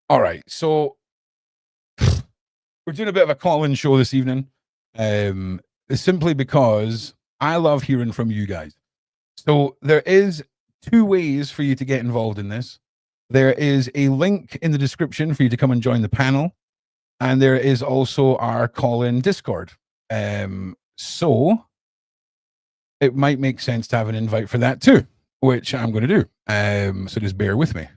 All right, so we're doing a bit of a call-in show this evening, um, simply because I love hearing from you guys. So there is two ways for you to get involved in this. There is a link in the description for you to come and join the panel, and there is also our call-in Discord. So it might make sense to have an invite for that too, which I'm going to do. So just bear with me.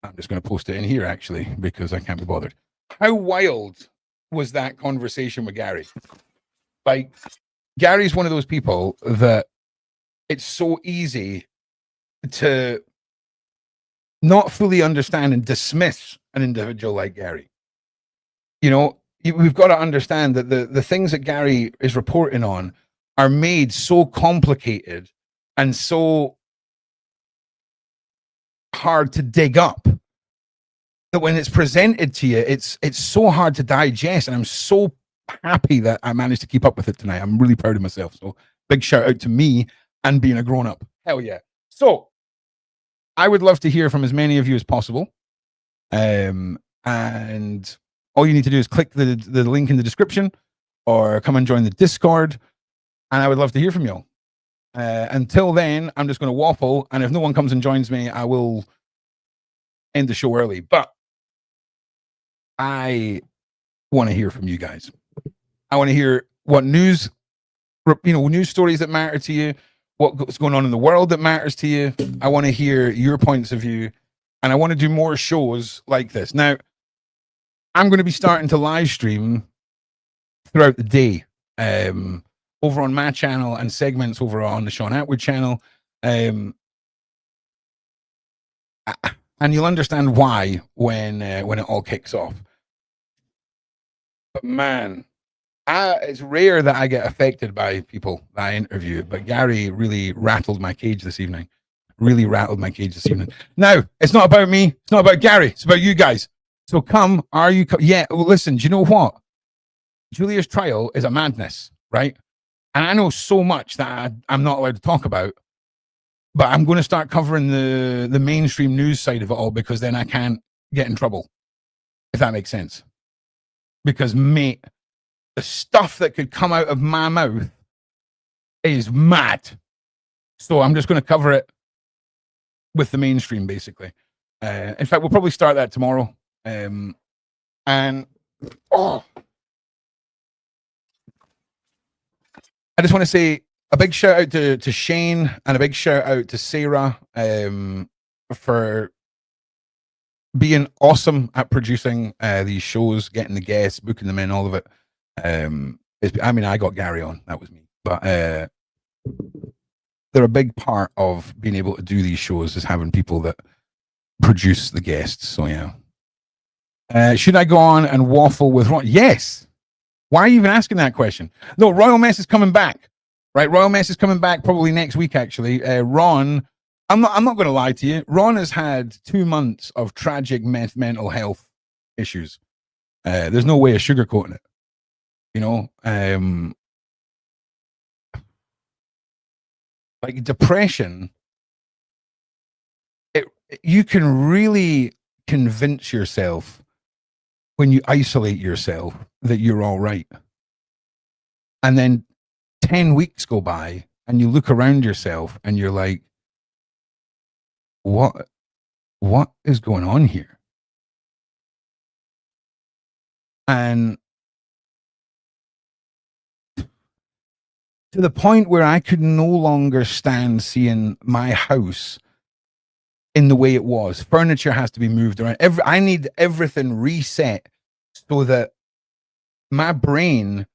I'm just going to post it in here actually because I can't be bothered. How wild was that conversation with Gary? Like, Gary's one of those people that it's so easy to not fully understand and dismiss an individual like Gary. You know, we've got to understand that the things that Gary is reporting on are made so complicated and so hard to dig up that when it's presented to you, it's so hard to digest. And I'm so happy that I managed to keep up with it tonight. I'm really proud of myself. So big shout out to me and being a grown up. Hell yeah. So I would love to hear from as many of you as possible. And all you need to do is click the link in the description or come and join the Discord. And I would love to hear from you. Until then, I'm just going to waffle. And if no one comes and joins me, I will end the show early. But I want to hear from you guys. I want to hear what news stories that matter to you, what's going on in the world that matters to you. I want to hear your points of view, and I want to do more shows like this. Now, I'm going to be starting to live stream throughout the day, over on my channel and segments over on the Shaun Attwood channel. And you'll understand why when it all kicks off. But man, it's rare that I get affected by people that I interview, but Gary really rattled my cage this evening. Now, it's not about me. It's not about Gary. It's about you guys. So come, yeah, well, listen, do you know what? Julia's trial is a madness, right? And I know so much that I'm not allowed to talk about, but I'm going to start covering the mainstream news side of it all, because then I can't get in trouble, if that makes sense. Because, mate, the stuff that could come out of my mouth is mad. So I'm just going to cover it with the mainstream, basically. In fact, we'll probably start that tomorrow. I just want to say a big shout out to Shane and a big shout out to Sarah for being awesome at producing these shows, getting the guests, booking them in, all of it. I got Gary on, that was me, but they're a big part of being able to do these shows, is having people that produce the guests. So yeah. Should I go on and waffle with Ron? Yes. Why are you even asking that question? No, Royal Mess is coming back, right? Royal Mess is coming back probably next week, actually. Ron, I'm not going to lie to you. Ron has had 2 months of tragic mental health issues. There's no way of sugarcoating it. You know, like depression, you can really convince yourself when you isolate yourself that you're all right. And then 10 weeks go by and you look around yourself and you're like, what is going on here? And to the point where I could no longer stand seeing my house in the way it was. Furniture has to be moved around. I need everything reset so that my brain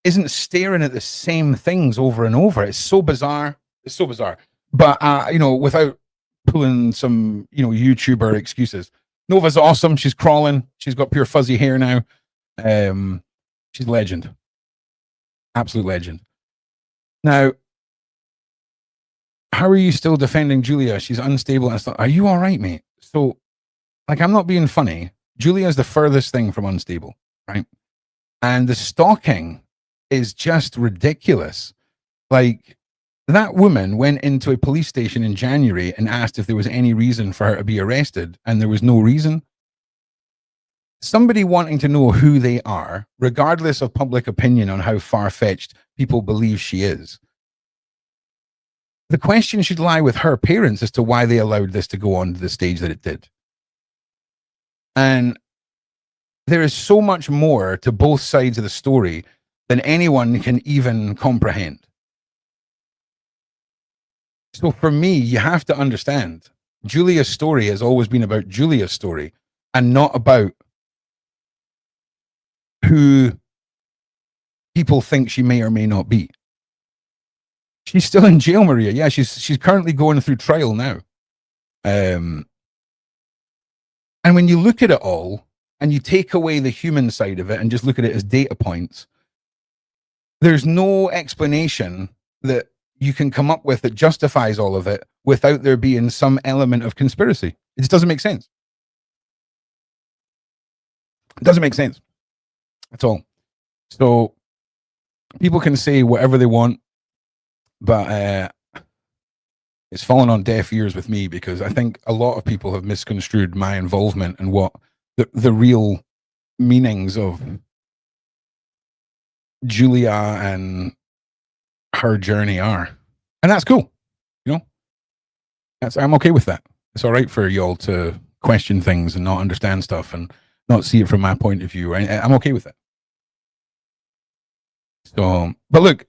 isn't staring at the same things over and over. It's so bizarre. But without pulling some YouTuber excuses, Nova's awesome. She's crawling. She's got pure fuzzy hair now. She's a legend. Absolute legend. Now, how are you still defending Julia? She's unstable and stuff. Are you all right, mate? So, like, I'm not being funny. Julia's the furthest thing from unstable, right? And the stalking is just ridiculous. Like, That woman went into a police station in January and asked if there was any reason for her to be arrested, and there was no reason. Somebody wanting to know who they are, regardless of public opinion on how far fetched people believe she is. The question should lie with her parents as to why they allowed this to go on to the stage that it did. And there is so much more to both sides of the story than anyone can even comprehend. So for me, you have to understand Julia's story has always been about Julia's story and not about who people think she may or may not be. She's still in jail, Maria. Yeah, she's currently going through trial now. And when you look at it all and you take away the human side of it and just look at it as data points, there's no explanation that you can come up with that justifies all of it without there being some element of conspiracy. It just doesn't make sense. It doesn't make sense. That's all. So people can say whatever they want, but it's fallen on deaf ears with me because I think a lot of people have misconstrued my involvement and what the real meanings of Julia and her journey are. And that's cool. You know, I'm okay with that. It's all right for y'all to question things and not understand stuff and not see it from my point of view. Right? I'm okay with that. So, but look,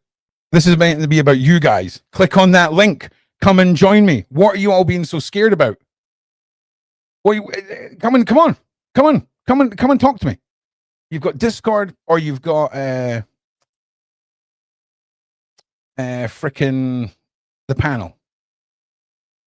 this is meant to be about you guys. Click on that link. Come and join me. What are you all being so scared about? Come on, talk to me. You've got Discord or you've got frickin' the panel.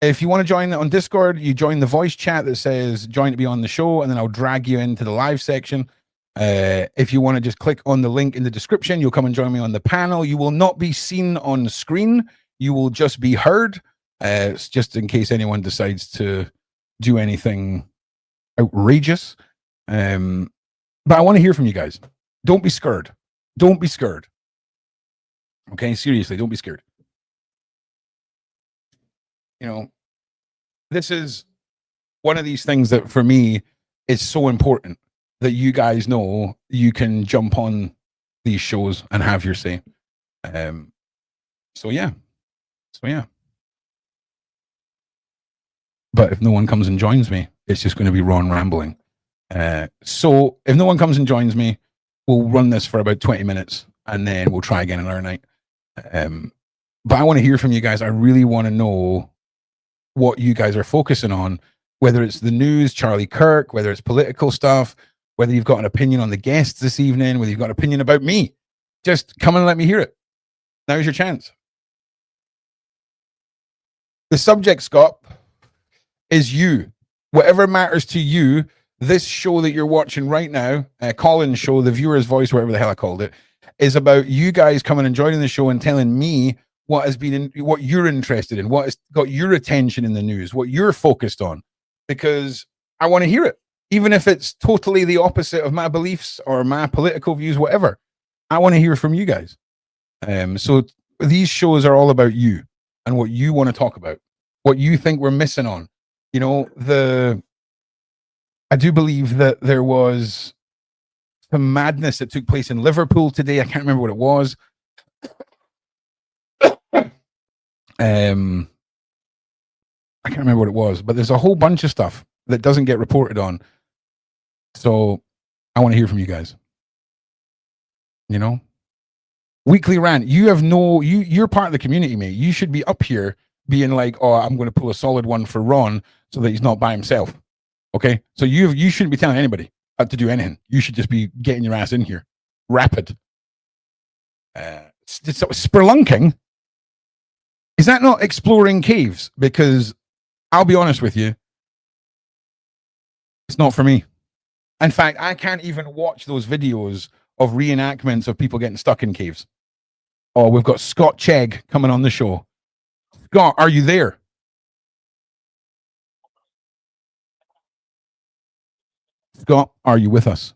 If you want to join on Discord, you join the voice chat that says join to be on the show, and then I'll drag you into the live section. If you want to just click on the link in the description, you'll come and join me on the panel. You will not be seen on the screen. You will just be heard. It's just in case anyone decides to do anything outrageous. But I want to hear from you guys. Don't be scared. Don't be scared. Okay, seriously, don't be scared. You know, this is one of these things that for me is so important that you guys know you can jump on these shows and have your say. So yeah. But if no one comes and joins me, it's just going to be Ron rambling. So if no one comes and joins me, we'll run this for about 20 minutes and then we'll try again another night. But I want to hear from you guys. I really want to know what you guys are focusing on, whether it's the news, Charlie Kirk, whether it's political stuff, whether you've got an opinion on the guests this evening, whether you've got an opinion about me. Just come and let me hear it. Now's your chance. The subject, Scott, is you. Whatever matters to you, this show that you're watching right now, Colin's show, The Viewer's Voice, whatever the hell I called it, is about you guys coming and joining the show and telling me what has been what you're interested in, what has got your attention in the news, what you're focused on, because I want to hear it, even if it's totally the opposite of my beliefs or my political views, whatever. I want to hear from you guys. So these shows are all about you and what you want to talk about, what you think we're missing on. You know, I do believe that there was some madness that took place in Liverpool today. I can't remember what it was. I can't remember what it was, but there's a whole bunch of stuff that doesn't get reported on. So I want to hear from you guys. You know, weekly rant. You have you're part of the community, mate. You should be up here being like, oh, I'm going to pull a solid one for Ron so that he's not by himself. Okay. So you shouldn't be telling anybody to do anything. You should just be getting your ass in here. Rapid. Spelunking. Is that not exploring caves? Because I'll be honest with you, it's not for me. In fact, I can't even watch those videos of reenactments of people getting stuck in caves. Oh, we've got Scott Chegg coming on the show. Scott, are you there? Scott, are you with us?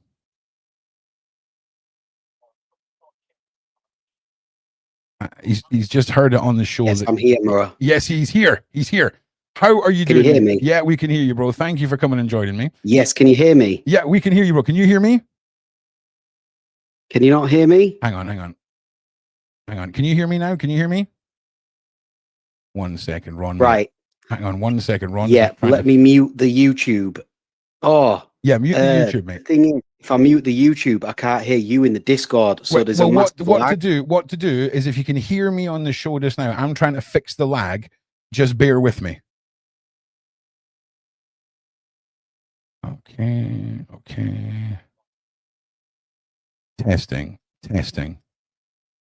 He's just heard it on the show. Yes, I'm here, Murrah. Yes, he's here. He's here. How are you doing? Can you hear me? Yeah, we can hear you, bro. Thank you for coming and joining me. Yes, can you hear me? Yeah, we can hear you, bro. Can you hear me? Can you not hear me? Hang on. Can you hear me now? Can you hear me? 1 second, Ron. Right. Hang on 1 second, Ron. Yeah, let me mute the YouTube. Oh. Yeah, mute the YouTube, mate. The thing is, if I mute the YouTube, I can't hear you in the Discord. So there's a massive lag. What to do is, if you can hear me on the show just now, I'm trying to fix the lag. Just bear with me. Okay. Testing.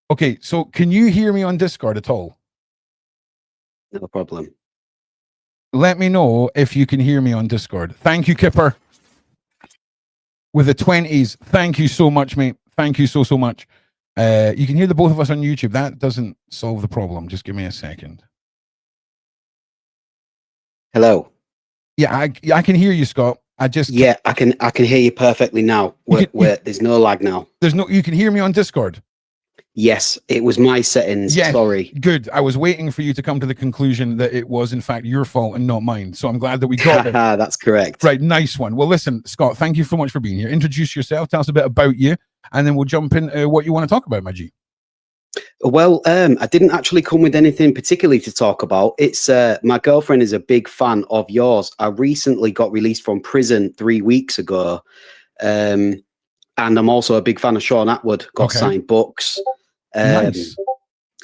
Okay, so can you hear me on Discord at all? No problem. Let me know if you can hear me on Discord. Thank you, Kipper. With the 20s. Thank you so much, mate. Thank you so much. You can hear the both of us on YouTube. That doesn't solve the problem. Just give me a second. Hello. Yeah, I can hear you, Scott. I can hear you perfectly now. There's no lag now. You can hear me on Discord. Yes, it was my settings. Yes, sorry. Good. I was waiting for you to come to the conclusion that it was in fact your fault and not mine. So I'm glad that we got it. That's correct. Right, nice one. Well, listen, Scott, thank you so much for being here. Introduce yourself, tell us a bit about you, and then we'll jump into what you want to talk about, my G. Well, I didn't actually come with anything particularly to talk about. It's my girlfriend is a big fan of yours. I recently got released from prison 3 weeks ago, and I'm also a big fan of Shaun Attwood. Got signed books. Nice.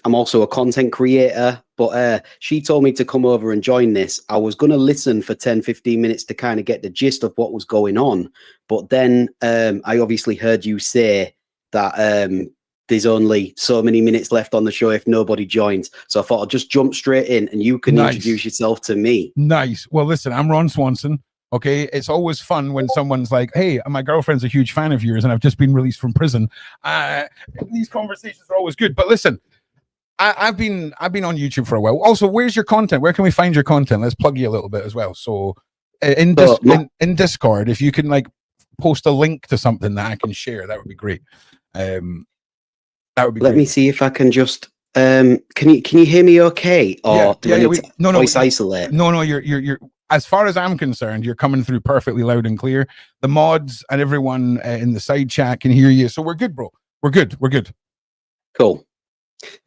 I'm also a content creator, but she told me to come over and join this. I was going to listen for 10-15 minutes to kind of get the gist of what was going on, but then I obviously heard you say that there's only so many minutes left on the show if nobody joins. So I thought I'd just jump straight in and you can introduce yourself to me. Nice. Well, listen, I'm Ron Swanson. Okay, it's always fun when someone's like, hey, my girlfriend's a huge fan of yours and I've just been released from prison. These conversations are always good. But listen, I've been on YouTube for a while. Also, where's your content? Where can we find your content? Let's plug you a little bit as well. So in Discord, if you can like post a link to something that I can share, that would be great. That would be Let me see if I can just can you hear me okay? Or voice isolate? No, you're as far as I'm concerned, you're coming through perfectly loud and clear. The mods and everyone in the side chat can hear you. So we're good, bro. We're good. Cool.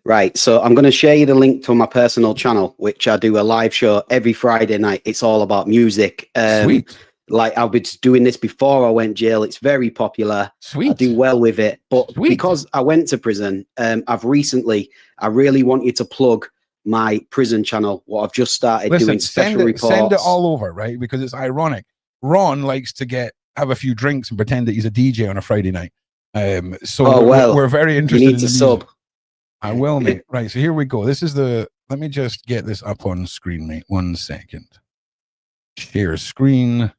Right. So I'm going to share you the link to my personal channel, which I do a live show every Friday night. It's all about music. Sweet. Like I've been doing this before I went jail. It's very popular. Sweet. I do well with it. But because I went to prison, I really want you to plug my prison channel, what I've just started doing special reports. Send it all over, right? Because it's ironic. Ron likes to have a few drinks and pretend that he's a DJ on a Friday night. We're very interested. You need to sub. I will, mate. Right, so here we go. This is let me just get this up on screen, mate. 1 second. Share screen.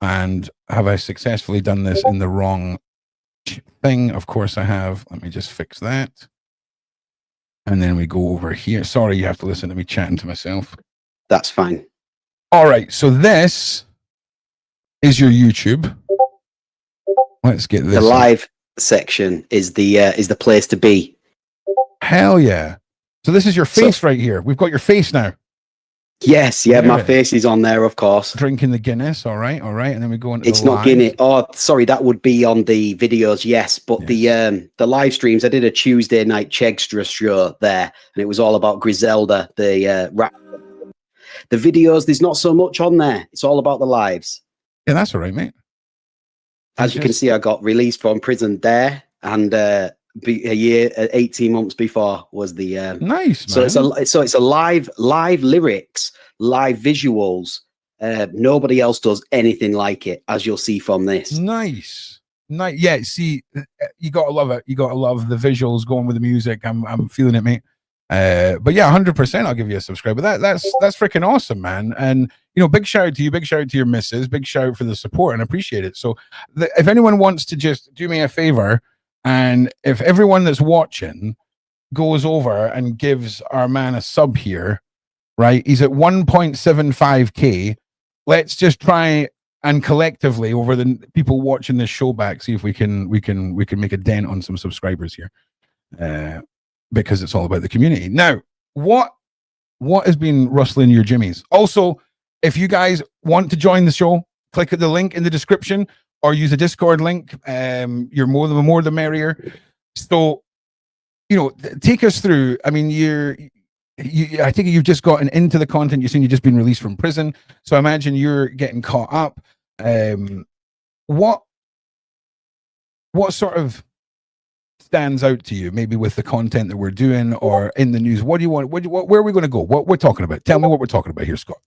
And have I successfully done this in the wrong thing? Of course I have. Let me just fix that. And then we go over here. Sorry, you have to listen to me chatting to myself. That's fine. All right, so this is your YouTube. Let's get this. The live section is the place to be. Hell yeah. So this is your face right here. We've got your face now. Yes, yeah, my face is on there, of course. Drinking the Guinness, all right. And then we go into it's not Guinness. Oh, sorry, that would be on the videos, yes. But the live streams, I did a Tuesday night Chegstra show there, and it was all about Griselda, the rap. The videos, there's not so much on there. It's all about the lives. Yeah, that's all right, mate. As you can see, I got released from prison there, and a year, 18 months before was the nice. Man. So it's a live lyrics, live visuals. Nobody else does anything like it, as you'll see from this. Nice. Yeah, see, you gotta love it. You gotta love the visuals going with the music. I'm feeling it, mate. But yeah, 100%. I'll give you a subscribe. But that's freaking awesome, man. And big shout out to you. Big shout out to your missus. Big shout out for the support and appreciate it. So if anyone wants to just do me a favor. And if everyone that's watching goes over and gives our man a sub here, right? He's at 1.75K. Let's just try and collectively over the people watching this show back, see if we can make a dent on some subscribers here. because it's all about the community. Now, what has been rustling your jimmies? Also, if you guys want to join the show, click at the link in the description or use a Discord link. You're more the merrier. So, take us through. I mean, I think you've just gotten into the content. You're saying you've just been released from prison. So I imagine you're getting caught up. What sort of stands out to you, maybe with the content that we're doing or in the news? What do you want? Where are we going to go? What we're talking about? Tell me what we're talking about here, Scott.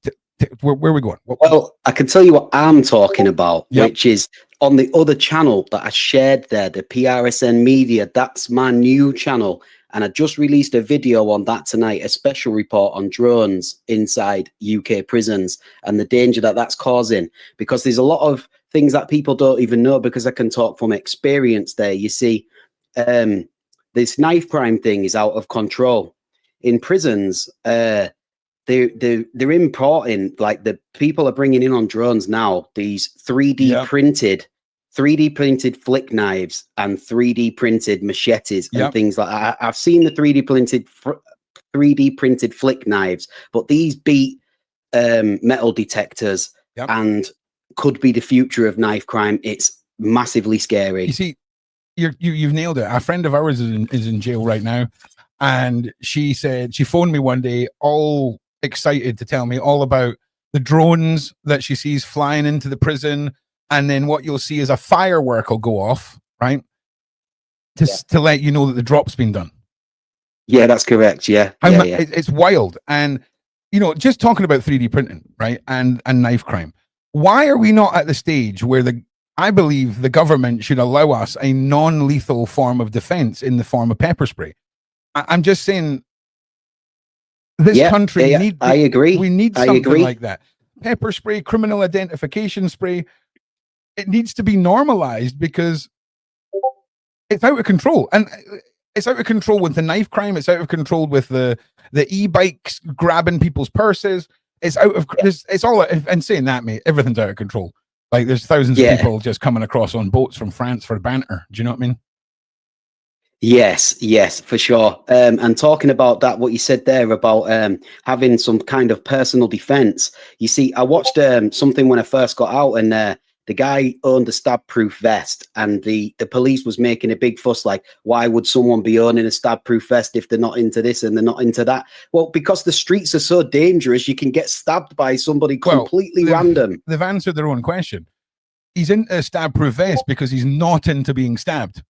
Where are we going? Well, I can tell you what I'm talking about, which is on the other channel that I shared there, the PRSN Media. That's my new channel. And I just released a video on that tonight, a special report on drones inside UK prisons and the danger that that's causing, because there's a lot of things that people don't even know, because I can talk from experience there. You see, this knife crime thing is out of control in prisons. They're importing, like, the people are bringing in on drones now these 3D printed flick knives and 3D printed machetes and things like that. I've seen the 3D printed flick knives, but these beat metal detectors and could be the future of knife crime. It's massively scary. You see, you've nailed it. A friend of ours is in jail right now, and she said, she phoned me one day all excited to tell me all about the drones that she sees flying into the prison. And then what you'll see is a firework will go off, right? To let you know that the drop's been done. Yeah, that's correct. Yeah. It's wild. And, just talking about 3D printing, right? And knife crime. Why are we not at the stage where I believe the government should allow us a non-lethal form of defense in the form of pepper spray? I'm just saying, this country I agree. We need something like that. Pepper spray, criminal identification spray. It needs to be normalized because it's out of control. And it's out of control with the knife crime. It's out of control with the e-bikes grabbing people's purses. It's out of, it's all, and saying that, mate, everything's out of control. Like, there's thousands of people just coming across on boats from France for banter. Do you know what I mean? Yes, for sure. And talking about that, what you said there about having some kind of personal defense. You see, I watched something when I first got out, and the guy owned a stab-proof vest, and the police was making a big fuss, like, why would someone be owning a stab-proof vest if they're not into this and they're not into that? Well, because the streets are so dangerous, you can get stabbed by somebody completely random. They've answered their own question. He's into a stab-proof vest because he's not into being stabbed.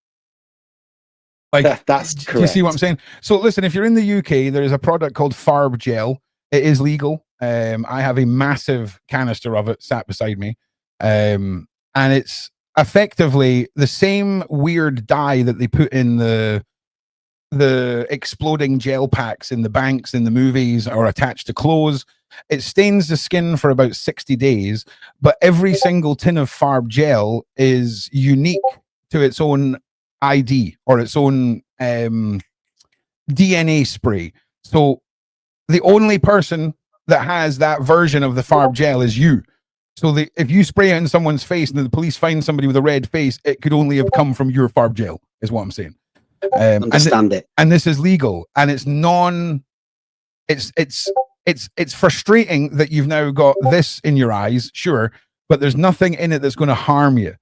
Like, that's correct. Do you see what I'm saying? So listen, if you're in the UK, there is a product called Farb Gel. It is legal. I have a massive canister of it sat beside me. And it's effectively the same weird dye that they put in the exploding gel packs in the banks in the movies or attached to clothes. It stains the skin for about 60 days, but every single tin of Farb Gel is unique to its own ID or its own DNA spray. So the only person that has that version of the Farb Gel is you. So if you spray it in someone's face and the police find somebody with a red face, it could only have come from your Farb Gel, is what I'm saying. Understand it. And this is legal, and it's it's frustrating that you've now got this in your eyes, sure, but there's nothing in it that's going to harm you.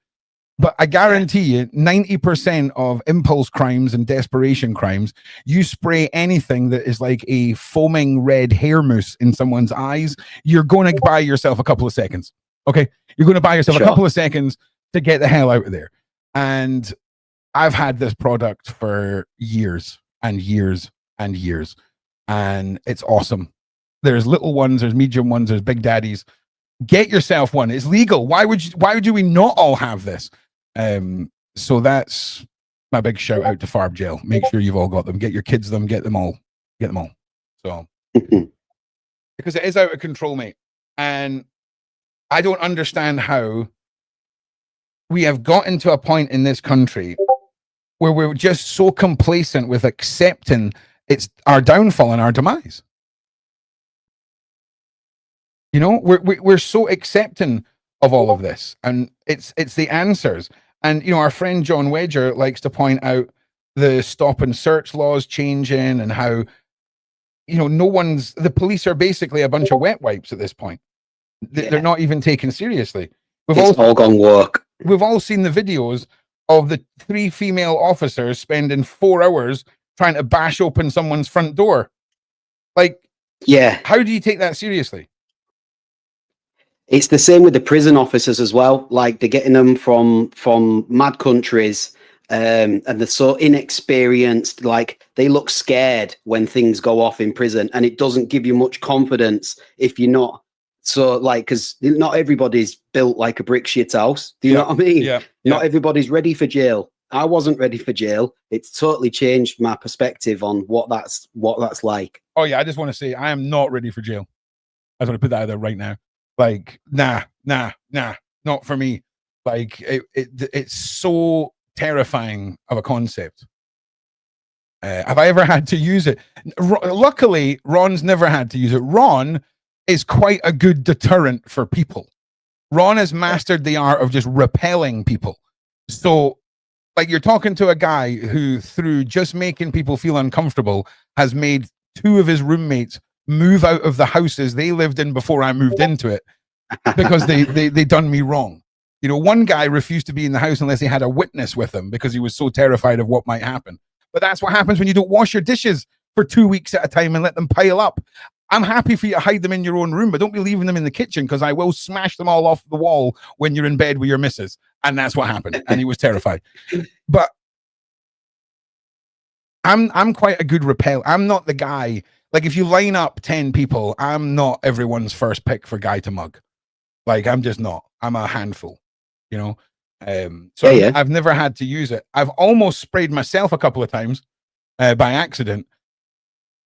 But I guarantee you, 90% of impulse crimes and desperation crimes, you spray anything that is like a foaming red hair mousse in someone's eyes, you're going to buy yourself a couple of seconds. Okay? You're going to buy yourself a couple of seconds to get the hell out of there. And I've had this product for years and years and years, and it's awesome. There's little ones, there's medium ones, there's big daddies. Get yourself one. It's legal. Why would we not all have this? So that's my big shout out to Farb Gel. Make sure you've all got them. Get your kids them. Get them all. Get them all. So because it is out of control, mate. And I don't understand how we have gotten to a point in this country where we're just so complacent with accepting it's our downfall and our demise. You know, we're so accepting of all of this, and it's the answers. And, you know, our friend John Wedger likes to point out the stop and search laws changing, and how, the police are basically a bunch of wet wipes at this point. They're not even taken seriously. It's all gone woke. We've all seen the videos of the 3 female officers spending 4 hours trying to bash open someone's front door. Like, yeah, how do you take that seriously? It's the same with the prison officers as well. Like, they're getting them from mad countries, and they're so inexperienced. Like, they look scared when things go off in prison, and it doesn't give you much confidence if you're not. So, like, because not everybody's built like a brick shit house. Do you know what I mean? Yeah. Not everybody's ready for jail. I wasn't ready for jail. It's totally changed my perspective on what that's like. Oh yeah, I just want to say I am not ready for jail. I just want to put that out there right now. Like, nah, not for me. Like, it's so terrifying of a concept. Have I ever had to use it? Luckily, Ron's never had to use it. Ron is quite a good deterrent for people. Ron has mastered the art of just repelling people. So, like, you're talking to a guy who, through just making people feel uncomfortable, has made 2 of his roommates move out of the houses they lived in before I moved into it because they done me wrong. One guy refused to be in the house unless he had a witness with him because he was so terrified of what might happen. But that's what happens when you don't wash your dishes for 2 weeks at a time and let them pile up. I'm happy for you to hide them in your own room, but don't be leaving them in the kitchen, because I will smash them all off the wall when you're in bed with your missus. And that's what happened. And he was terrified. But I'm quite a good repel. I'm not the guy. Like, if you line up 10 people, I'm not everyone's first pick for guy to mug. Like, I'm just not. I'm a handful, So I've never had to use it. I've almost sprayed myself a couple of times by accident.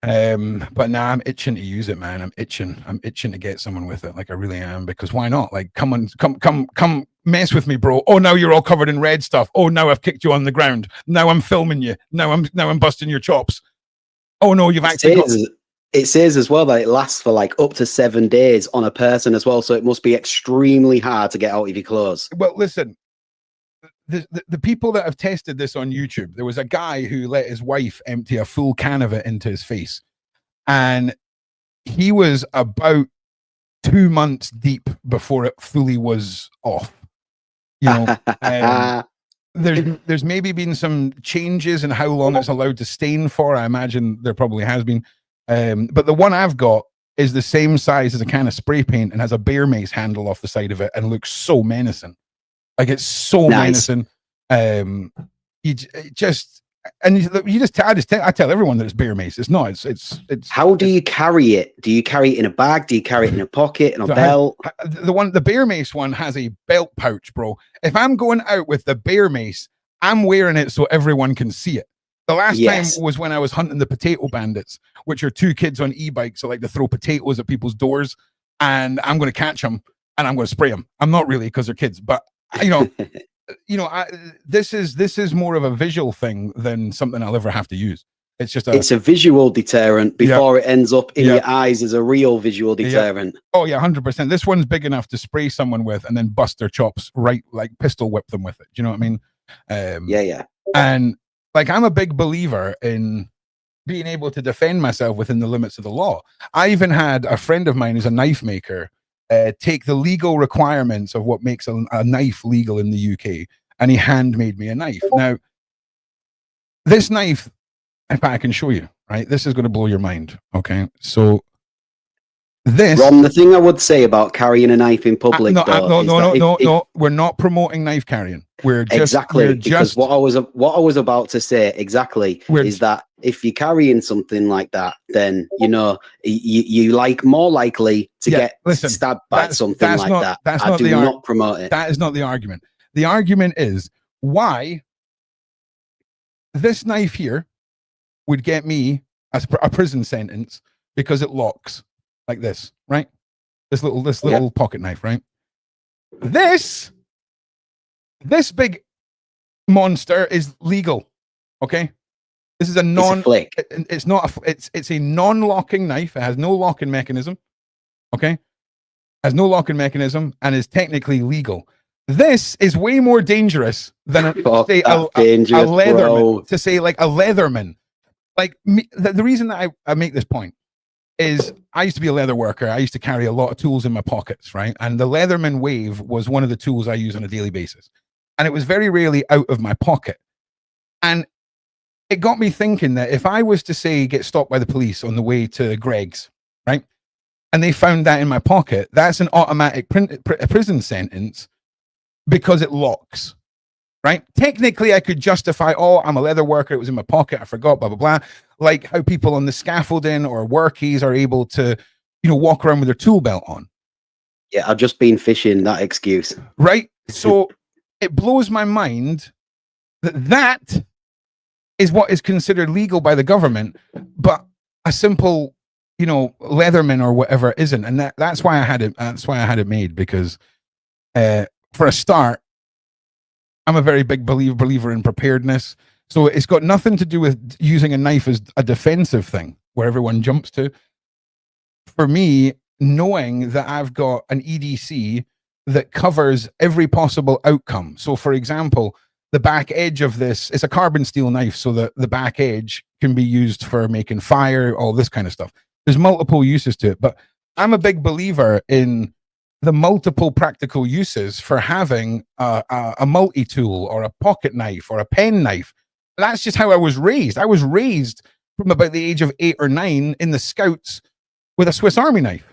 But now I'm itching to use it, man. I'm itching to get someone with it. Like, I really am, because why not? Like, come mess with me, bro. Oh, now you're all covered in red stuff. Oh, now I've kicked you on the ground. Now I'm filming you. Now I'm busting your chops. Oh no, you've actually it says as well that it lasts for like up to 7 days on a person as well. So it must be extremely hard to get out of your clothes. Well, listen, the people that have tested this on YouTube, there was a guy who let his wife empty a full can of it into his face, and he was about 2 months deep before it fully was off. There's maybe been some changes in how long it's allowed to stain for. I imagine there probably has been. But the one I've got is the same size as a can of spray paint and has a bear mace handle off the side of it and looks so menacing. Like, it's so menacing. I tell everyone that it's bear mace. It's not. It's. How do you carry it? Do you carry it in a bag? Do you carry it in a pocket, in a belt? The bear mace one has a belt pouch, bro. If I'm going out with the bear mace, I'm wearing it so everyone can see it. The last time was when I was hunting the potato bandits, which are 2 kids on e-bikes that like to throw potatoes at people's doors, and I'm going to catch them and I'm going to spray them. I'm not really, because they're kids, but this is more of a visual thing than something I'll ever have to use. It's a visual deterrent before it ends up in your eyes as a real visual deterrent. Oh yeah, 100%. This one's big enough to spray someone with and then bust their chops, right? Like, pistol whip them with it. Do you know what I mean? And like, I'm a big believer in being able to defend myself within the limits of the law. I even had a friend of mine who's a knife maker take the legal requirements of what makes a knife legal in the UK, and he handmade me a knife. Now, this knife, if I can show you, right? This is going to blow your mind. Okay, so this. Ron, the thing I would say about carrying a knife in public, no. We're not promoting knife carrying. Because what I was about to say is that if you're carrying something like that, then you like more likely to get stabbed by something like that. I do not promote it. That is not the argument. The argument is why this knife here would get me a prison sentence, because it locks like this, right? This little pocket knife, right? This big monster is legal. Okay, this is it's a non-locking knife. It has no locking mechanism. Okay, has no locking mechanism and is technically legal. This is way more dangerous than a leatherman. To say like a leatherman. Like the reason that I make this point is I used to be a leather worker. I used to carry a lot of tools in my pockets, right? And the Leatherman Wave was one of the tools I use on a daily basis. And it was very rarely out of my pocket. And it got me thinking that if I was to say get stopped by the police on the way to Greg's, right? And they found that in my pocket, that's an automatic prison sentence because it locks. Right? Technically, I could justify, oh, I'm a leather worker. It was in my pocket. I forgot, blah, blah, blah. Like how people on the scaffolding or workies are able to, walk around with their tool belt on. Yeah, I've just been fishing that excuse. Right? So it blows my mind that is what is considered legal by the government, but a simple, leatherman or whatever isn't. And that's why I had it. That's why I had it made, because for a start, I'm a very big believer in preparedness. So it's got nothing to do with using a knife as a defensive thing where everyone jumps to. For me, knowing that I've got an EDC that covers every possible outcome. So for example, the back edge of this, it's a carbon steel knife, so that the back edge can be used for making fire, all this kind of stuff. There's multiple uses to it, but I'm a big believer in the multiple practical uses for having a multi-tool or a pocket knife or a pen knife. That's just how I was raised. I was raised from about the age of 8 or 9 in the Scouts with a Swiss Army knife.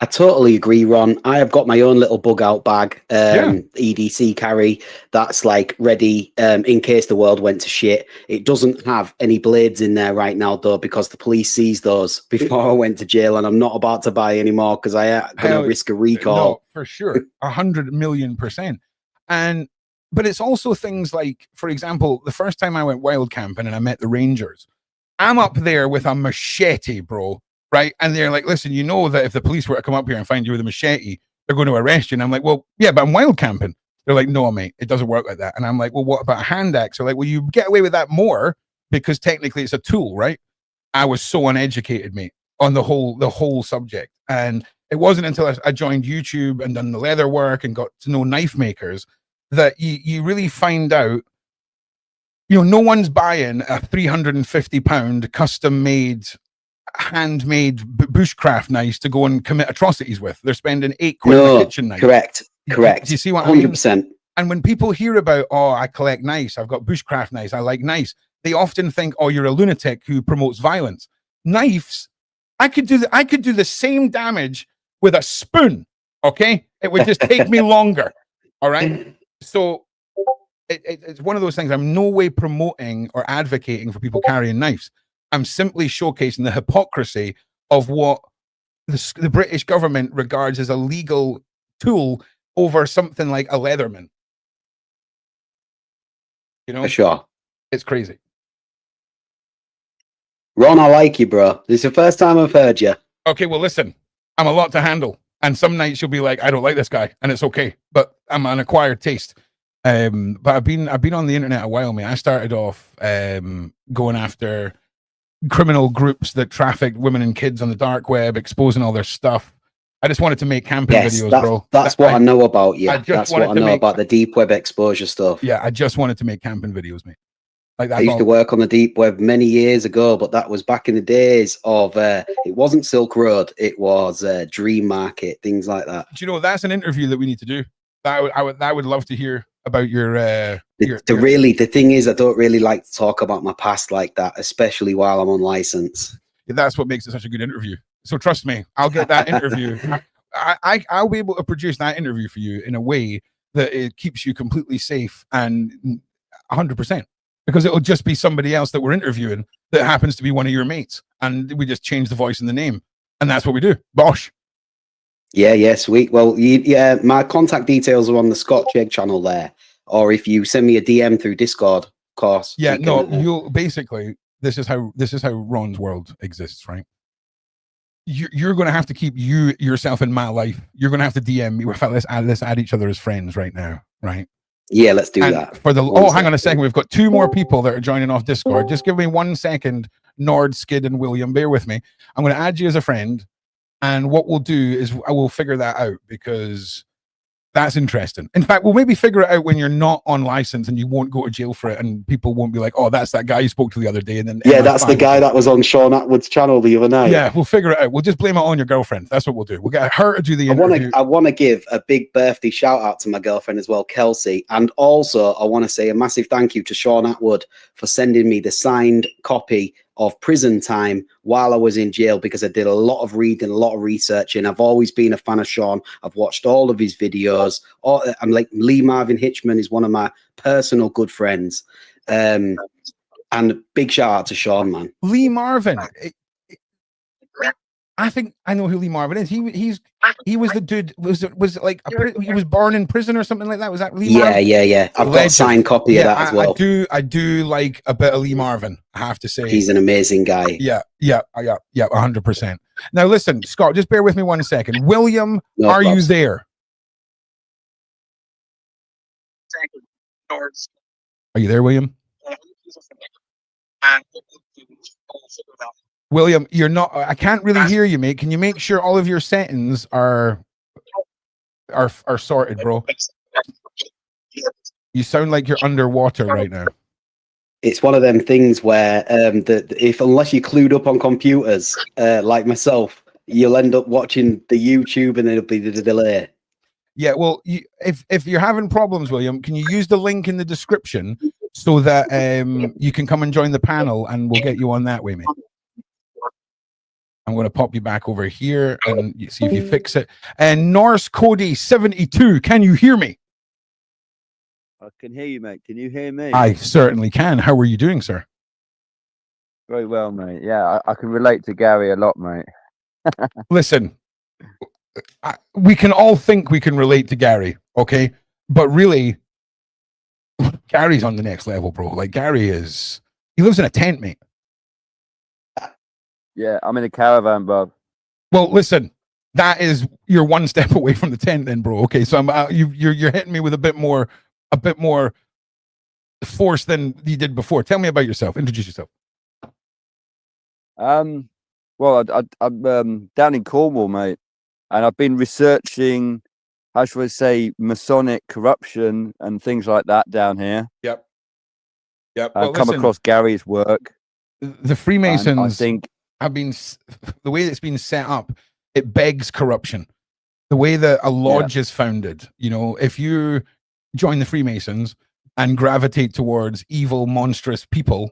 I totally agree, Ron. I have got my own little bug out bag, EDC carry, that's like ready in case the world went to shit. It doesn't have any blades in there right now, though, because the police seized those before I went to jail, and I'm not about to buy any more because I am going to risk a recall. No, for sure. 100,000,000%. But it's also things like, for example, the first time I went wild camping and I met the Rangers, I'm up there with a machete, bro. Right. And they're like, listen, you know that if the police were to come up here and find you with a machete, they're going to arrest you. And I'm like, well, yeah, but I'm wild camping. They're like, no, mate, it doesn't work like that. And I'm like, well, what about a hand axe? They're like, well, you get away with that more because technically it's a tool, right? I was so uneducated, mate, on the whole subject. And it wasn't until I joined YouTube and done the leather work and got to know knife makers that you really find out, no one's buying a £350 custom made handmade bushcraft knives to go and commit atrocities with. They're spending £8 on a kitchen knife. Correct. Do you see what 100%. I mean? And when people hear about, oh, I collect knives, I've got bushcraft knives, I like knives, they often think, oh, you're a lunatic who promotes violence. Knives, I could do the same damage with a spoon. Okay, it would just take me longer. All right. So it's one of those things. I'm no way promoting or advocating for people carrying knives. I'm simply showcasing the hypocrisy of what the British government regards as a legal tool over something like a leatherman. For sure. It's crazy. Ron, I like you, bro. This is the first time I've heard you. Okay, well, listen, I'm a lot to handle. And some nights you'll be like, I don't like this guy, and it's okay. But I'm an acquired taste. But I've been on the internet a while, mate. I started off going after criminal groups that traffic women and kids on the dark web, exposing all their stuff. I just wanted to make camping videos, bro. That's what I know about you. That's what I know about the deep web exposure stuff. Yeah, I just wanted to make camping videos, mate. Like that. I used to work on the deep web many years ago, but that was back in the days of it wasn't Silk Road, it was Dream Market, things like that. Do you know, that's an interview that we need to do. I would love to hear about your the thing is, I don't really like to talk about my past like that, especially while I'm on license. Yeah, that's what makes it such a good interview. So trust me, I'll get that interview. I'll be able to produce that interview for you in a way that it keeps you completely safe and 100%, because it'll just be somebody else that we're interviewing that happens to be one of your mates, and we just change the voice and the name, and that's what we do. Bosh. Yeah, sweet. Well, my contact details are on the Scotch Egg channel there, or if you send me a DM through Discord, of course. Yeah, you'll basically, this is how Ron's world exists, right? You're going to have to keep yourself in my life. You're going to have to DM me. Let's add each other as friends right now, right? Yeah, let's do that. Hang on a second. We've got 2 more people that are joining off Discord. Just give me 1 second. Nord, Skid, and William, bear with me. I'm going to add you as a friend. And what we'll do is I will figure that out, because That's interesting. In fact, we'll maybe figure it out when you're not on license and you won't go to jail for it, and people won't be like, "Oh, that's that guy you spoke to the other day." And then yeah, that's the guy that was on Shaun Attwood's channel the other night. Yeah, we'll figure it out. We'll just blame it on your girlfriend. That's what we'll do. We'll get her to do the interview. I want to give a big birthday shout out to my girlfriend as well, Kelsey, and also I want to say a massive thank you to Shaun Attwood for sending me the signed copy of Prison Time while I was in jail, because I did a lot of reading, a lot of researching. I've always been a fan of Shaun. I've watched all of his videos. I'm like, Lee Marvin Hitchman is one of my personal good friends. And big shout out to Shaun, man. Lee Marvin. I think I know who Lee Marvin is. He was the dude. Was it like he was born in prison or something like that? Was that Lee Marvin? Yeah. I've got a signed copy of that as well. I do like a bit of Lee Marvin. I have to say, he's an amazing guy. Yeah, 100%. Now listen, Scott, just bear with me 1 second. William, are you there? Are you there, William? William, you're not. I can't really hear you, mate. Can you make sure all of your settings are sorted, bro? You sound like you're underwater right now. It's one of them things where unless you're clued up on computers, like myself, you'll end up watching the YouTube and it'll be the delay. Yeah, well, if you're having problems, William, can you use the link in the description so that you can come and join the panel, and we'll get you on that way, mate. I'm going to pop you back over here and see if you fix it. And Norse Cody 72, can you hear me? I can hear you, mate. Can you hear me? I certainly can. How are you doing, sir? Very well, mate. Yeah, I can relate to Gary a lot, mate. Listen, we can all think we can relate to Gary, okay? But really, Gary's on the next level, bro. Like, he lives in a tent, mate. Yeah, I'm in a caravan, Bob. Well, listen, you're one step away from the tent, then, bro. Okay, so you're hitting me with a bit more force than you did before. Tell me about yourself. Introduce yourself. Well, I'm down in Cornwall, mate, and I've been researching, how should I say, Masonic corruption and things like that down here. Yep. I've come across Gary's work. The Freemasons, I think, have been, the way it's been set up, it begs corruption. The way that a lodge is founded, if you join the Freemasons and gravitate towards evil, monstrous people,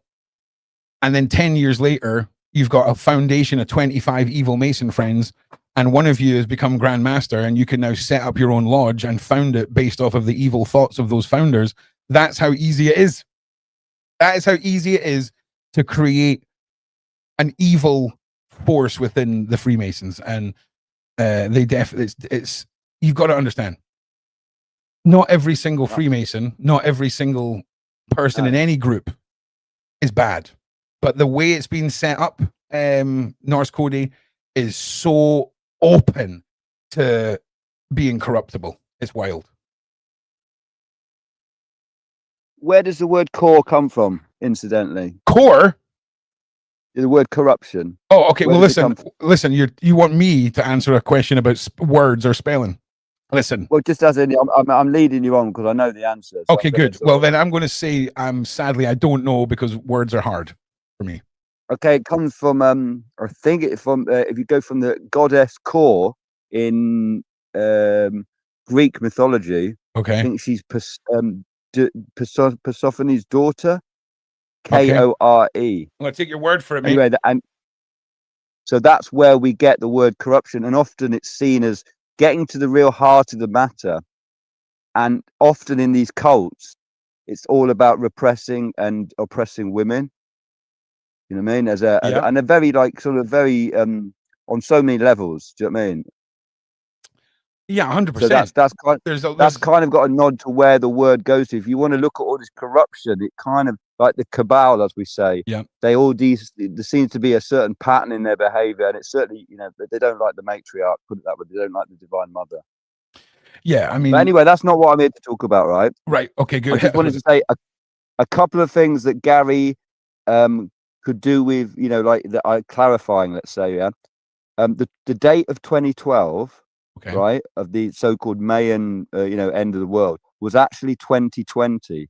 and then 10 years later, you've got a foundation of 25 evil Mason friends, and one of you has become Grand Master, and you can now set up your own lodge and found it based off of the evil thoughts of those founders. That's how easy it is. That is how easy it is to create an evil force within the Freemasons. And they definitely, you've got to understand, not every single Freemason, not every single person in any group is bad, but the way it's been set up, Norse Cody, is so open to being corruptible. It's wild. Where does the word core come from, incidentally? Core? The word corruption. Oh, okay. Well, listen. You want me to answer a question about words or spelling? Listen. Well, just as in, I'm leading you on because I know the answer. So okay, good. Well, then I'm going to say, sadly, I don't know, because words are hard for me. Okay, it comes from, I think it's from, if you go from the goddess Core in Greek mythology. Okay. I think she's Persephone's daughter. Kore. I'm going to take your word for it, mate. Anyway, and so that's where we get the word corruption, and often it's seen as getting to the real heart of the matter. And often in these cults, it's all about repressing and oppressing women. You know what I mean? And a very very on so many levels. Do you know what I mean? Yeah, 100%. So that's kind of got a nod to where the word goes to. If you want to look at all this corruption, it kind of, like the cabal, as we say, there seems to be a certain pattern in their behavior, and it's certainly, they don't like the matriarch, put it that way. They don't like the Divine Mother. Yeah, I mean, but anyway, that's not what I'm here to talk about, right? Right. Okay, good. I just wanted to say a couple of things that Gary could do with, clarifying, let's say, the date of 2012 Okay. right, of the so-called Mayan, end of the world was actually 2020,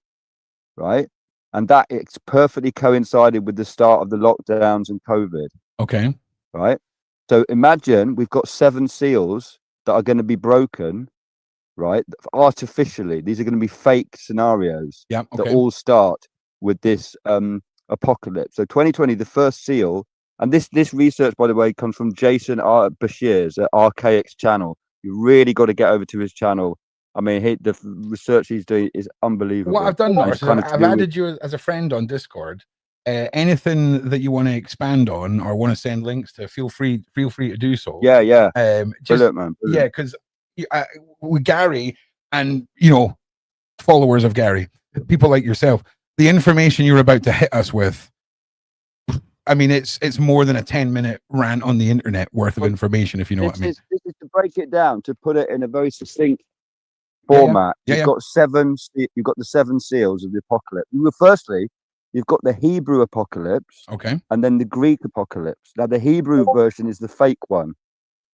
right? And that it's perfectly coincided with the start of the lockdowns and COVID, Okay. right? So imagine we've got 7 seals that are going to be broken, right? Artificially, these are going to be fake scenarios Yeah. that Okay. all start with this apocalypse. So 2020, the first seal, and this research, by the way, comes from Jason Bashir's at Archaic's channel. You really got to get over to his channel. I mean, the research he's doing is unbelievable. What I've done, And Norris, it's kind of I've added you as a friend on Discord. Anything that you want to expand on or want to send links to, feel free to do so. Yeah. Just Brilliant, man. Brilliant. yeah, because with Gary and followers of Gary, people like yourself, the information you're about to hit us with, I mean, it's more than a 10-minute rant on the internet worth of information, if you know what I mean. This is to break it down, to put it in a very succinct format. Yeah. You've got the 7 seals of the apocalypse. Firstly, you've got the Hebrew apocalypse, Okay. and then the Greek apocalypse. Now, the Hebrew version is the fake one.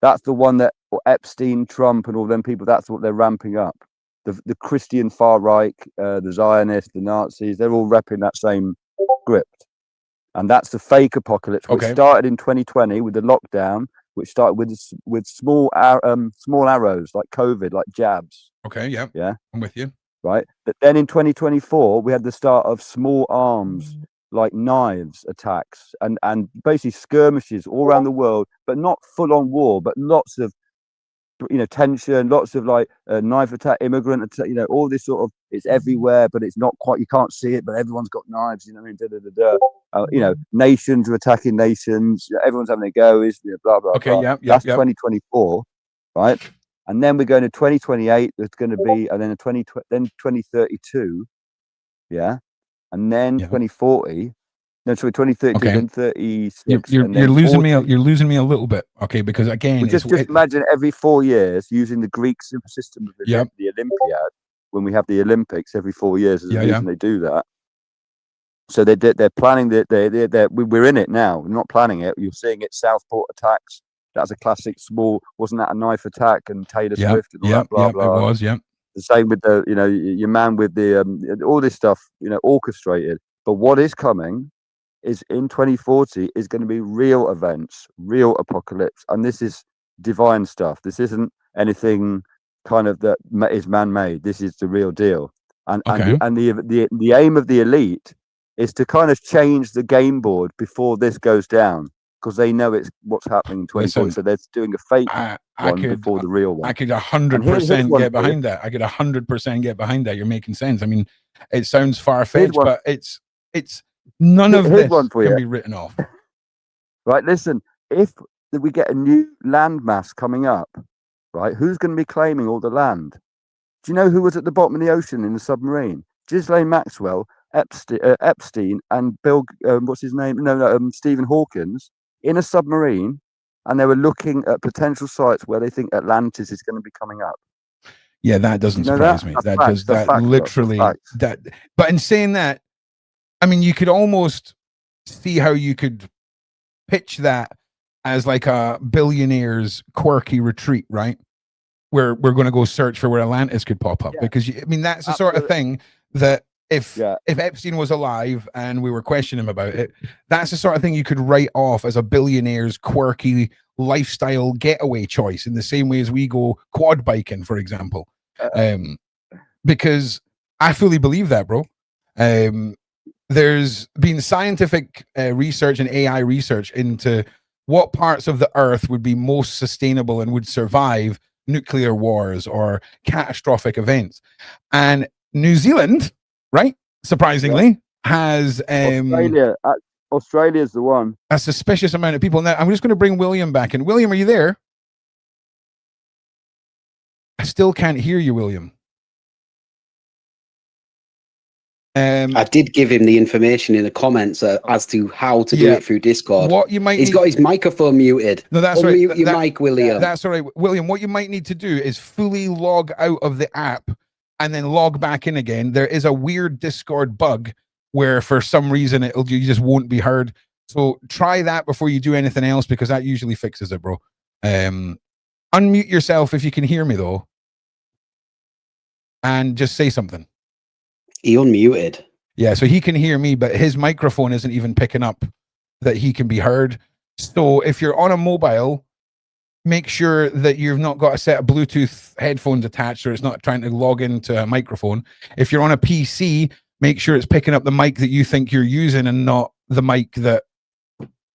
That's the one that Epstein, Trump, and all them people, that's what they're ramping up. The Christian far right, the Zionists, the Nazis, they're all repping that same script. And that's the fake apocalypse, which started in 2020 with the lockdown, which started with small arrows like COVID, like jabs. Okay. Yeah. I'm with you. Right. But then in 2024, we had the start of small arms like knives attacks and basically skirmishes all around the world, but not full on war, but lots of tension, lots of like knife attack, immigrant attack, all this sort of, it's everywhere, but it's not quite, you can't see it, but everyone's got knives, nations are attacking nations, everyone's having a go, is blah blah Okay. blah. Yeah. That's 2024, right? And then we're going to 2028, there's going to be, and then 2032, yeah, and then 2040. No, sorry, 2032, then 36. You're losing me. You're losing me a little bit. Okay, because again, just imagine every 4 years using the Greek system of the Olympiad. When we have the Olympics every 4 years, there's a reason they do that. So they're planning that. We're in it now. We're not planning it. You're seeing it. Southport attacks. That's a classic small. Wasn't that a knife attack? And Taylor Swift and all that. Blah blah. It was. Yeah. The same with the your man with the all this stuff orchestrated. But what is coming is in 2040 is going to be real events, real apocalypse, and this is divine stuff. This isn't anything kind of that is man-made. This is the real deal. And the aim of the elite is to kind of change the game board before this goes down, because they know it's what's happening in 2040. So they're doing a fake one before the real one. I could 100% get behind that. I could 100% get behind that. You're making sense. I mean, it sounds far-fetched, but it's none of this can be written off. Right, listen, if we get a new landmass coming up, right, who's going to be claiming all the land? Do you know who was at the bottom of the ocean in the submarine? Ghislaine Maxwell, Epstein, and Bill, what's his name? Stephen Hawkins in a submarine, and they were looking at potential sites where they think Atlantis is going to be coming up. Yeah, that doesn't surprise me. That does that literally that. But in saying that, I mean, you could almost see how you could pitch that as like a billionaire's quirky retreat, right? Where we're going to go search for where Atlantis could pop up, because I mean that's the sort of thing that if Epstein was alive and we were questioning him about it, that's the sort of thing you could write off as a billionaire's quirky lifestyle getaway choice, in the same way as we go quad biking, for example. Because I fully believe that, bro. There's been scientific research and AI research into what parts of the earth would be most sustainable and would survive nuclear wars or catastrophic events. And New Zealand, right, surprisingly, has Australia's the one. A suspicious amount of people. Now, I'm just going to bring William back in. William, are you there? I still can't hear you, William. I did give him the information in the comments as to how to do it through Discord. What you might He's got his microphone muted. No, that's Unmute right. your mic, William. That's all right, William. What you might need to do is fully log out of the app and then log back in again. There is a weird Discord bug where for some reason you just won't be heard. So try that before you do anything else, because that usually fixes it, bro. Unmute yourself if you can hear me though, and just say something. He unmuted. Yeah, so he can hear me, but his microphone isn't even picking up that he can be heard. So if you're on a mobile, make sure that you've not got a set of Bluetooth headphones attached, or it's not trying to log into a microphone. If you're on a PC, make sure it's picking up the mic that you think you're using and not the mic that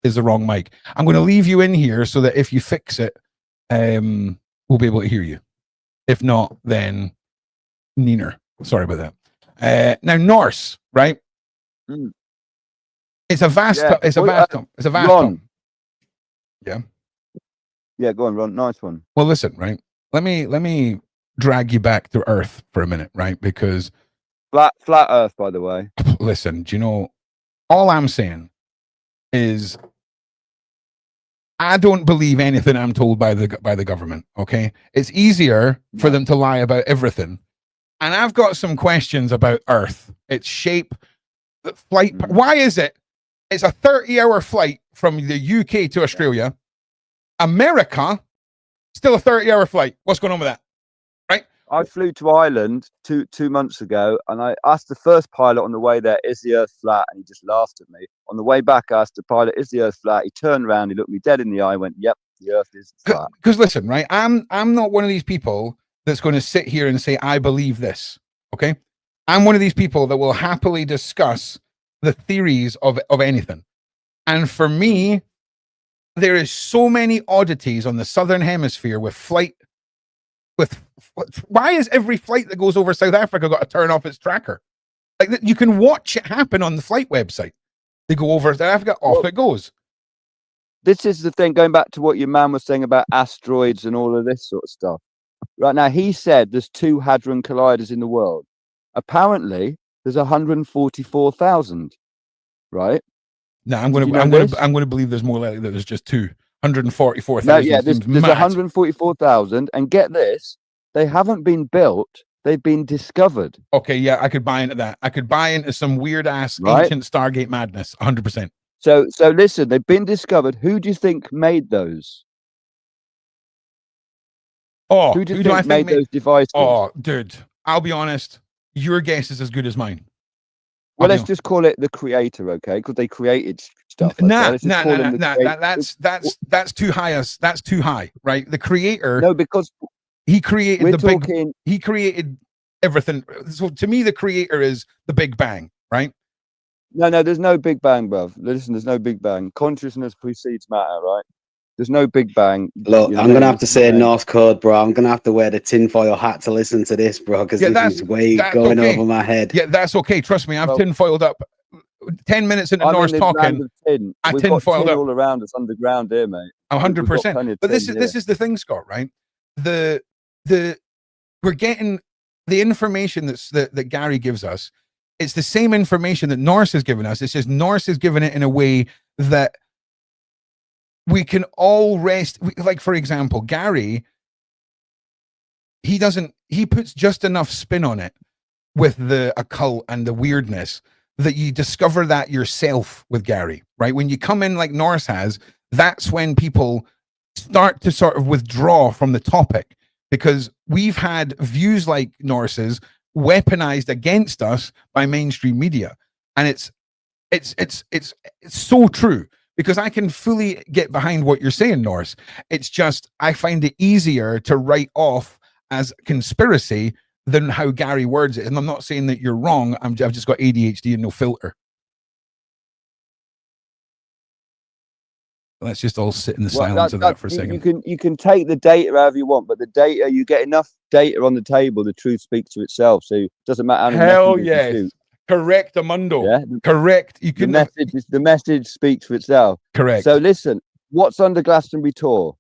is the wrong mic. I'm going to leave you in here so that if you fix it, we'll be able to hear you. If not, then neener. Sorry about that. Now Norse, right? Mm. It's a vast. Yeah. It's a Well, vast. It's a vast. Ron. Yeah. Yeah, go on, Ron. Nice one. Well, listen, right? Let me drag you back to Earth for a minute, right? Because Flat Earth, by the way. listen, do you know? All I'm saying is, I don't believe anything I'm told by the government. Okay, it's easier for them to lie about everything, and I've got some questions about Earth, its shape, the flight. Why is it? It's a 30-hour flight from the UK to Australia. America, still a 30-hour flight. What's going on with that? Right? I flew to Ireland two months ago, and I asked the first pilot on the way there, "Is the Earth flat?" And he just laughed at me. On the way back, I asked the pilot, "Is the Earth flat?" He turned around, he looked me dead in the eye, and went, "Yep, the Earth is flat." Because listen, right? I'm not one of these people that's going to sit here and say I believe this. Okay, I'm one of these people that will happily discuss the theories of anything. And for me, there is so many oddities on the southern hemisphere with why is every flight that goes over South Africa got to turn off its tracker? Like, you can watch it happen on the flight website. They go over South Africa, off it goes. This is the thing, going back to what your man was saying about asteroids and all of this sort of stuff. Right now, he said there's 2 hadron colliders in the world. Apparently, there's 144,000. Right? No, I'm going to believe there's more likely that there's just 144,000. No, yeah, there's 144,000, and get this, they haven't been built; they've been discovered. Okay, yeah, I could buy into that. I could buy into some weird ass ancient Stargate madness, 100%. So listen, they've been discovered. Who do you think made those? Oh, who do you think made those devices? Oh, dude, I'll be honest. Your guess is as good as mine. Well, let's just call it the creator, okay? Because they created stuff. Okay? That's too high. That's too high, right? The creator. No, because he created he created everything. So to me, the creator is the Big Bang, right? No, there's no Big Bang, bruv. Listen, there's no Big Bang. Consciousness precedes matter, right? There's no Big Bang. Look, I'm going to have to say North Code, bro. I'm going to have to wear the tinfoil hat to listen to this, bro, because this is going over my head. Yeah, that's okay. Trust me, I've tinfoiled up. 10 minutes into Norse talking, I tinfoiled up. All around us underground here, mate. 100%. But this is the thing, Scott, right? We're getting the information that Gary gives us. It's the same information that Norse has given us. It's just Norse has given it in a way that we can all rest. Like, for example, Gary, he puts just enough spin on it with the occult and the weirdness that you discover that yourself with Gary, right? When you come in like Norse has, that's when people start to sort of withdraw from the topic, because we've had views like Norse's weaponized against us by mainstream media. And it's so true. Because I can fully get behind what you're saying, Norse. It's just, I find it easier to write off as conspiracy than how Gary words it. And I'm not saying that you're wrong. I've just got ADHD and no filter. Let's just all sit in the silence of that for a second. You can take the data however you want, but the data, you get enough data on the table, the truth speaks to itself. So it doesn't matter how many hell yes. Correct, Amundo. Yeah? Correct. You can the message speaks for itself. Correct. So listen, what's under Glastonbury tour?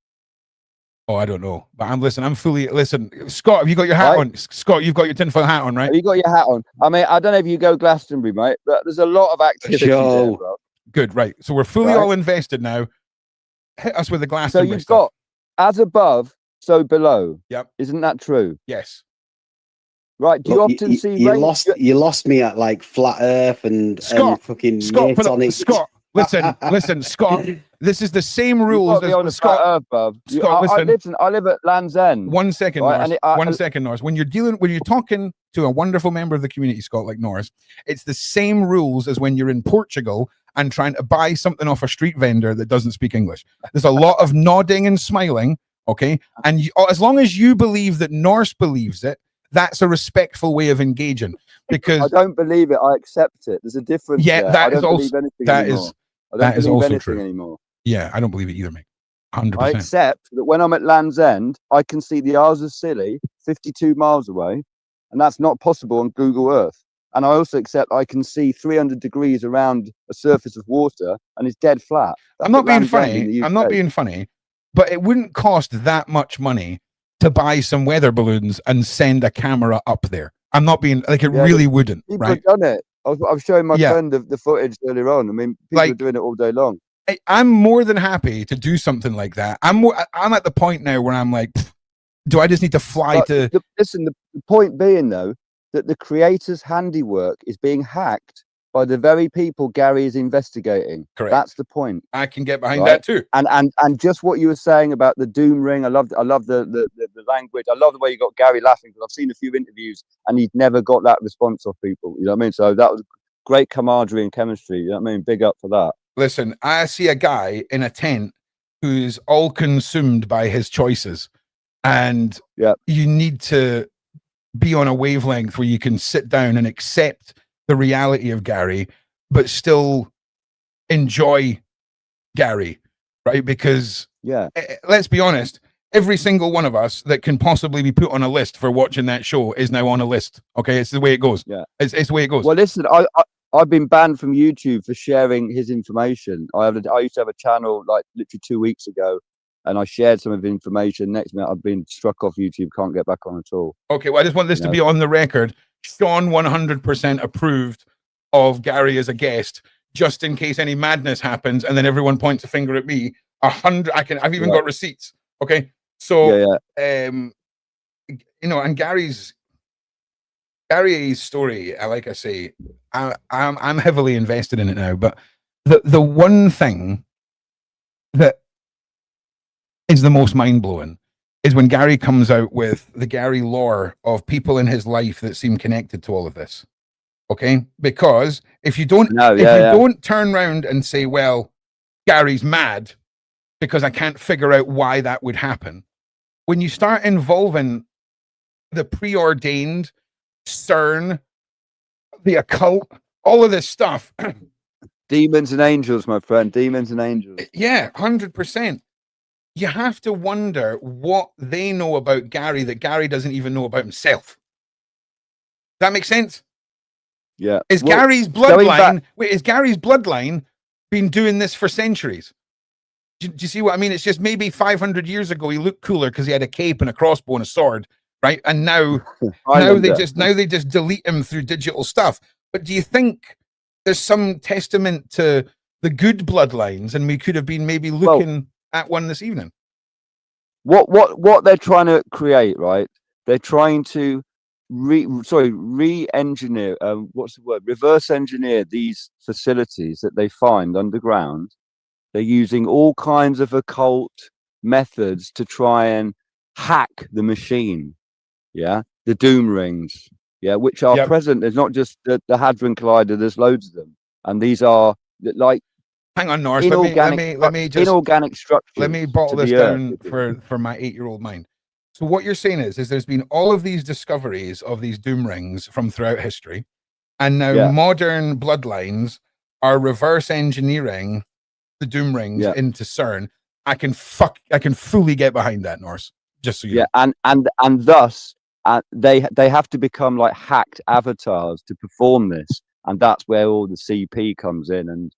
Oh, I don't know. But I'm fully Scott, have you got your hat on? Scott, you've got your tinfoil hat on, right? Have you got your hat on? I mean, I don't know if you go Glastonbury, mate, but there's a lot of activity there, bro. Good, right. So we're fully all invested now. Hit us with the Glastonbury. So you've got as above, so below. Yep. Isn't that true? Yes. Right, do you often see you lost me at like flat Earth and fucking Scott, on it. Scott, listen, Scott. This is the same You've rules got to be on the as Scott. flat earth, bruv. Scott, listen. I live at Land's End. 1 second, right, Norris. and 1 second, Norris. When you're talking to a wonderful member of the community, Scott, like Norris, it's the same rules as when you're in Portugal and trying to buy something off a street vendor that doesn't speak English. There's a lot of nodding and smiling, okay? And as long as you believe that Norris believes it, that's a respectful way of engaging. Because I don't believe it. I accept it. There's a difference. Yeah, there. that I don't is also believe anything that anymore. is I don't that is believe also anything true. anymore. Yeah, I don't believe it either, mate. 100%. I accept that when I'm at Land's End, I can see the Isles of Scilly 52 miles away, and that's not possible on Google Earth. And I also accept I can see 300 degrees around a surface of water, and it's dead flat. I'm not being funny. I'm not being funny, but it wouldn't cost that much money to buy some weather balloons and send a camera up there. I'm not being like it really wouldn't. People right? have done it. I was showing my friend the footage earlier on. I mean, people are doing it all day long. I'm more than happy to do something like that. I'm at the point now where I'm like, do I just need to fly to? Listen, the point being though that the creator's handiwork is being hacked by the very people Gary is investigating. Correct. That's the point. I can get behind that too. And just what you were saying about the doom ring, I love the language. I love the way you got Gary laughing, because I've seen a few interviews and he'd never got that response off people. You know what I mean? So that was great camaraderie and chemistry. You know what I mean? Big up for that. Listen, I see a guy in a tent who's all consumed by his choices, and you need to be on a wavelength where you can sit down and accept the reality of Gary, but still enjoy Gary, right? Because let's be honest, every single one of us that can possibly be put on a list for watching that show is now on a list. Okay, it's the way it goes. Yeah, it's the way it goes. Well, listen, I've been banned from YouTube for sharing his information. I used to have a channel like literally 2 weeks ago, and I shared some of the information. Next minute, I've been struck off YouTube. Can't get back on at all. Okay, well, I just want this to be on the record. Shaun 100% approved of Gary as a guest, just in case any madness happens, and then everyone points a finger at me. 100. I've even got receipts. Okay, so and Gary's story, like I say, I'm heavily invested in it now. But the one thing that is the most mind blowing is when Gary comes out with the Gary lore of people in his life that seem connected to all of this. Okay, because if you don't turn around and say, well, Gary's mad because I can't figure out why that would happen. When you start involving the preordained, CERN, the occult, all of this stuff. Demons and angels, my friend. Demons and angels. Yeah, 100%. You have to wonder what they know about Gary that Gary doesn't even know about himself. That makes sense? Yeah. Is Gary's bloodline been doing this for centuries? Do you see what I mean? It's just maybe 500 years ago he looked cooler because he had a cape and a crossbow and a sword, right? And now they just delete him through digital stuff. But do you think there's some testament to the good bloodlines, and we could have been maybe looking at one this evening? What they're trying to create, right? They're trying to re-engineer. Reverse engineer these facilities that they find underground. They're using all kinds of occult methods to try and hack the machine. Yeah, the doom rings. Yeah, which are present. There's not just the Hadron Collider. There's loads of them, and these are like. Hang on, Norris. Let me just inorganic structures. Let me bottle this down for my 8-year-old mind. So what you're saying is there's been all of these discoveries of these doom rings from throughout history, and now modern bloodlines are reverse engineering the doom rings into CERN. I can fully get behind that, Norris. Just so you know. and thus they have to become like hacked avatars to perform this, and that's where all the CP comes in and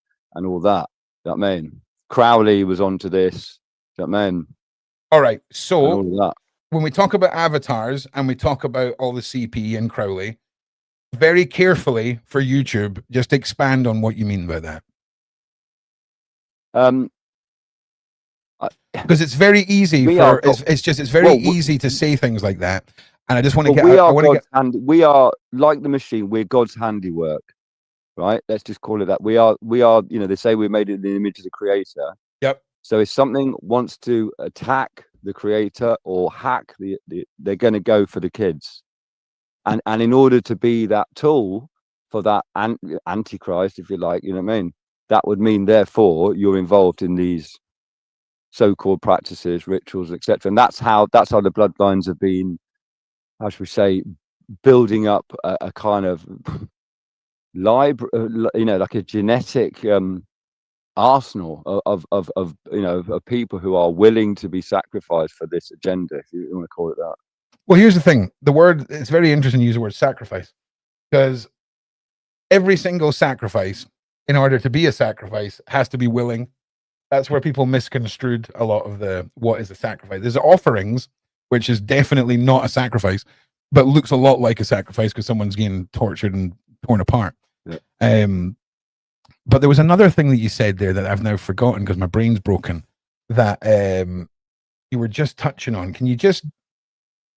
all that. You know what I mean? Crowley was onto this. You know what I mean? All right. So when we talk about avatars and we talk about all the CP and Crowley, very carefully for YouTube, just expand on what you mean by that. Because it's very easy it's very easy to say things like that, and I just want to get. We are like the machine. We're God's handiwork, right? Let's just call it that. We are, you know, they say we're made in the image of the creator. Yep. So if something wants to attack the creator or hack they're going to go for the kids. And in order to be that tool for that antichrist, if you like, you know what I mean? That would mean, therefore, you're involved in these so-called practices, rituals, etc. And that's how the bloodlines have been, how should we say, building up a kind of library, you know, like a genetic arsenal of you know, of people who are willing to be sacrificed for this agenda, if you want to call it that. Well, here's the thing. The word, it's very interesting to use the word sacrifice, because every single sacrifice, in order to be a sacrifice, has to be willing. That's where people misconstrued a lot of what is a sacrifice. There's offerings, which is definitely not a sacrifice, but looks a lot like a sacrifice because someone's getting tortured and torn apart. Yeah. But there was another thing that you said there that I've now forgotten because my brain's broken, that you were just touching on. Can you just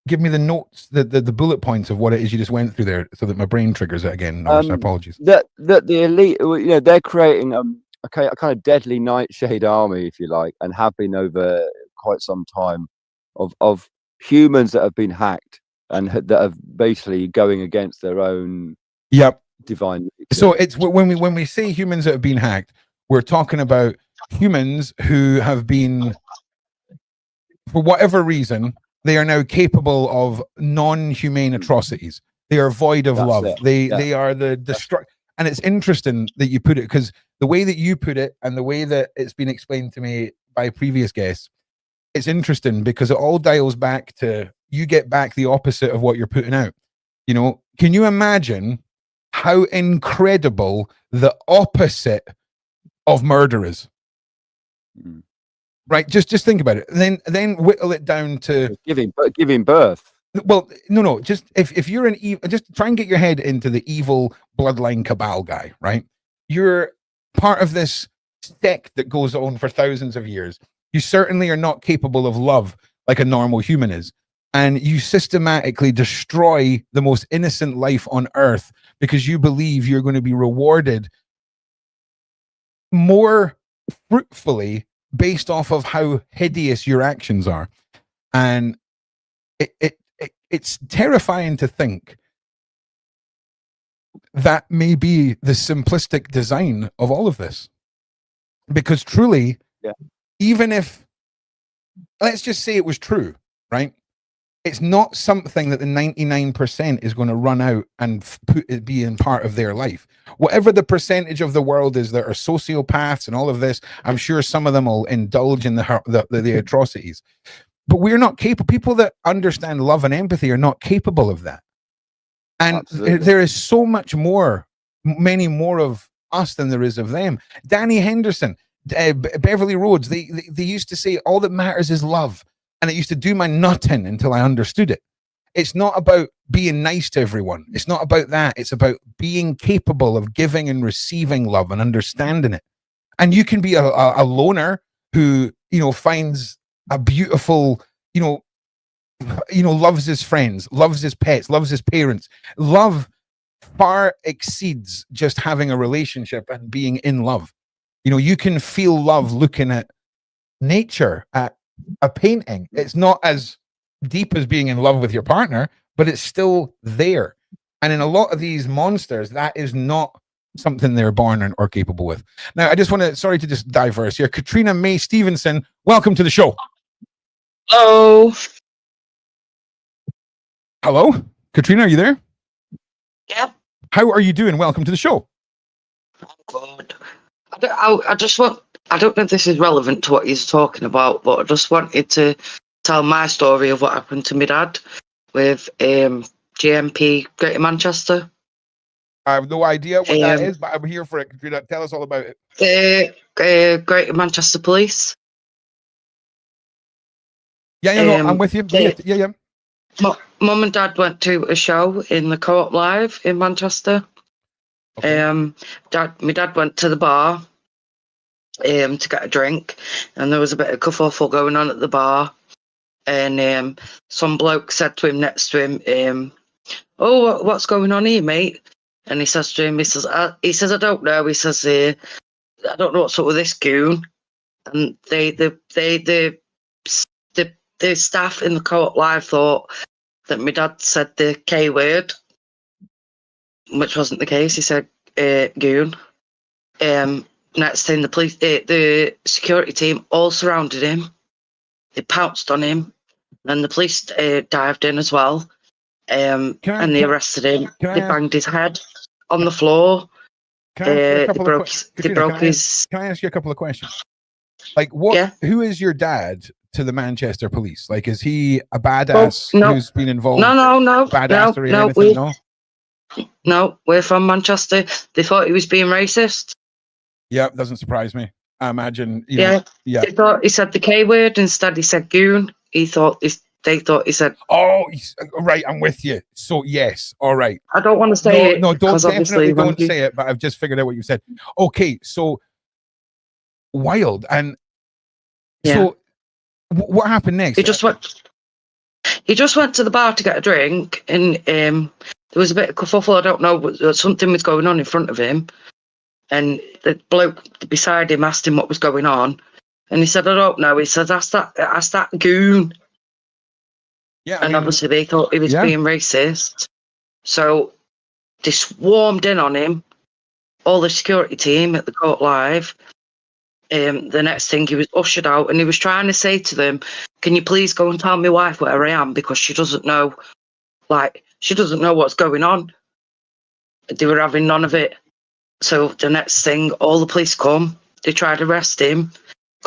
give me the notes, the bullet points of what it is you just went through there, so that my brain triggers it again? Norris, apologies. That the elite, you know, they're creating a kind of deadly nightshade army, if you like, and have been over quite some time, of humans that have been hacked and that are basically going against their own divine nature. So it's when we say humans that have been hacked, we're talking about humans who have been, for whatever reason, they are now capable of non-humane atrocities. They are void of love. They are the destruct. And it's interesting that you put it, because the way that you put it and the way that it's been explained to me by previous guests, it's interesting because it all dials back to, you get back the opposite of what you're putting out. You know, can you imagine how incredible the opposite of murder is? Right, just think about it. Then whittle it down to giving birth. Well, no. Just if you're an evil, just try and get your head into the evil bloodline cabal guy. Right, you're part of this sect that goes on for thousands of years. You certainly are not capable of love like a normal human is, and you systematically destroy the most innocent life on earth because you believe you're going to be rewarded more fruitfully based off of how hideous your actions are. And it's terrifying to think that may be the simplistic design of all of this, because truly, even if, let's just say it was true, right? It's not something that the 99% is going to run out and be in part of their life. Whatever the percentage of the world is that are sociopaths and all of this, I'm sure some of them will indulge in the atrocities. But we're not capable. People that understand love and empathy are not capable of that. And there is so much more, many more of us than there is of them. Danny Henderson, Beverly Rhodes, they used to say all that matters is love. And it used to do my nutting until I understood it. It's not about being nice to everyone. It's not about that. It's about being capable of giving and receiving love and understanding it. And you can be a loner who, you know, finds a beautiful, you know, loves his friends, loves his pets, loves his parents. Love far exceeds just having a relationship and being in love. You know, you can feel love looking at nature, at a painting. It's not as deep as being in love with your partner, but it's still there. And in a lot of these monsters, that is not something they're born or capable with. Now, I just want to, sorry to just diverse here. Katrina May Stevenson, welcome to the show. Hello. Hello? Katrina, are you there? Yep. How are you doing? Welcome to the show. I'm good. I just want, I don't know if this is relevant to what he's talking about, but I just wanted to tell my story of what happened to my dad with GMP Greater Manchester. I have no idea what that is, but I'm here for it. Katrina, tell us all about it. Greater Manchester Police. Yeah, no, I'm with you. Yeah. Mum and Dad went to a show in the Co-op Live in Manchester. Okay. My dad went to the bar to get a drink, and there was a bit of kerfuffle going on at the bar, and some bloke said to him next to him, "Oh, what's going on here, mate?" And he says to him, he says, I don't know. He says, I don't know what's up with this goon. And the staff in the court live thought that my dad said the K word, which wasn't the case. He said goon. Next thing, the security team all surrounded him. They pounced on him, and the police dived in as well. And they arrested him. They banged his head on the floor. Can I ask you a couple of his. Can I ask you a couple of questions? Like, what? Yeah. Who is your dad to the Manchester police? Like, is he a badass who's been involved? No. Badassery and anything? No, we're from Manchester. They thought he was being racist. Yeah, doesn't surprise me. I imagine. They thought he said the K word instead. He said goon. They thought he said. Oh, right. I'm with you. So yes, all right. I don't want to say it. No, don't say it. But I've just figured out what you said. Okay, so wild. And so what happened next? He just went to the bar to get a drink, and there was a bit of kerfuffle. I don't know, something was going on in front of him, and the bloke beside him asked him what was going on, and he said, I don't know. He said, ask that goon. Yeah, and obviously they thought he was being racist, so they swarmed in on him, all the security team at the court live. The next thing, he was ushered out, and he was trying to say to them, can you please go and tell my wife where I am, because she doesn't know what's going on. They were having none of it. So the next thing, all the police come, they try to arrest him.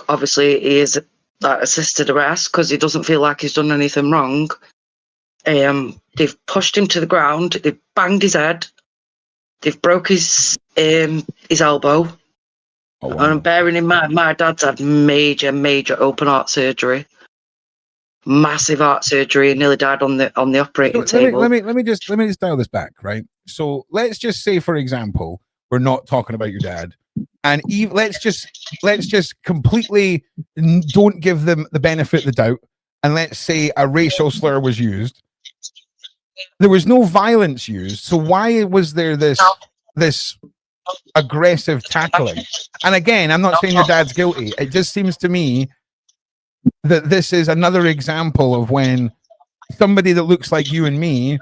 Obviously he is assisted arrest because he doesn't feel like he's done anything wrong. They've pushed him to the ground, they've banged his head, they've broke his elbow. Oh, wow. And bearing in mind, my dad's had major open heart surgery, massive heart surgery, and nearly died on the operating table. Let me just dial this back, right? So let's just say, for example, we're not talking about your dad, and let's just completely don't give them the benefit of the doubt, and let's say a racial slur was used. There was no violence used, so why was there this aggressive tackling? And again, I'm not saying your dad's guilty. It just seems to me that this is another example of when somebody that looks like you and me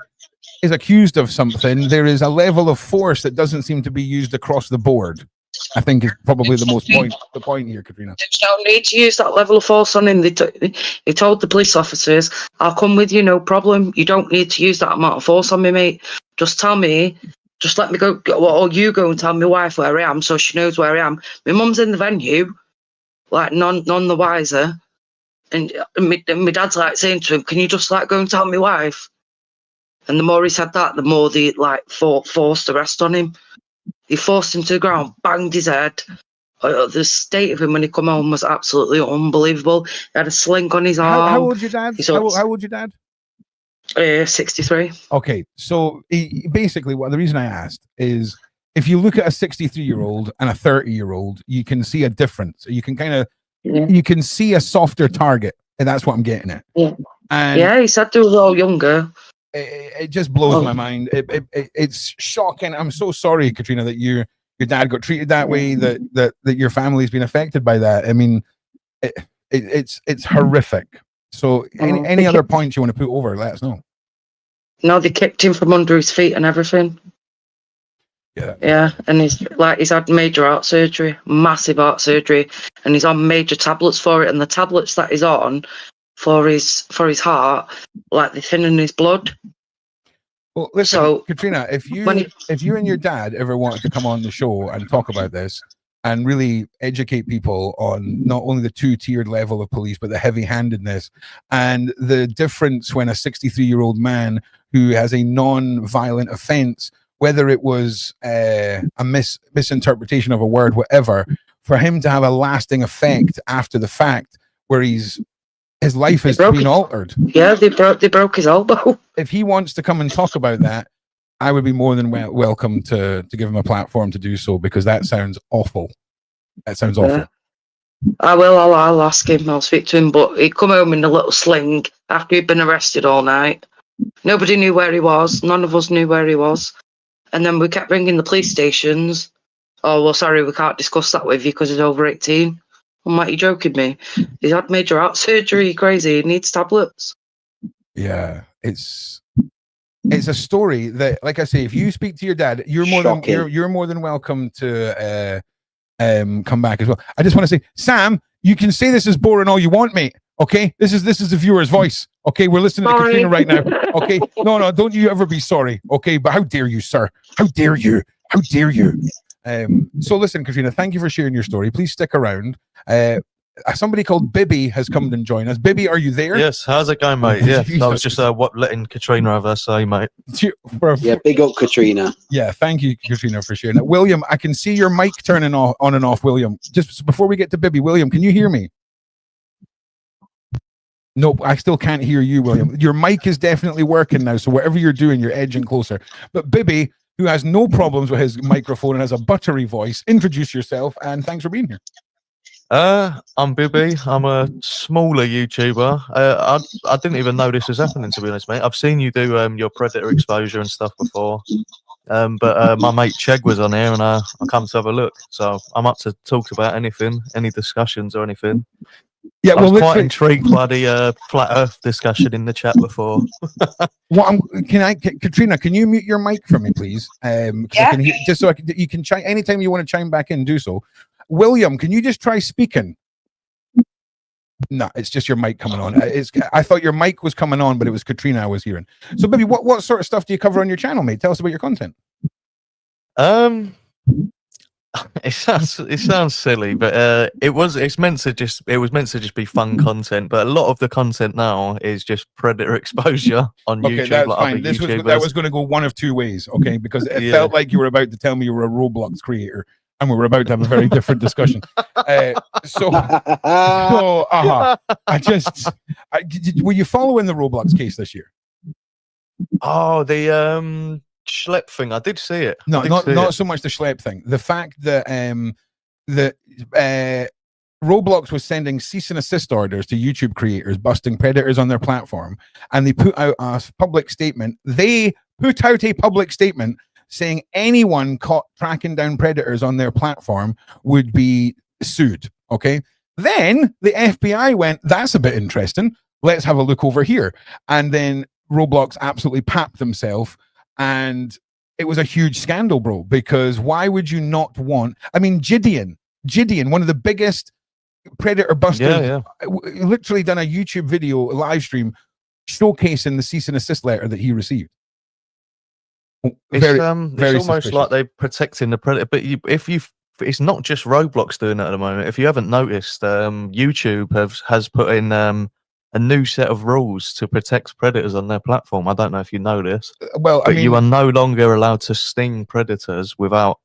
is accused of something, there is a level of force that doesn't seem to be used across the board. I think is probably the point here, Katrina. They don't need to use that level of force on him. He told the police officers, I'll come with you, no problem. You don't need to use that amount of force on me, mate. Just tell me, just let me go, or you go and tell my wife where I am so she knows where I am. My mum's in the venue, like none the wiser. And my dad's like saying to him, can you just like go and tell my wife? And the more he said that, the more they like forced arrest on him. He forced him to the ground, banged his head. The state of him when he come home was absolutely unbelievable. He had a sling on his arm. How old's your dad? How old's your dad? 63. Okay, so basically, the reason I asked is if you look at a 63-year-old and a 30-year-old, you can see a difference. You can kind of you can see a softer target, and that's what I'm getting at. Yeah, and he said they were all younger. It just blows my mind. It's shocking. I'm so sorry, Katrina, that your dad got treated that way. That your family's been affected by that. I mean, it's horrific. So any other points you want to put over, let us know. No, they kicked him from under his feet and everything. Yeah, and he's had major heart surgery, massive heart surgery, and he's on major tablets for it. And the tablets that he's on for his heart, like they're thinning his blood. Well, listen, so, Katrina, if you and your dad ever wanted to come on the show and talk about this and really educate people on not only the two-tiered level of police, but the heavy-handedness and the difference when a 63-year-old man who has a non-violent offense, whether it was a misinterpretation of a word, whatever, for him to have a lasting effect after the fact, where his life has been altered. Yeah, they broke his elbow. If he wants to come and talk about that, I would be more than welcome to give him a platform to do so, because that sounds awful. That sounds awful. I will. I'll ask him. I'll speak to him. But he'd come home in a little sling after he'd been arrested all night. Nobody knew where he was. None of us knew where he was. And then we kept ringing the police stations. Oh, well, sorry, we can't discuss that with you because he's over 18. I'm like, you're joking me. He's had major heart surgery, crazy. He needs tablets. Yeah, it's a story that, like I say, if you speak to your dad, you're more Shocking. than you're more than welcome to come back as well. I just want to say, Sam, you can say this is boring all you want, mate. Okay, this is the viewer's voice. Okay, we're listening to Katrina right now. Okay, no, don't you ever be sorry. Okay, but how dare you, sir? How dare you? How dare you? So listen, Katrina, thank you for sharing your story. Please stick around. Somebody called Bibby has come and joined us. Bibby, are you there? Yes, how's it going, mate? Yeah, I was just letting Katrina have her say, mate. Yeah, big up Katrina. Yeah, thank you, Katrina, for sharing that. William, I can see your mic turning on and off, William. Just before we get to Bibby, William, can you hear me? Nope, I still can't hear you, William. Your mic is definitely working now, so whatever you're doing, you're edging closer. But Bibby, who has no problems with his microphone and has a buttery voice, introduce yourself, and thanks for being here. I'm Bibby. I'm a smaller YouTuber. I didn't even know this was happening, to be honest, mate. I've seen you do your predator exposure and stuff before. But my mate Chegg was on here, and I come to have a look. So I'm up to talk about anything, any discussions or anything. Yeah, I was quite intrigued by the flat Earth discussion in the chat before. Katrina, can you mute your mic for me, please? Yeah. I can hear, just so you can chime anytime you want to chime back in. Do so. William, can you just try speaking? No, it's just your mic coming on. I thought your mic was coming on, but it was Katrina I was hearing. So, baby, what sort of stuff do you cover on your channel, mate? Tell us about your content. It sounds silly, but it was meant to just be fun content. But a lot of the content now is just predator exposure on YouTube. That's like fine. That was going to go one of two ways, okay? Because it felt like you were about to tell me you were a Roblox creator, and we were about to have a very different discussion. Were you following the Roblox case this year? Oh, the Schlep thing. I did see it. No, not so much the Schlep thing. The fact that Roblox was sending cease and assist orders to YouTube creators busting predators on their platform, and they put out a public statement. Saying anyone caught tracking down predators on their platform would be sued. Okay. Then the FBI went, that's a bit interesting. Let's have a look over here. And then Roblox absolutely papped themselves. And it was a huge scandal, bro, because why would you not want, I mean, Gideon, one of the biggest predator busters, literally done a YouTube video live stream showcasing the cease and assist letter that he received. It's almost suspicious. Like they're protecting the predator, but it's not just Roblox doing that at the moment. If you haven't noticed, YouTube has put in a new set of rules to protect predators on their platform. I don't know if you know this. But you are no longer allowed to sting predators without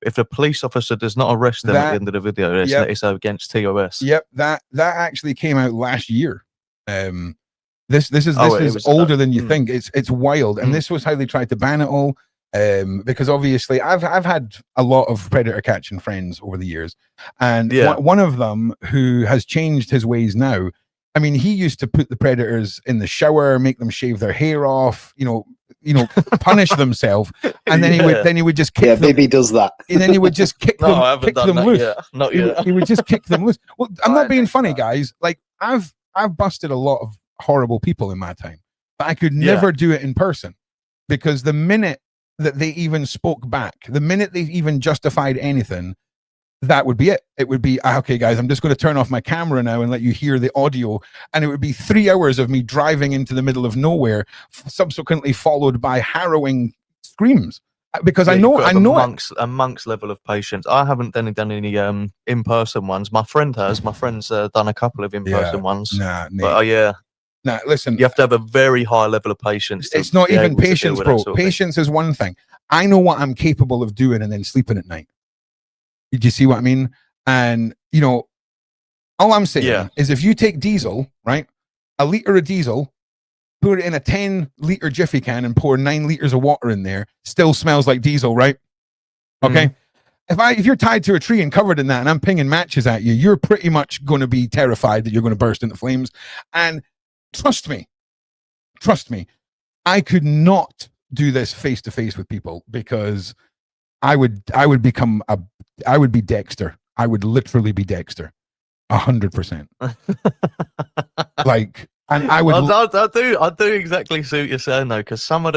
if the police officer does not arrest them at the end of the video. It's against TOS. Yep, that actually came out last year. This is older than you think. It's wild, and this was how they tried to ban it all. Because obviously, I've had a lot of predator catching friends over the years, and one of them who has changed his ways now. I mean, he used to put the predators in the shower, make them shave their hair off, punish themselves, and then he would just kick them. Baby does that, and then he would just kick them loose. Not yet. He would just kick them loose. Well, I'm not being funny, guys. Like I've busted a lot of horrible people in my time, but I could never do it in person, because the minute that they even spoke back, the minute they even justified anything, that would be it. It would be, okay, guys, I'm just going to turn off my camera now and let you hear the audio. And it would be 3 hours of me driving into the middle of nowhere, subsequently followed by harrowing screams. Because I know a monk's level of patience. I haven't done any in-person ones. My friend has. My friend's done a couple of in-person ones. Nah, listen. You have to have a very high level of patience. It's not even patience, bro. Patience is one thing. I know what I'm capable of doing and then sleeping at night. Did you see what I mean? And, all I'm saying is if you take diesel, right, a liter of diesel, put it in a 10-liter Jiffy can and pour 9 liters of water in there, still smells like diesel, right? Okay. If you're tied to a tree and covered in that and I'm pinging matches at you, you're pretty much going to be terrified that you're going to burst into flames. And trust me, I could not do this face to face with people, because I would be Dexter. I would literally be Dexter, 100%. Like, and I would. I do exactly see what you're saying though, because some of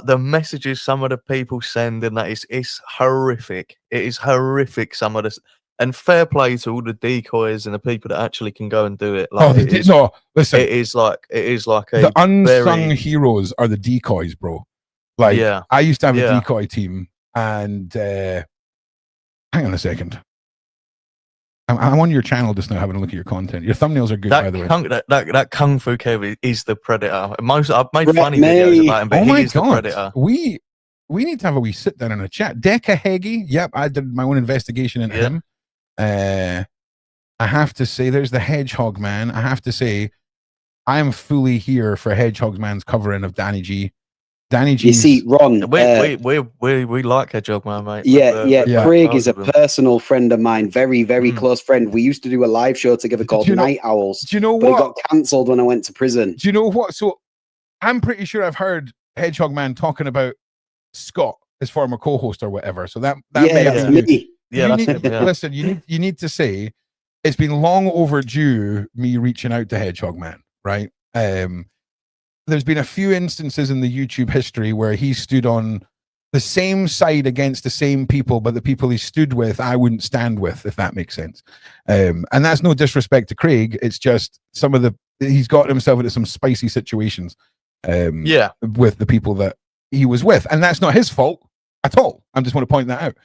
the messages some of the people send, and that it's horrific. It is horrific. Some of this, and fair play to all the decoys and the people that actually can go and do it. Like, listen, it is like the unsung heroes are the decoys, bro. Like, I used to have a decoy team, and hang on a second. I'm on your channel just now having a look at your content. Your thumbnails are good, by the way. That Kung Fu Kev is the Predator. I've made funny videos about him, but he is the Predator. We need to have a wee sit down and a chat. Deca Heggie, yep, I did my own investigation into him. I have to say, there's the Hedgehog Man. I have to say, I am fully here for Hedgehog Man's covering of Danny G. Danny G. You see, Ron, we like Hedgehog Man, mate. Yeah. Craig is a personal friend of mine, very, very close friend. We used to do a live show together called Night Owls. Do you know what? But it got cancelled when I went to prison. Do you know what? So I'm pretty sure I've heard Hedgehog Man talking about Scott, his former co-host or whatever. So that may have been me. Listen, you need to say it's been long overdue me reaching out to Hedgehog Man, right? There's been a few instances in the YouTube history where he stood on the same side against the same people, but the people he stood with, I wouldn't stand with, if that makes sense. And that's no disrespect to Craig. It's just he's gotten himself into some spicy situations with the people that he was with. And that's not his fault at all. I just want to point that out.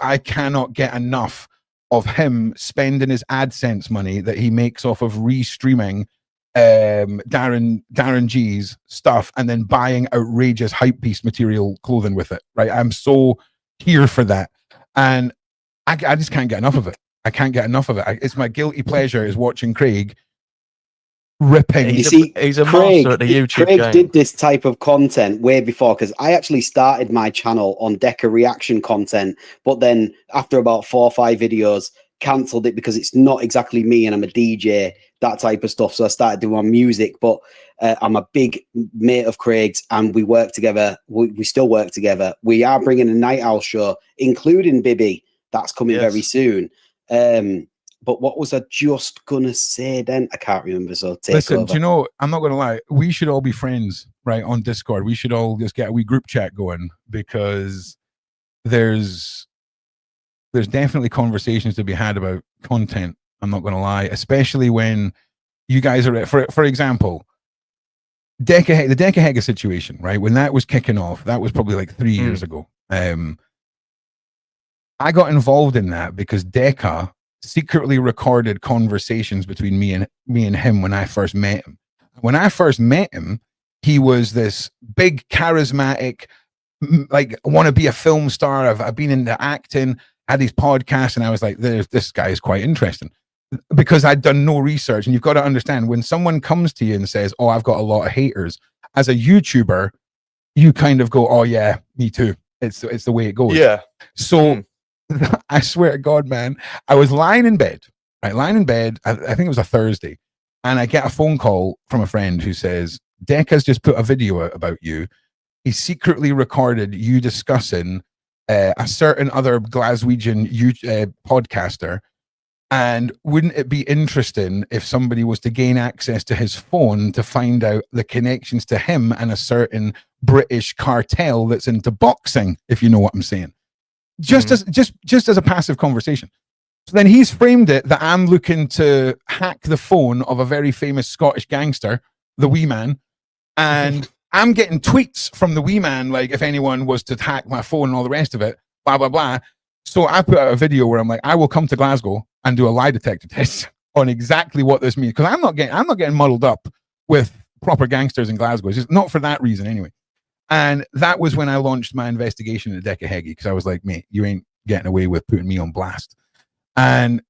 I cannot get enough of him spending his AdSense money that he makes off of restreaming Darren G's stuff and then buying outrageous hype beast material clothing with it, right? I'm so here for that, and I just can't get enough of it. I can't get enough of it. It's my guilty pleasure is watching Craig ripping. He's a master at the YouTube Craig game. Did this type of content way before, because I actually started my channel on Deca reaction content, but then after about 4 or 5 videos cancelled it because it's not exactly me, and I'm a DJ, that type of stuff. So I started doing my music, but I'm a big mate of Craig's, and we work together. We still work together. We are bringing a Night Owl show, including Bibby. That's coming very soon. But what was I just gonna say then? I can't remember. So listen, over. Do you know, I'm not gonna lie, we should all be friends, right, on Discord. We should all just get a wee group chat going, because there's definitely conversations to be had about content. I'm not going to lie, especially when you guys are, for example, the Deca Hega situation, right? When that was kicking off, that was probably like 3 years ago. I got involved in that because Deca secretly recorded conversations between me and him when I first met him. When I first met him, he was this big, charismatic, like, I want to be a film star. I've been into acting, had these podcasts, and I was like, this guy is quite interesting, because I'd done no research. And you've got to understand, when someone comes to you and says, oh, I've got a lot of haters, as a YouTuber, you kind of go, oh yeah, me too. It's the way it goes. Yeah. So I swear to God, man, I was lying in bed. I think it was a Thursday, and I get a phone call from a friend who says, Deca's just put a video out about you. He secretly recorded you discussing a certain other Glaswegian podcaster, and wouldn't it be interesting if somebody was to gain access to his phone to find out the connections to him and a certain British cartel that's into boxing, if you know what I'm saying? Just as a passive conversation. So then he's framed it that I'm looking to hack the phone of a very famous Scottish gangster, the Wee Man, and I'm getting tweets from the Wee Man, like, if anyone was to hack my phone and all the rest of it, blah, blah, blah. So I put out a video where I'm like, I will come to Glasgow and do a lie detector test on exactly what this means. Because I'm not getting muddled up with proper gangsters in Glasgow. It's just not for that reason anyway. And that was when I launched my investigation into Deca Heggie, because I was like, mate, you ain't getting away with putting me on blast. And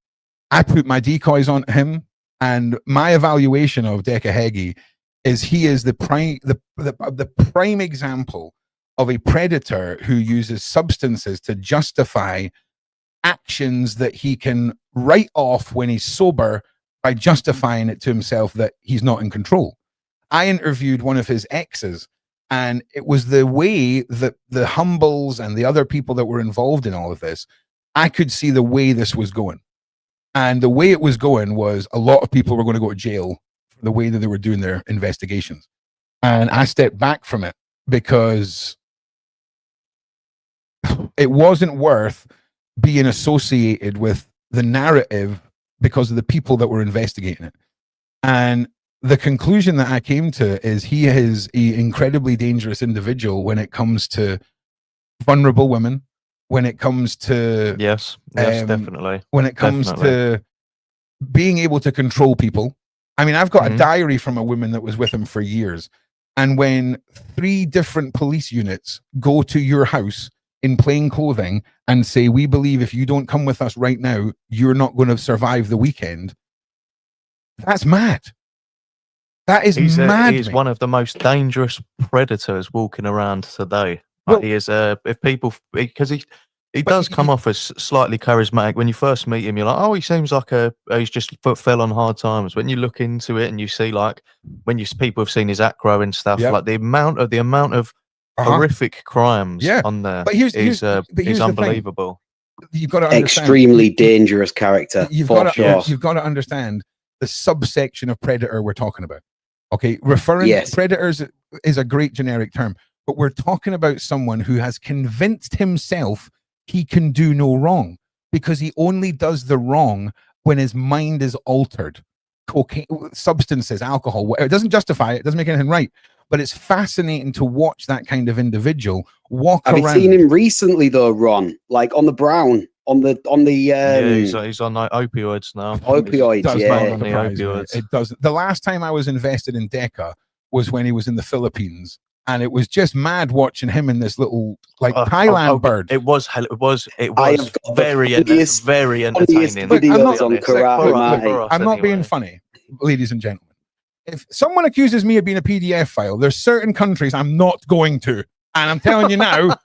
I put my decoys on him, and my evaluation of Deca Heggie is he is the prime example of a predator who uses substances to justify actions that he can write off when he's sober by justifying it to himself that he's not in control. I interviewed one of his exes, And it was the way that the Humbles and the other people that were involved in all of this, I could see the way this was going. And the way it was going was a lot of people were going to go to jail for the way that they were doing their investigations. And I stepped back from it because it wasn't worth being associated with the narrative because of the people that were investigating it. And the conclusion that I came to is he is an incredibly dangerous individual when it comes to vulnerable women, when it comes to yes, definitely, when it comes to being able to control people. I mean, I've got a diary from a woman that was with him for years, and when 3 different police units go to your house in plain clothing and say, we believe if you don't come with us right now, you're not going to survive the weekend, that's mad. That is mad. He's one of the most dangerous predators walking around today. Well, he is if people, because he does come off as slightly charismatic. When you first meet him, you're like, oh, he seems like he's just fell on hard times. When you look into it and you see, like, when people have seen his acro and stuff, like the amount of horrific crimes on there is unbelievable. You've got to understand, extremely dangerous character. You've got to understand the subsection of predator we're talking about. Okay, referring predators is a great generic term, but we're talking about someone who has convinced himself he can do no wrong because he only does the wrong when his mind is altered. Cocaine, substances, alcohol, whatever. It doesn't justify it. It doesn't make anything right. But it's fascinating to watch that kind of individual walk around. Have you seen him recently though, Ron? Like on the Brown, on the he's on like opioids now. Opioids, It doesn't. The last time I was invested in Deca was when he was in the Philippines, and it was just mad watching him in this little Thailand bird. It was very entertaining. Look, I'm not being funny, ladies and gentlemen. If someone accuses me of being a PDF file, there's certain countries I'm not going to, and I'm telling you now,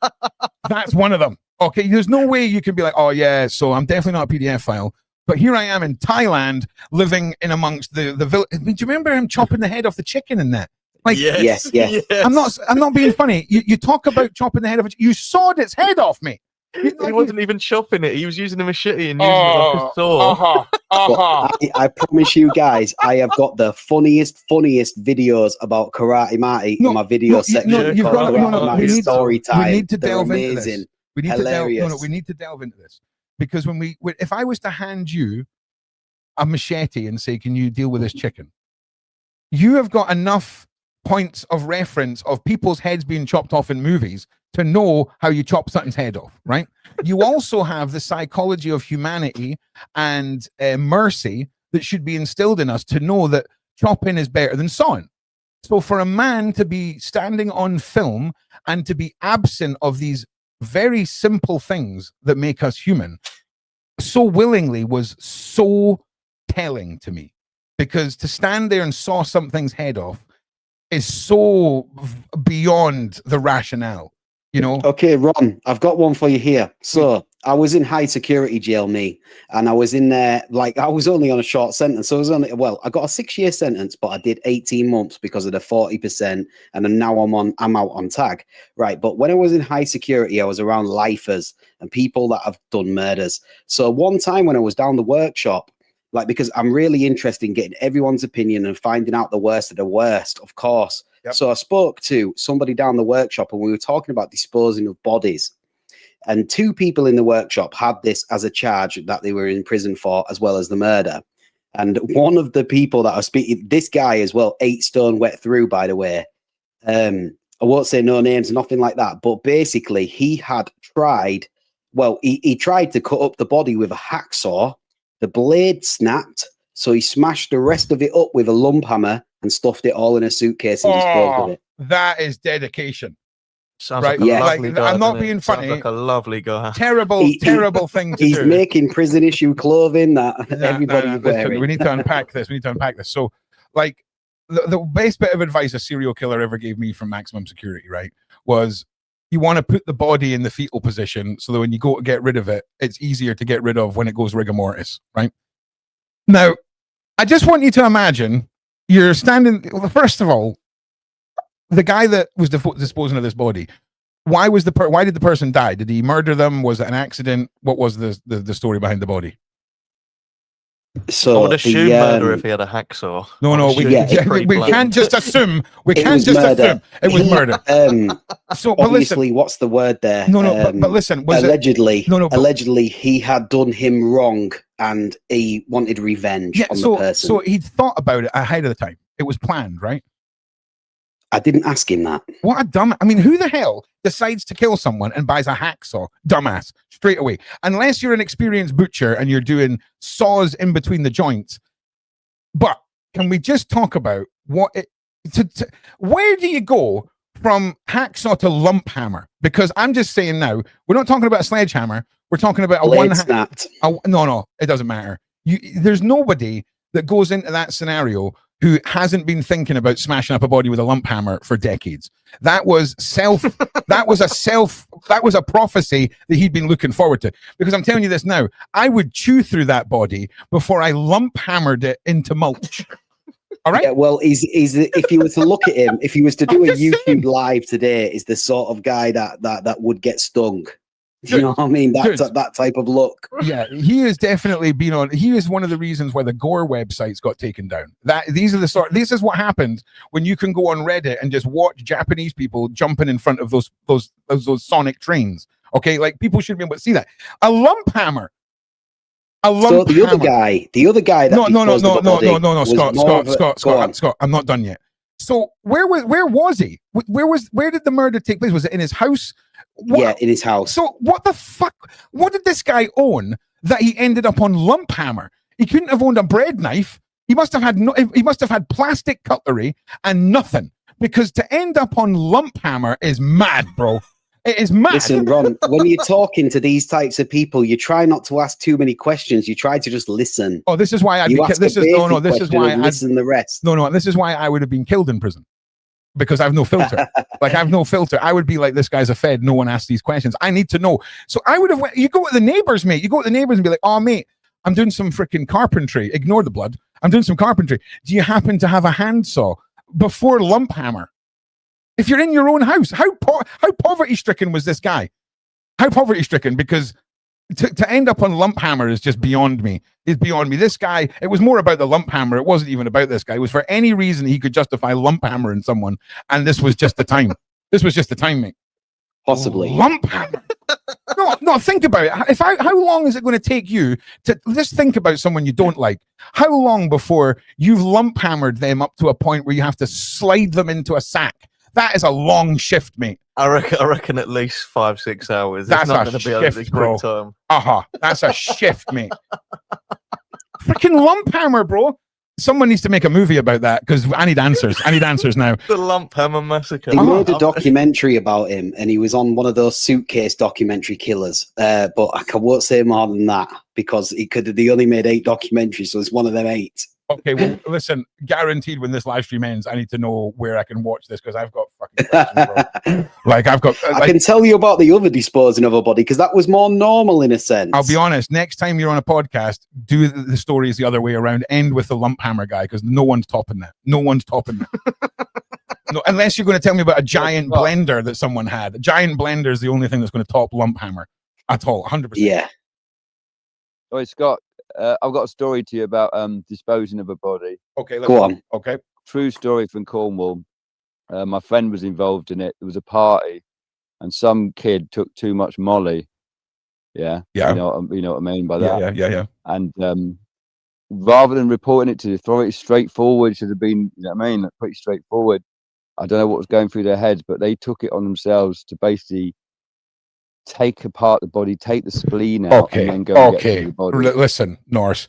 that's one of them. Okay, there's no way you can be like, oh yeah, so I'm definitely not a PDF file. But here I am in Thailand, living in amongst the village. I mean, do you remember him chopping the head off the chicken in that? Like, yes. I'm not being funny. You talk about chopping the head off. You sawed its head off me. He wasn't even chopping it. He was using a machete and using it like a saw. I promise you guys, I have got the funniest videos about Karate Marty in my video section. Story time. We need to delve into this. We need to delve into this because if I was to hand you a machete and say, "Can you deal with this chicken?" You have got enough points of reference of people's heads being chopped off in movies to know how you chop something's head off, right? You also have the psychology of humanity and mercy that should be instilled in us to know that chopping is better than sawing. So for a man to be standing on film and to be absent of these very simple things that make us human so willingly was so telling to me, because to stand there and saw something's head off is so beyond the rationale, you know? Okay, Ron, I've got one for you here. So I was in high security jail, and I was in there, like, I was only on a short sentence. So I was only, I got a 6-year sentence, but I did 18 months because of the 40%. And then now I'm out on tag. Right. But when I was in high security, I was around lifers and people that have done murders. So one time when I was down the workshop, like, because I'm really interested in getting everyone's opinion and finding out the worst of the worst, of course. Yep. So I spoke to somebody down the workshop and we were talking about disposing of bodies. And 2 people in the workshop had this as a charge that they were in prison for, as well as the murder. And one of the people that I was speaking, this guy as well, 8 stone wet through, by the way. I won't say no names, nothing like that. But basically, he had tried, he tried to cut up the body with a hacksaw. The blade snapped, so he smashed the rest of it up with a lump hammer and stuffed it all in a suitcase and disposed of it. That is dedication. Sounds like a lovely guy. I'm not being funny. Sounds like a lovely guy. Terrible thing to do. He's making prison issue clothing that everybody's wearing. We need to unpack this. So, like, the best bit of advice a serial killer ever gave me from maximum security, right, was you want to put the body in the fetal position so that when you go to get rid of it, it's easier to get rid of when it goes rigor mortis, right? Now, I just want you to imagine you're standing, first of all, the guy that was disposing of this body, why did the person die? Did he murder them? Was it an accident? What was the story behind the body? So I would assume murder if he had a hacksaw. No, we can't just assume. We can't just assume it was murder. So obviously, what's the word there? No, but listen, allegedly, allegedly he had done him wrong and he wanted revenge on the person. So he'd thought about it ahead of the time. It was planned, right? I didn't ask him that. What a dumb... I mean, who the hell decides to kill someone and buys a hacksaw? Dumbass. Straight away. Unless you're an experienced butcher and you're doing saws in between the joints. But can we just talk about what it... where do you go from hacksaw to lump hammer? Because I'm just saying now, we're not talking about a sledgehammer. We're talking about a blade snapped. No, it doesn't matter. There's nobody that goes into that scenario who hasn't been thinking about smashing up a body with a lump hammer for decades. That was a prophecy that he'd been looking forward to. Because I'm telling you this now, I would chew through that body before I lump hammered it into mulch. All right. Yeah, well, he's if you were to look at him, if he was to do a YouTube live today, is the sort of guy that would get stung. You know what I mean? That type of look. Yeah, he has definitely been on. He is one of the reasons why the gore websites got taken down. This is what happens when you can go on Reddit and just watch Japanese people jumping in front of those Sonic trains. Okay, like people should be able to see that. A lump hammer. So the other guy. That Scott. I'm not done yet. So where was he? Where did the murder take place? Was it in his house? Yeah, in his house. So what the fuck? What did this guy own that he ended up on lump hammer? He couldn't have owned a bread knife. He must have had plastic cutlery and nothing, because to end up on lump hammer is mad, bro. It is mad. Listen, Ron, when you're talking to these types of people, you try not to ask too many questions. You try to just listen. Oh, this is why this is why listen the rest. No, this is why I would have been killed in prison. Because I have no filter. Like, I have no filter. I would be like, this guy's a fed. No one asks these questions. I need to know. So I would have you go to the neighbors, mate. You go to the neighbors and be like, oh, mate, I'm doing some freaking carpentry. Ignore the blood. I'm doing some carpentry. Do you happen to have a handsaw before lump hammer? If you're in your own house, how poverty-stricken was this guy? How poverty-stricken? Because to end up on lump hammer is just beyond me. It's beyond me. This guy, it was more about the lump hammer. It wasn't even about this guy. It was for any reason he could justify lump hammering someone. And this was just the time. This was just the time, mate. Possibly. Lump hammer. No, think about it. How long is it going to take you to just think about someone you don't like? How long before you've lump hammered them up to a point where you have to slide them into a sack? That is a long shift, mate. I reckon at least 5-6 hours. That's it's not a going to be a quick time. That's a shift, mate. Freaking lump hammer, bro. Someone needs to make a movie about that, because I need answers. I need answers now. The lump hammer massacre. They made a documentary about him, and he was on one of those suitcase documentary killers. But I won't say more than that, because they only made 8 documentaries, so it's one of them 8. Okay, well, listen, guaranteed when this live stream ends, I need to know where I can watch this, because I've got fucking questions, bro. I can tell you about the other disposing of a body, because that was more normal in a sense. I'll be honest, next time you're on a podcast, do the stories the other way around. End with the lump hammer guy, because no one's topping that. No one's topping that. No, unless you're going to tell me about a giant blender that someone had. A giant blender is the only thing that's going to top lump hammer at all, 100%. Yeah. Oh, Scott. I've got a story to you about disposing of a body. Okay, go on. Okay, true story from Cornwall. My friend was involved in it. It was a party, and some kid took too much Molly. Yeah. You know what I mean by that. Yeah. And rather than reporting it to the authorities straightforward, should have been, you know what I mean, pretty straightforward. I don't know what was going through their heads, but they took it on themselves to basically take apart the body, take the spleen out, and then go and get the body. Listen, Norse,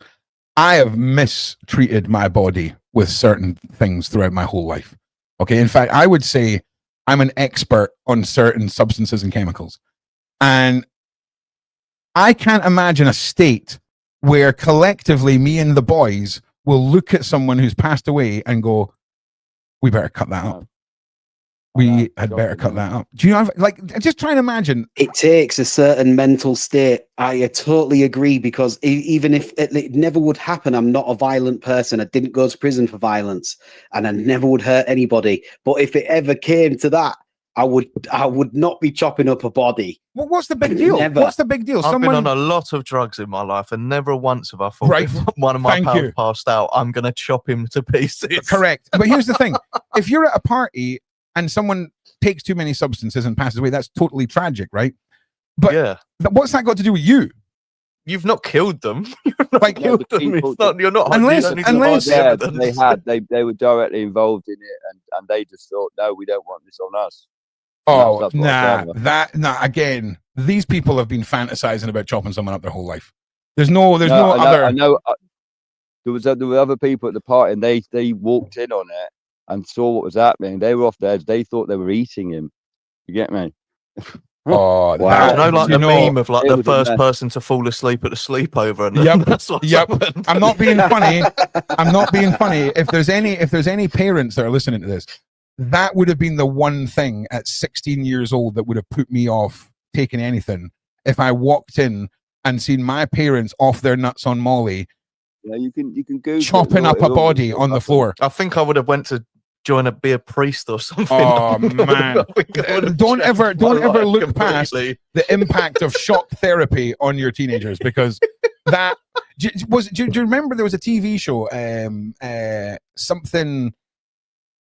I have mistreated my body with certain things throughout my whole life. Okay, in fact, I would say I'm an expert on certain substances and chemicals. And I can't imagine a state where collectively me and the boys will look at someone who's passed away and go, we better cut that up. We had better cut that up. Do you have just try and imagine? It takes a certain mental state. I totally agree, because even if it never would happen, I'm not a violent person. I didn't go to prison for violence, and I never would hurt anybody. But if it ever came to that, I would not be chopping up a body. Well, what's the big deal? Never. What's the big deal? I've been on a lot of drugs in my life, and never once have I thought, Right. if one of my Thank pals you. passed out, I'm going to chop him to pieces. Correct. But here's the thing: if you're at a party and someone takes too many substances and passes away, that's totally tragic, right? But yeah, what's that got to do with you? You've not killed them. You've not Like, killed them. people- It's not, you're not. Unless- you don't need to unless- hide the Yeah, evidence. they were directly involved in it, and they just thought, no, we don't want this on us. Oh, That's what I'm saying. again, these people have been fantasizing about chopping someone up their whole life. There's no I other. know. There were other people at the party, and they walked in on it and saw what was happening. They were off their edge. They thought they were eating him. You get me? Oh, Wow. You know, like you the know, meme of like it the was a first mess. person to fall asleep at a sleepover, and Yep, that's what's yep. happened. I'm not being funny. I'm not being funny. If there's any parents that are listening to this, that would have been the one thing at 16 years old that would have put me off taking anything. If I walked in and seen my parents off their nuts on Molly, Yeah, you can Google it, chopping up a it'll body pop on the up. floor. I think I would have went to be a priest or something. Oh, man. Don't ever look past completely. the impact of shock therapy on your teenagers, because that do you remember there was a TV show, something,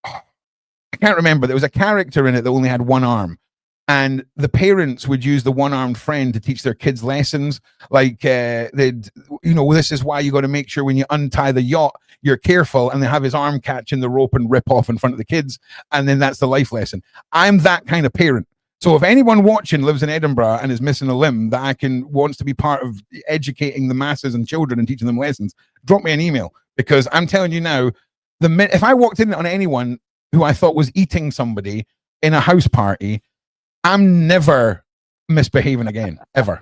I can't remember. There was a character in it that only had one arm, and the parents would use the one-armed friend to teach their kids lessons. Like they'd, this is why you got to make sure when you untie the yacht, you're careful, and they have his arm catch in the rope and rip off in front of the kids, and then that's the life lesson. I'm that kind of parent. So if anyone watching lives in Edinburgh and is missing a limb that wants to be part of educating the masses and children and teaching them lessons, drop me an email, because I'm telling you now, if I walked in on anyone who I thought was eating somebody in a house party, I'm never misbehaving again, ever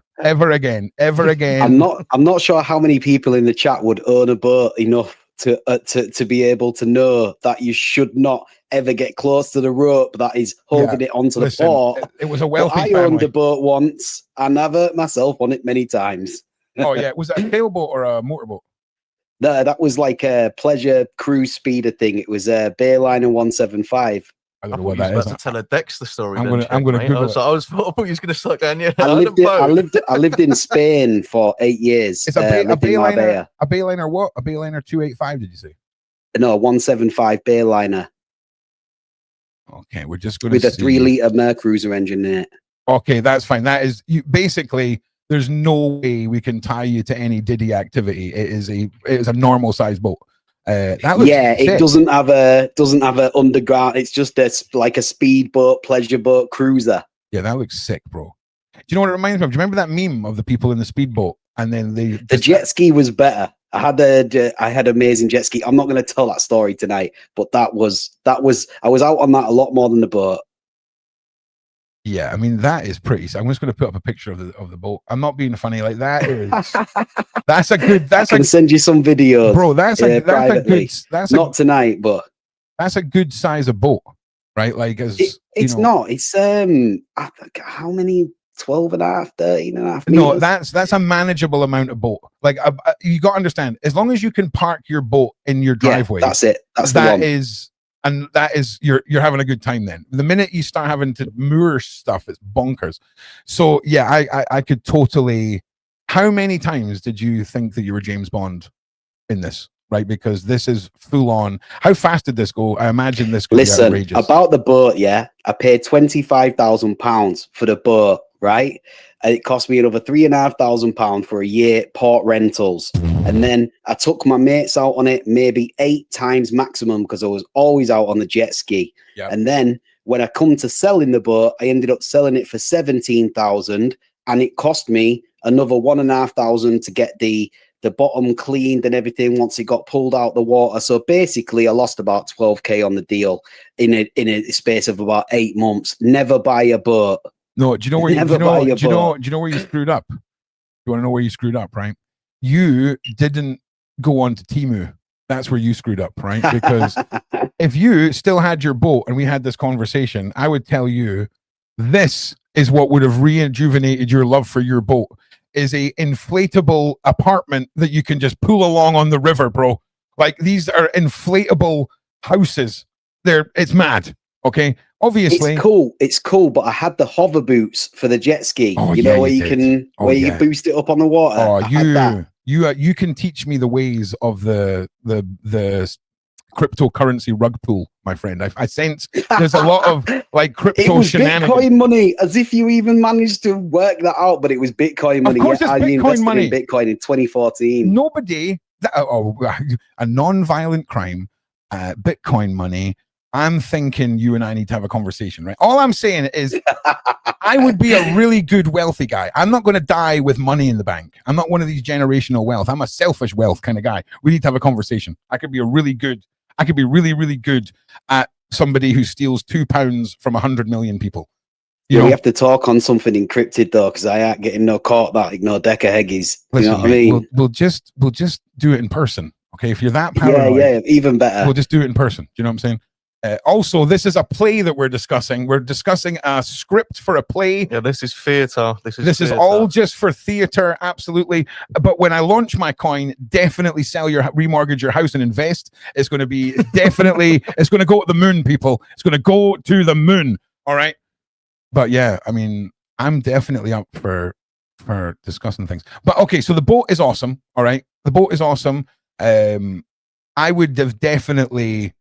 again. I'm not sure how many people in the chat would own a boat enough to be able to know that you should not ever get close to the rope that is holding it onto the port. It was a wealthy I family. owned a boat once, and I've hurt myself on it many times. Oh yeah, was it a sailboat or a motorboat? No, that was like a pleasure cruise speeder thing. It was a Bayliner 175. I I don't know thought what you that was is. about to tell a Dexter story. I'm then, gonna mate. Google I thought you was going to start going. Yeah, I lived in Spain for 8 years. It's a lived in Bayliner. Marbella. A Bayliner what? A Bayliner 285? Did you say? No, 175 Bayliner Okay, we're just going to with a 3-liter Mercruiser engine in it. Okay, that's fine. That is you. Basically, there's no way we can tie you to any Diddy activity. It is a normal size boat. That looks sick. It doesn't have a underground. It's just like a speedboat, pleasure boat, cruiser. Yeah, that looks sick, bro. Do you know what it reminds me of? Do you remember that meme of the people in the speedboat and then the jet ski was better. I had amazing jet ski. I'm not going to tell that story tonight, but that was I was out on that a lot more than the boat. Yeah, I mean that is pretty. I'm just going to put up a picture of the boat. I'm not being funny. Like that is that's a good. I can send you some videos, bro. That's a good. Not tonight, but that's a good size of boat, right? Like it's not. It's how many? 12 and a half, 13 and a half meters. No, that's a manageable amount of boat. Like you got to understand, as long as you can park your boat in your driveway, that's it. That is you're having a good time. Then the minute you start having to moor stuff, it's bonkers. So yeah, I could totally. How many times did you think that you were James Bond in this? Right, because this is full on. How fast did this go? I imagine this could be outrageous. About the boat, yeah, I paid £25,000 for the boat. Right, and it cost me over £3,500 for a year port rentals, and then I took my mates out on it maybe 8 times maximum because I was always out on the jet ski. Yep. And then when I come to selling the boat, I ended up selling it for £17,000, and it cost me another £1,500 to get the bottom cleaned and everything once it got pulled out the water. So basically I lost about 12k on the deal in a space of about 8 months. Never buy a boat. No, do you know where you screwed up? You want to know where you screwed up, right? You didn't go on to Temu That's where you screwed up, right? Because if you still had your boat and we had this conversation, I would tell you this is what would have rejuvenated your love for your boat, is a inflatable apartment that you can just pull along on the river, bro. Like, these are inflatable houses. It's mad. Okay. Obviously, it's cool, but I had the hover boots for the jet ski. Oh, you yeah, know, where you you did. can you boost it up on the water. Oh, you can teach me the ways of the cryptocurrency rug pool, my friend. I sense there's a lot of like crypto it was shenanigans. Bitcoin money, as if you even managed to work that out, but it was Bitcoin money. Of course, it's I Bitcoin invested money. in Bitcoin in 2014. Nobody, a non-violent crime, Bitcoin money. I'm thinking you and I need to have a conversation, right? All I'm saying is I would be a really good wealthy guy. I'm not going to die with money in the bank. I'm not one of these generational wealth. I'm a selfish wealth kind of guy. We need to have a conversation. I could be really, really good at somebody who steals £2 from 100 million people. You know? We have to talk on something encrypted though, because I ain't getting no caught back, no deck of heggies. You know what I mean? We'll just do it in person. Okay, if you're that paranoid, yeah, even better. We'll just do it in person. Do you know what I'm saying? Also, this is a play that we're discussing. We're discussing a script for a play. Yeah, this is theatre. This is all just for theatre, absolutely. But when I launch my coin, definitely remortgage your house and invest. It's going to be definitely, it's going to go to the moon, people. It's going to go to the moon. All right. But yeah, I mean, I'm definitely up for discussing things. But okay, so the boat is awesome. All right. The boat is awesome. I would have definitely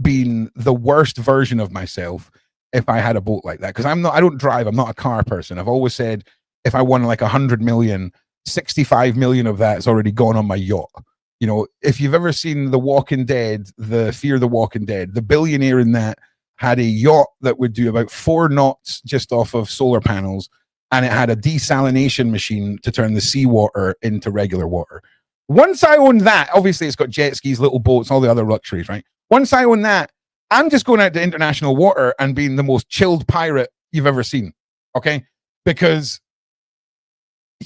been the worst version of myself if I had a boat like that, because I don't drive. I'm not a car person. I've always said if I won like 100 million, 65 million of that's already gone on my yacht. You know, if you've ever seen The Walking Dead, the Fear the Walking Dead, the billionaire in that had a yacht that would do about 4 knots just off of solar panels, and it had a desalination machine to turn the seawater into regular water. Once I own that, obviously it's got jet skis, little boats, all the other luxuries, right? Once I own that, I'm just going out to international water and being the most chilled pirate you've ever seen. Okay? Because,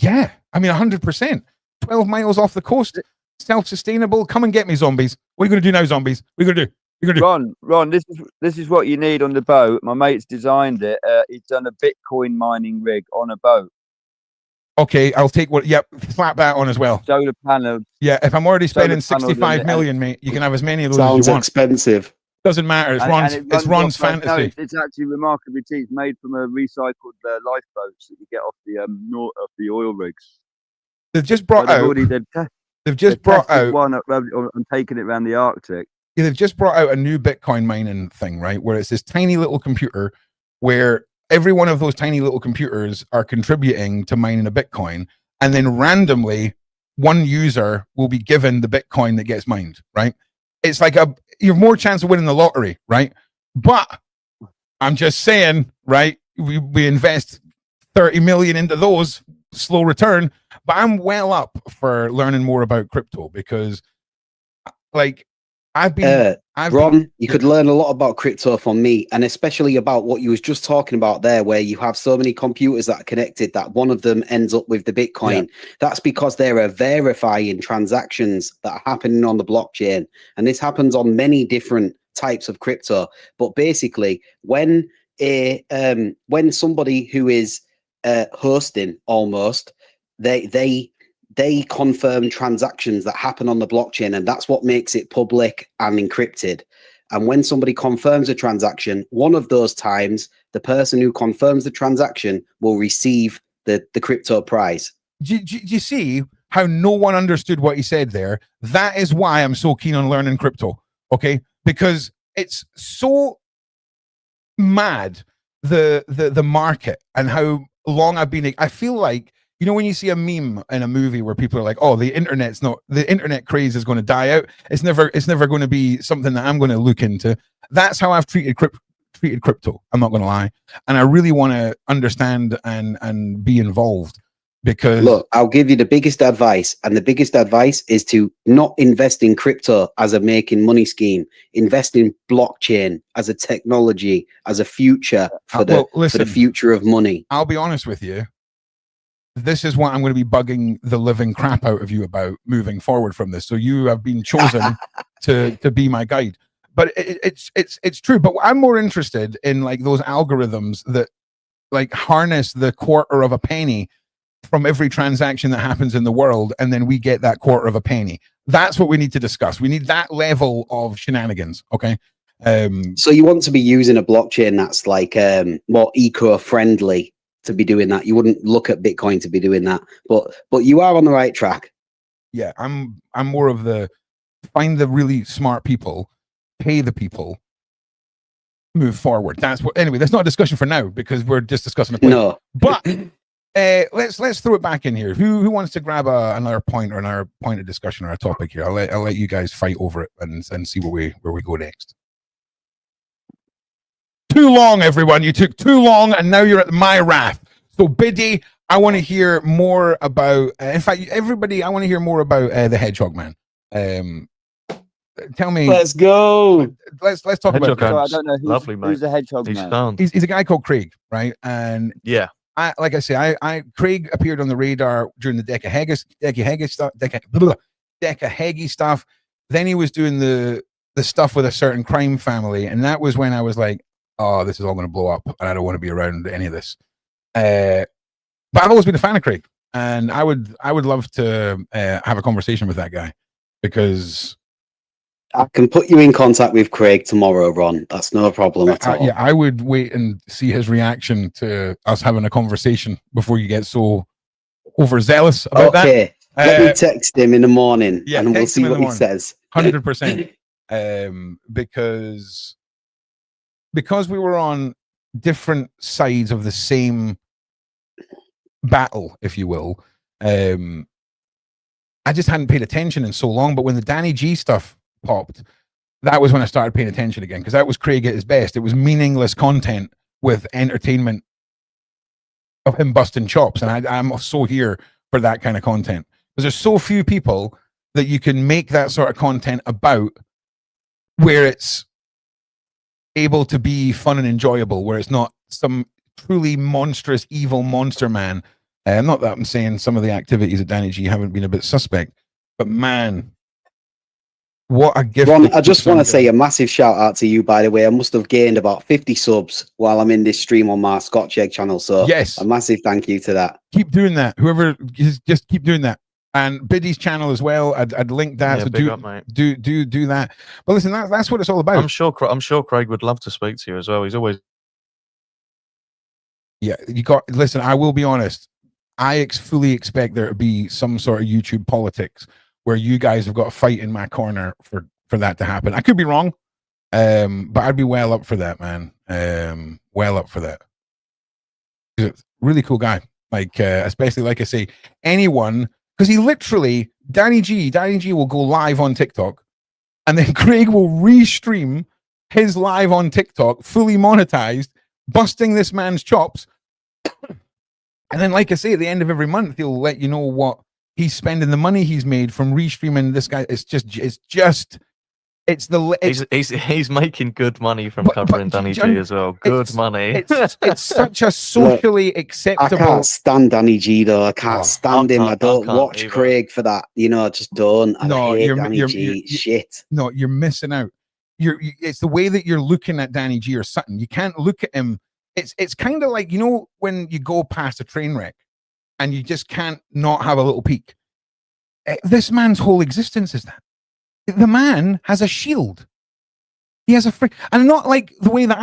yeah, I mean, 100%. 12 miles off the coast, self-sustainable. Come and get me, zombies. What are you going to do now, zombies? What are you going to do? Ron, this is what you need on the boat. My mate's designed it. He's done a Bitcoin mining rig on a boat. Okay, I'll take what. Yep, slap that on as well. Solar panels. Yeah, if I'm already spending 65 million, mate, you can have as many of those as you want. Sounds expensive. Doesn't matter. It's Ron's fantasy. No, it's actually remarkably cheap. It's made from a recycled lifeboats that you get off the oil rigs. They've just brought out. They've just brought out one and taken it around the Arctic. Yeah, they've just brought out a new Bitcoin mining thing, right? Where it's this tiny little computer where every one of those tiny little computers are contributing to mining a Bitcoin, and then randomly one user will be given the Bitcoin that gets mined, right? It's like you have more chance of winning the lottery, right? But I'm just saying, right? We invest 30 million into those, slow return, but I'm well up for learning more about crypto because, like, Ron, you could learn a lot about crypto from me, and especially about what you was just talking about there, where you have so many computers that are connected that one of them ends up with the Bitcoin. Yeah. That's because there are verifying transactions that are happening on the blockchain, and this happens on many different types of crypto. But basically, when somebody who is hosting almost, they confirm transactions that happen on the blockchain, and that's what makes it public and encrypted. And when somebody confirms a transaction, one of those times, the person who confirms the transaction will receive the crypto prize. Do you see how no one understood what he said there? That is why I'm so keen on learning crypto, okay? Because it's so mad, the market, and how long I've been. I feel like, you know, when you see a meme in a movie where people are like, "Oh, the internet craze is going to die out. It's never going to be something that I'm going to look into." That's how I've treated crypto. I'm not going to lie, and I really want to understand and be involved. Because look, I'll give you the biggest advice, and the biggest advice is to not invest in crypto as a making money scheme. Invest in blockchain as a technology, as a future for the future of money. I'll be honest with you. this is what I'm going to be bugging the living crap out of you about moving forward from this. So you have been chosen to be my guide. But it's true. But I'm more interested in like those algorithms that like harness the quarter of a penny from every transaction that happens in the world, and then we get that quarter of a penny. That's what we need to discuss. We need that level of shenanigans. Okay. So you want to be using a blockchain that's like more eco-friendly to be doing that. You wouldn't look at Bitcoin to be doing that, but you are on the right track. Yeah, I'm more of the find the really smart people, pay the people, move forward. That's what. Anyway, that's not a discussion for now because we're just discussing a point. No, but let's throw it back in here. Who wants to grab another point or another point of discussion or a topic here? I'll let you guys fight over it and see where we go next. Too long, everyone. You took too long, and now you're at my wrath. So, Biddy, I want to hear more about. In fact, everybody, I want to hear more about the Hedgehog Man. Tell me. Let's go. Let's talk Hedgehog about. So I don't know Lovely, who's the Hedgehog Man. He's a guy called Craig, right? And yeah, like I say, Craig appeared on the radar during the Decahegi stuff. Then he was doing the stuff with a certain crime family, and that was when I was like, oh, this is all going to blow up, and I don't want to be around any of this. But I've always been a fan of Craig, and I would love to have a conversation with that guy because I can put you in contact with Craig tomorrow, Ron. That's no problem at all. Yeah, I would wait and see his reaction to us having a conversation before you get so overzealous about that. Okay, let me text him in the morning, and we'll see what he says. 100%. Because we were on different sides of the same battle, if you will. I just hadn't paid attention in so long, but when the Danny G stuff popped, that was when I started paying attention again, because that was Craig at his best. It was meaningless content with entertainment of him busting chops, and I'm so here for that kind of content, because there's so few people that you can make that sort of content about where it's able to be fun and enjoyable, where it's not some truly monstrous evil monster man. Not that I'm saying some of the activities of Danny G haven't been a bit suspect, but man, what a gift. Ron, I just want to say a massive shout out to you, by the way. I must have gained about 50 subs while I'm in this stream on my Scotch Egg channel, so yes, a massive thank you to that. Keep doing that. Whoever, just keep doing that. And Biddy's channel as well. I'd link that. Yeah, so do that. But listen, that's what it's all about. I'm sure Craig would love to speak to you as well. He's always. Yeah, listen, I will be honest. I fully expect there to be some sort of YouTube politics where you guys have got a fight in my corner for that to happen. I could be wrong, but I'd be well up for that, man. Well up for that. Really cool guy. Like, especially, like I say, anyone. Because he literally, Danny G will go live on TikTok, and then Craig will restream his live on TikTok, fully monetized, busting this man's chops. And then, like I say, at the end of every month, he'll let you know what he's spending the money he's made from restreaming this guy. He's making good money from covering Danny G as well. Good money. It's such a socially acceptable. I can't stand Danny G though. I can't stand him. I don't watch either. Craig for that. You know, I just don't. I hate Danny G. Shit. No, you're missing out. It's the way that you're looking at Danny G or something. You can't look at him. It's kind of like, you know, when you go past a train wreck and you just can't not have a little peek. This man's whole existence is that. The man has a shield. He has and not like the way that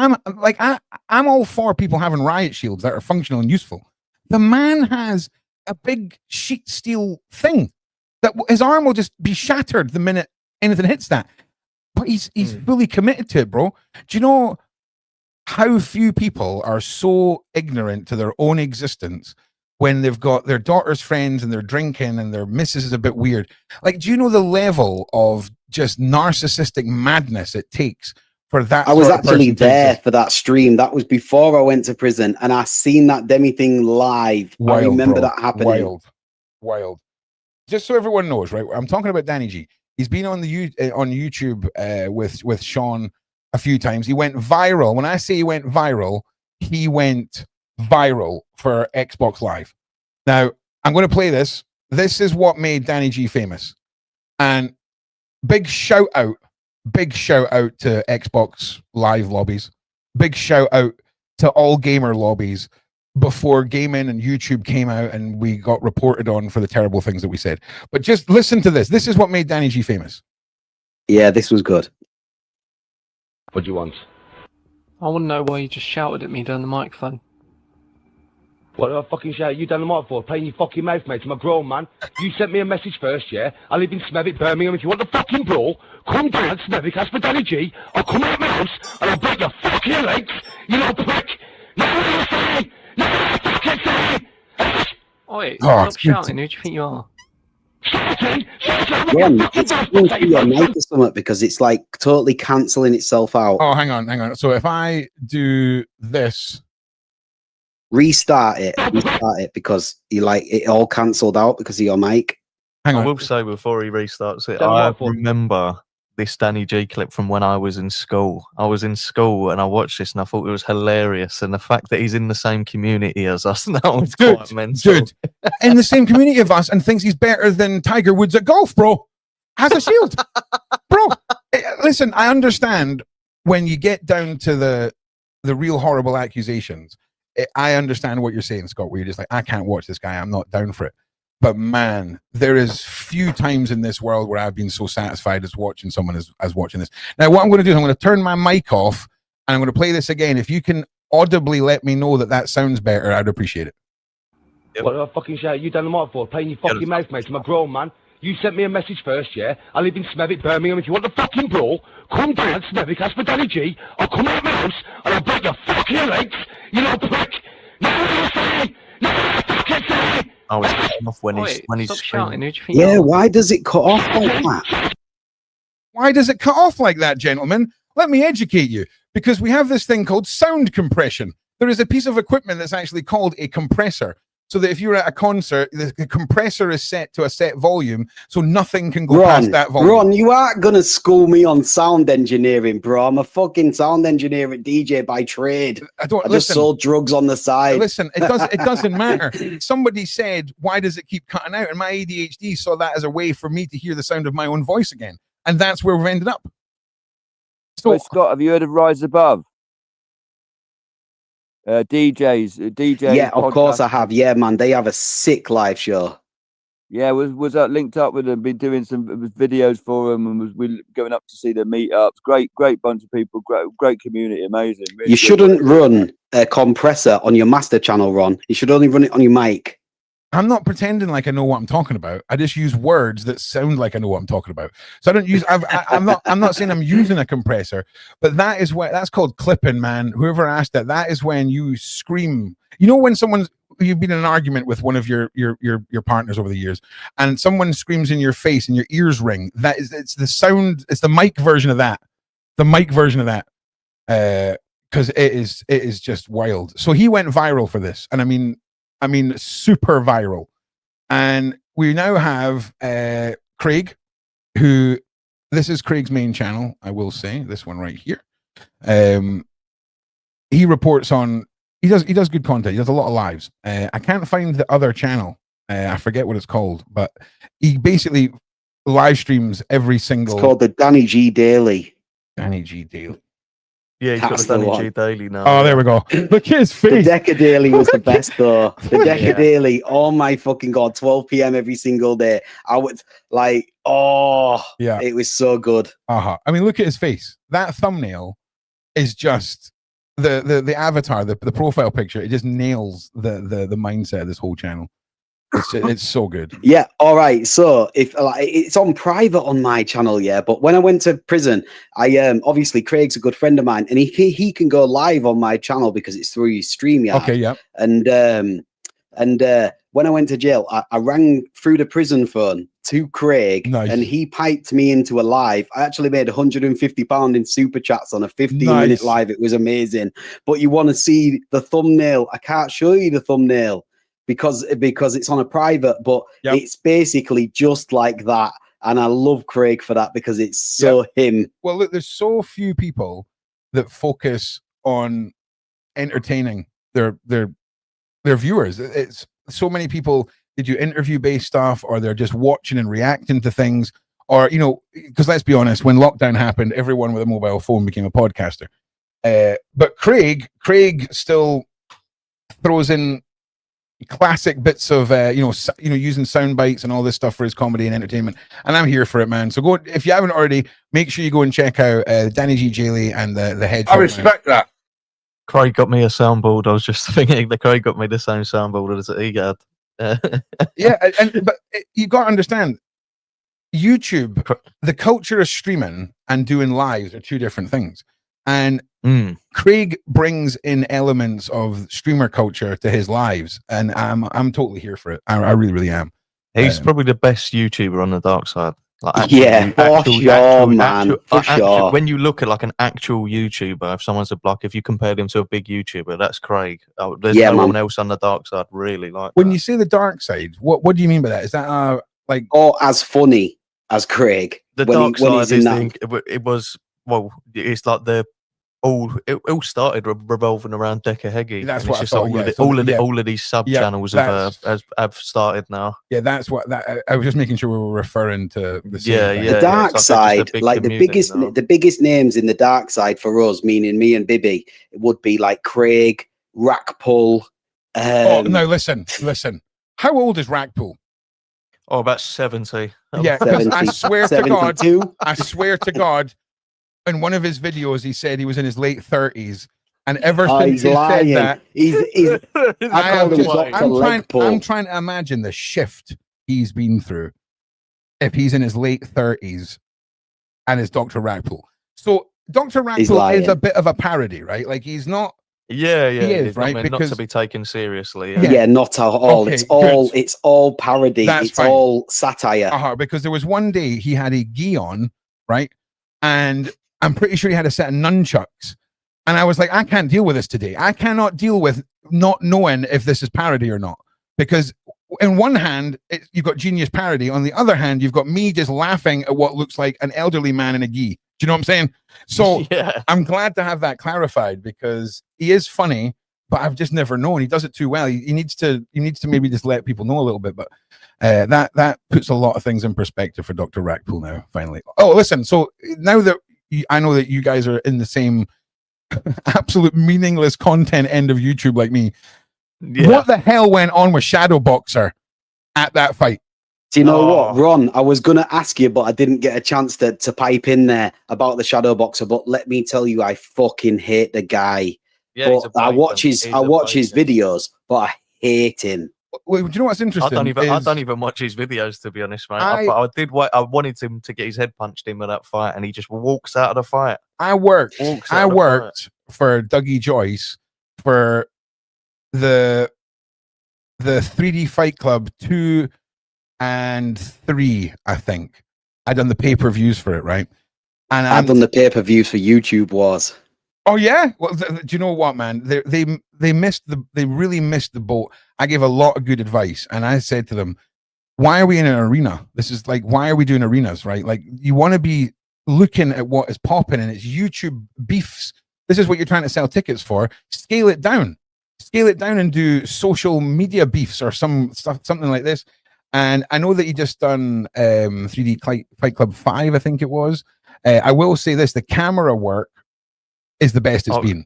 I'm all for people having riot shields that are functional and useful. The man has a big sheet steel thing that his arm will just be shattered the minute anything hits that. But he's fully committed to it, bro. Do you know how few people are so ignorant to their own existence when they've got their daughter's friends and they're drinking and their missus is a bit weird? Like, do you know the level of just narcissistic madness it takes for that? I was actually there for that stream. That was before I went to prison, and I seen that Demi thing live. I remember that happening. Wild. Just so everyone knows, right? I'm talking about Danny G. He's been on YouTube with Shaun a few times. He went viral. When I say he went viral for Xbox Live. Now, I'm going to play this. This is what made Danny G famous. And big shout out to Xbox Live lobbies. Big shout out to all gamer lobbies before gaming and YouTube came out and we got reported on for the terrible things that we said. But just listen to this. This is what made Danny G famous. Yeah, this was good. What do you want? I want to know why you just shouted at me down the microphone. What do I fucking shout at you down the mic for? Playing your fucking mouth, mate. I'm a grown man. You sent me a message first, yeah? I live in Smethwick, Birmingham. If you want the fucking brawl, come down to Smethwick, ask for Danny G. I'll come out my house and I'll break your fucking legs, you little prick. No, what are you saying? No, what are you fucking saying? Oi, stop shouting. Who do you think you are? Ron, it's going to your mic or something because it's like totally cancelling itself out. Oh, hang on. So if I do this, restart it because you like it all cancelled out because of your mic. Hang on. I will say before he restarts it, I remember this Danny G clip from when I was in school. I was in school and I watched this and I thought it was hilarious. And the fact that he's in the same community as us now is quite mental. Dude, in the same community of us and thinks he's better than Tiger Woods at golf, bro. Has a shield. Bro, listen, I understand when you get down to the real horrible accusations. I understand what you're saying, Scott, where you're just like, I can't watch this guy. I'm not down for it. But man, there is few times in this world where I've been so satisfied as watching someone as watching this. Now, what I'm going to do is I'm going to turn my mic off and I'm going to play this again. If you can audibly let me know that sounds better, I'd appreciate it. What do I fucking shout at you down the mic for? Playing your fucking mouth, mate. I'm a grown man. You sent me a message first, yeah? I live in Smethwick, Birmingham. If you want the fucking brawl, come down to Smethwick, ask for Danny G. I'll come out my house and I'll break your fucking legs, you little prick. No, what are you saying? No, what are you fucking saying? Oh, it's cutting off when he's stop shouting. Who do you think Yeah, why does it cut off like that? Why does it cut off like that, gentlemen? Let me educate you, because we have this thing called sound compression. There is a piece of equipment that's actually called a compressor, so that if you're at a concert, the compressor is set to a set volume, so nothing can go past that volume. Ron, you aren't going to school me on sound engineering, bro. I'm a fucking sound engineer at DJ by trade. I just sold drugs on the side. Listen, it doesn't matter. Somebody said, why does it keep cutting out? And my ADHD saw that as a way for me to hear the sound of my own voice again. And that's where we've ended up. So, Scott, have you heard of Rise Above? DJs. Yeah, of course I have. Yeah, man, they have a sick live show. Yeah, was that linked up with them? Been doing some videos for them, and we going up to see their meetups. Great bunch of people. Great community. Amazing. Really you shouldn't run a compressor on your master channel, Ron. You should only run it on your mic. I'm not pretending like I know what I'm talking about. I just use words that sound like I know what I'm talking about. So I don't use. I'm not saying I'm using a compressor, but that's called clipping, man. Whoever asked that is when you scream. You know, when you've been in an argument with one of your partners over the years, and someone screams in your face and your ears ring. It's the sound. It's the mic version of that. The mic version of that. Because it is just wild. So he went viral for this, and I mean super viral. And we now have Craig, who, this is Craig's main channel, I will say, this one right here. He reports on, he does good content. He does a lot of lives. I can't find the other channel. I forget what it's called, but he basically live streams every single. It's called the Danny G Daily. Danny G Daily. Yeah, he's got the Danny G Daily now. Oh, there we go. Look at his face. The Deca Daily was the best, though. The Deca Daily. Oh my fucking god! 12 p.m. every single day. I would like. Oh, yeah. It was so good. I mean, look at his face. That thumbnail is just the avatar, the profile picture. It just nails the mindset of this whole channel. It's so good. Yeah. All right. So if it's on private on my channel, yeah. But when I went to prison, I obviously Craig's a good friend of mine, and he can go live on my channel because it's through StreamYard. Okay. Yeah. And when I went to jail, I rang through the prison phone to Craig, nice. And he piped me into a live. I actually made £150 in super chats on a 15-minute live. It was amazing. But you want to see the thumbnail? I can't show you the thumbnail because it's on a private, but it's basically just like that. And I love Craig for that because it's so him. Well, look, there's so few people that focus on entertaining their viewers. It's so many people they do interview based stuff, or they're just watching and reacting to things, or because let's be honest, when lockdown happened, everyone with a mobile phone became a podcaster. But Craig still throws in classic bits of using sound bites and all this stuff for his comedy and entertainment, and I'm here for it, man. So go, if you haven't already, make sure you go and check out Danny G. Jaley and the head. I respect that. Craig got me a soundboard. I was just thinking that Craig got me the same soundboard as he had. Yeah, but you got to understand, YouTube, the culture of streaming and doing lives are two different things. And Craig brings in elements of streamer culture to his lives, and I'm totally here for it. I really, really am. He's probably the best YouTuber on the dark side. Like for sure. When you look at like an actual YouTuber, if someone's if you compared him to a big YouTuber, that's Craig. There's no one else on the dark side really like. When you say the dark side, what do you mean by that? Is that like as funny as Craig? The dark side is it was it's like it all started revolving around Decker Heggie. That's what it's I just thought. all of these sub channels have started now. Yeah, that's what I was just making sure we were referring to the same thing. The dark side, like the biggest names in the dark side for us, meaning me and Bibby, it would be like Craig, Rackpull. Oh no, listen. How old is Rackpull? Oh, about 70. Yeah, because I swear to God, in one of his videos, he said he was in his late 30s, and ever since he said that, I'm trying to imagine the shift he's been through if he's in his late 30s and is Dr. Rackpool. So Dr. Rackpool is a bit of a parody, right? Like he's not. Yeah, he is, right? Because not to be taken seriously. Yeah, not at all. Okay, it's all parody. It's all satire. Because there was one day he had a gi on, right? And I'm pretty sure he had a set of nunchucks. And I was like, I can't deal with this today. I cannot deal with not knowing if this is parody or not. Because in one hand, you've got genius parody. On the other hand, you've got me just laughing at what looks like an elderly man in a gi. Do you know what I'm saying? So I'm glad to have that clarified, because he is funny, but I've just never known. He does it too well. He needs to maybe just let people know a little bit. But that puts a lot of things in perspective for Dr. Rackpool now, finally. Oh, listen. So now that I know that you guys are in the same absolute meaningless content end of YouTube like me, what the hell went on with Shadow Boxer at that fight? Do you know what, Ron? I was going to ask you, but I didn't get a chance to pipe in there about the Shadow Boxer. But let me tell you, I fucking hate the guy. Yeah, but I watch his videos, but I hate him. Well, do you know what's interesting? I don't even watch his videos, to be honest, mate. I wanted him to get his head punched in with that fight, and he just walks out of the fight. I worked for Dougie Joyce for the 3D Fight Club 2 and 3, I think. I done the pay-per-views for it, right? And I've done the pay-per-views for YouTube Wars. Oh yeah, well, do you know what, man? They really missed the boat. I gave a lot of good advice, and I said to them, "Why are we in an arena? This is like, why are we doing arenas, right? Like, you want to be looking at what is popping, and it's YouTube beefs. This is what you're trying to sell tickets for. Scale it down, and do social media beefs or something like this." And I know that you just done 3D Fight Club 5, I think it was. I will say this: the camera work is the best it's been.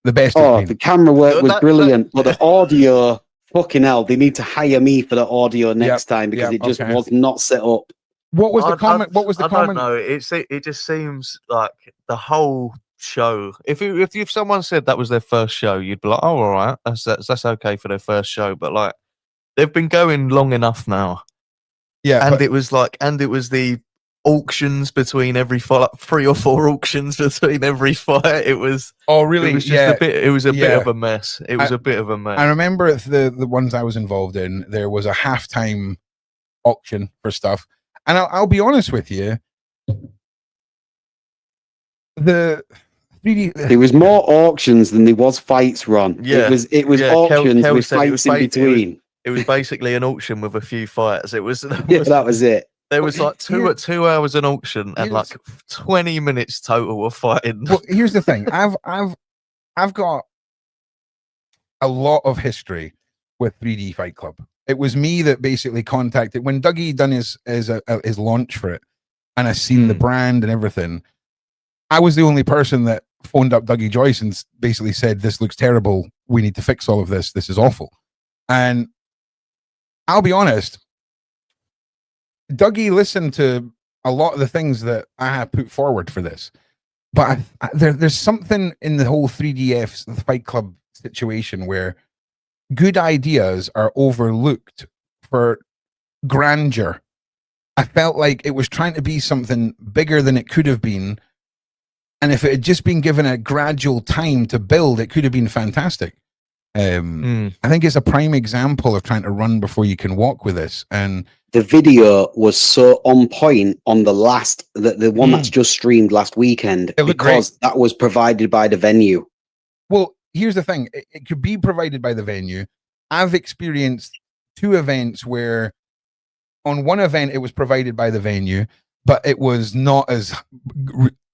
The best. The camera work was brilliant, but the audio, fucking hell, they need to hire me for the audio next time, because it just was not set up. What was the comment? What was the comment? I don't know. It just seems like the whole show. If someone said that was their first show, you'd be like, oh, all right, that's okay for their first show. But like, they've been going long enough now. Yeah, and it was the auctions between every fight, like 3 or 4 auctions between every fight. It was really? It was just a bit. It was a bit of a mess. It was a bit of a mess. I remember the ones I was involved in. There was a halftime auction for stuff, and I'll be honest with you, the 3D. There was more auctions than there was fights, Ron. Yeah, it was auctions with fights in between. It was basically an auction with a few fights. That was it. There was like 2 hours an auction and like 20 minutes total of fighting. Well, here's the thing. I've got a lot of history with 3D Fight Club. It was me that basically contacted when Dougie done his launch for it, and I seen the brand and everything. I was the only person that phoned up Dougie Joyce and basically said, "This looks terrible. We need to fix all of this. This is awful." And I'll be honest, Dougie listened to a lot of the things that I have put forward for this, but there's something in the whole 3DF the Fight Club situation where good ideas are overlooked for grandeur. I felt like it was trying to be something bigger than it could have been, and if it had just been given a gradual time to build, it could have been fantastic. I think it's a prime example of trying to run before you can walk with this. And the video was so on point on the one that's just streamed last weekend, because that was provided by the venue. Well, here's the thing. It could be provided by the venue. I've experienced 2 events where on one event it was provided by the venue, but it was not as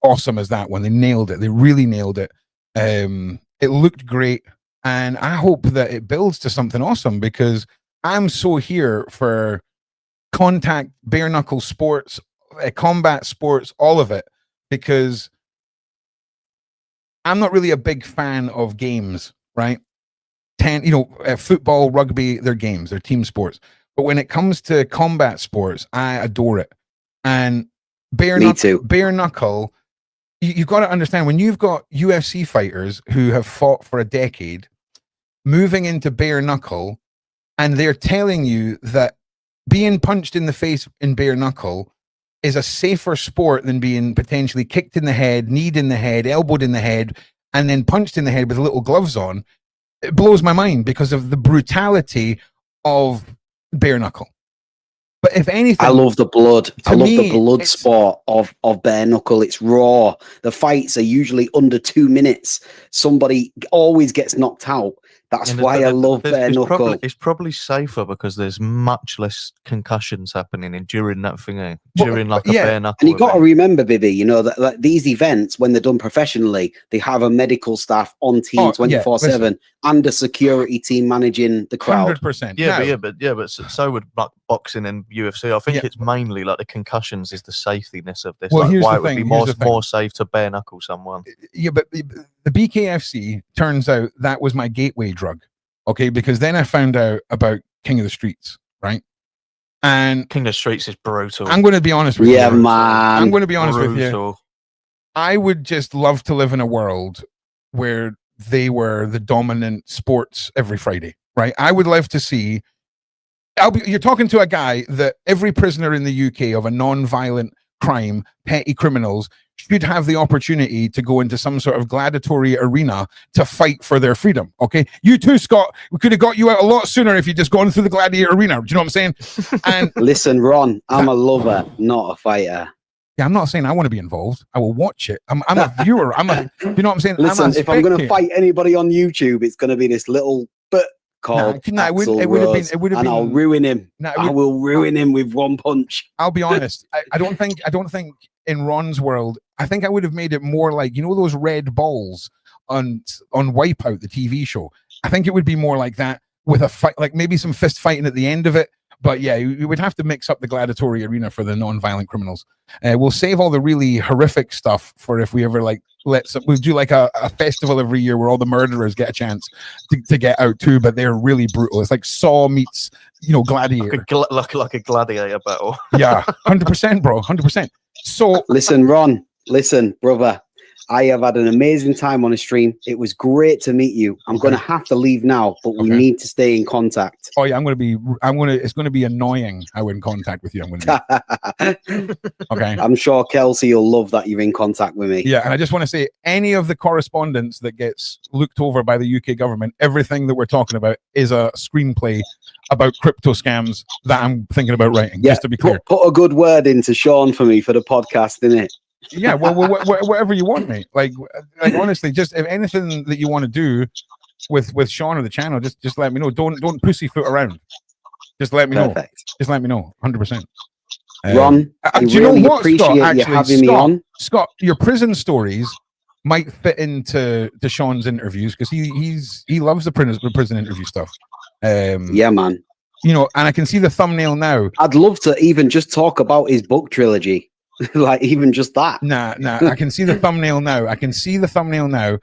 awesome as that one. They nailed it. They really nailed it. It looked great. And I hope that it builds to something awesome, because I'm so here for contact, bare knuckle sports, combat sports, all of it, because I'm not really a big fan of games, right? Football, rugby, they're games, they're team sports. But when it comes to combat sports, I adore it. And bare knuckle, you've got to understand, when you've got UFC fighters who have fought for a decade, moving into bare knuckle, and they're telling you that being punched in the face in bare knuckle is a safer sport than being potentially kicked in the head, kneed in the head, elbowed in the head, and then punched in the head with little gloves on. It blows my mind because of the brutality of bare knuckle. But if anything, I love the blood. I love the blood sport of bare knuckle. It's raw. The fights are usually under 2 minutes. Somebody always gets knocked out. That's why I love bare knuckle. It's probably safer because there's much less concussions happening during that thing, during a bare knuckle. And you got to remember, Bibby, that these events, when they're done professionally, they have a medical staff on team 24/7 and a security team managing the crowd. 100%. But so would boxing and UFC. I think it's mainly like the concussions is the safetyness of this. Well, like why it would be more safe to bare knuckle someone. Yeah, but the BKFC, turns out that was my gateway drug. Okay, because then I found out about King of the Streets, right? And King of the Streets is brutal. I'm going to be honest with you. Yeah, man. I'm going to be honest with you. I would just love to live in a world where they were the dominant sports every Friday, right? I would love to see. You're talking to a guy that every prisoner in the UK of a non-violent crime, petty criminals, should have the opportunity to go into some sort of gladiatory arena to fight for their freedom. Okay, you too, Scott. We could have got you out a lot sooner if you just gone through the gladiator arena. Do you know what I'm saying? And listen, Ron, I'm a lover, not a fighter. Yeah, I'm not saying I want to be involved. I will watch it. I'm a viewer. You know what I'm saying? Listen, if I'm going to fight anybody on YouTube, it's going to be this little called Axl Rose, and I'll ruin him. I will ruin him with one punch. I'll be honest. I don't think in Ron's world, I think I would have made it more like, those red balls on Wipeout, the TV show. I think it would be more like that, with a fight, like maybe some fist fighting at the end of it. But yeah, you would have to mix up the gladiatory arena for the non-violent criminals. We'll save all the really horrific stuff for if we ever we'll do like a festival every year where all the murderers get a chance to get out too, but they're really brutal. It's like Saw meets, Gladiator. Like a gladiator battle. Yeah, 100%, bro, 100%. So listen, Ron, brother. I have had an amazing time on a stream. It was great to meet you. I'm going to have to leave now, but we need to stay in contact. Oh yeah, it's going to be annoying how we're in contact with you. Okay. I'm sure Kelsey will love that you're in contact with me. Yeah. And I just want to say, any of the correspondence that gets looked over by the UK government, everything that we're talking about is a screenplay about crypto scams that I'm thinking about writing, just to be clear. Put a good word into Shaun for me for the podcast, innit? Yeah, well, whatever you want, mate. Like honestly, just if anything that you want to do with Shaun or the channel, just let me know. Don't pussyfoot around. Just let me know. Just let me know. 100%. Ron, I really appreciate you having me on. Scott, your prison stories might fit into Shaun's interviews because he loves the prison interview stuff. Yeah, man. you know, and I can see the thumbnail now. I'd love to even just talk about his book trilogy. Like even just that. Nah, I can see the thumbnail now. I can see the thumbnail now.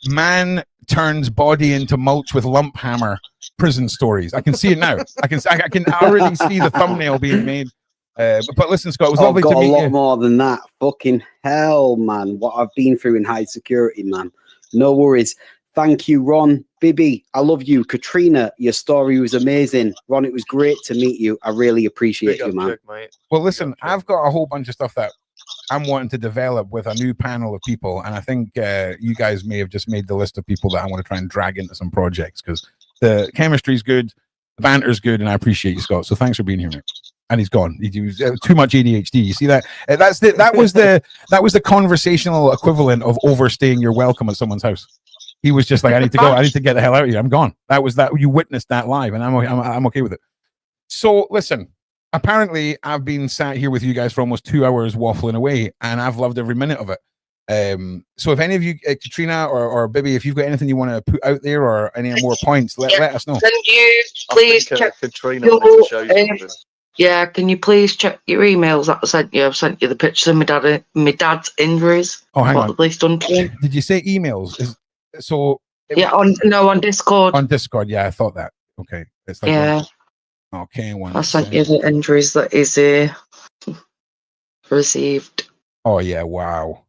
Man turns body into mulch with lump hammer. Prison stories. I can see it now. I can already see the thumbnail being made. But listen, Scott, it was lovely to meet you. I've got a lot more than that. Fucking hell, man. What I've been through in high security, man. No worries. Thank you, Ron. Bibi, I love you. Katrina, your story was amazing. Ron, it was great to meet you. I really appreciate you, man. Well, listen, I've got a whole bunch of stuff that I'm wanting to develop with a new panel of people. And I think you guys may have just made the list of people that I want to try and drag into some projects because the chemistry's good, the banter's good, and I appreciate you, Scott. So thanks for being here, mate. And he's gone. He was too much ADHD. You see that? That was the conversational equivalent of overstaying your welcome at someone's house. He was just like, I need to go. I need to get the hell out of here. I'm gone. That was that. You witnessed that live, and I'm okay with it. So listen. Apparently, I've been sat here with you guys for almost 2 hours waffling away, and I've loved every minute of it. So if any of you, Katrina or Bibi, if you've got anything you want to put out there or any more points, let us know. Can you please check Katrina can you please check your emails that I sent you? I've sent you the pictures of my dad's injuries. Oh, hang on. What they've done to him. Did you say emails? On Discord. On Discord, yeah, I thought that. Okay. It's like okay, I sent you the injuries that he's received. Oh yeah, wow.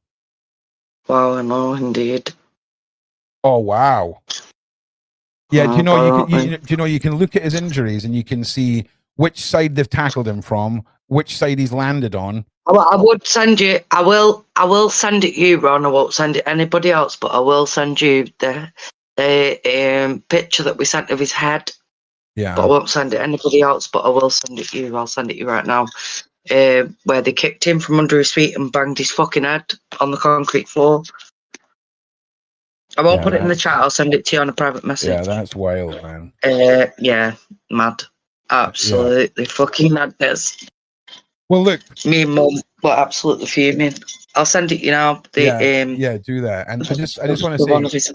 Wow, I know, indeed. Oh wow. Yeah, do you know you can look at his injuries and you can see which side they've tackled him from, which side he's landed on. I would send you. I will send it you, Ron. I won't send it anybody else, but I will send you the picture that we sent of his head. Yeah. But I won't send it anybody else. But I will send it you. I'll send it you right now. Where they kicked him from under his feet and banged his fucking head on the concrete floor. I won't put it in the chat. I'll send it to you on a private message. Yeah, that's wild, man. Yeah, mad. Absolutely fucking madness. Well, look, me and Mum were absolutely fuming. I'll send it you now. Do that. And I just want to say,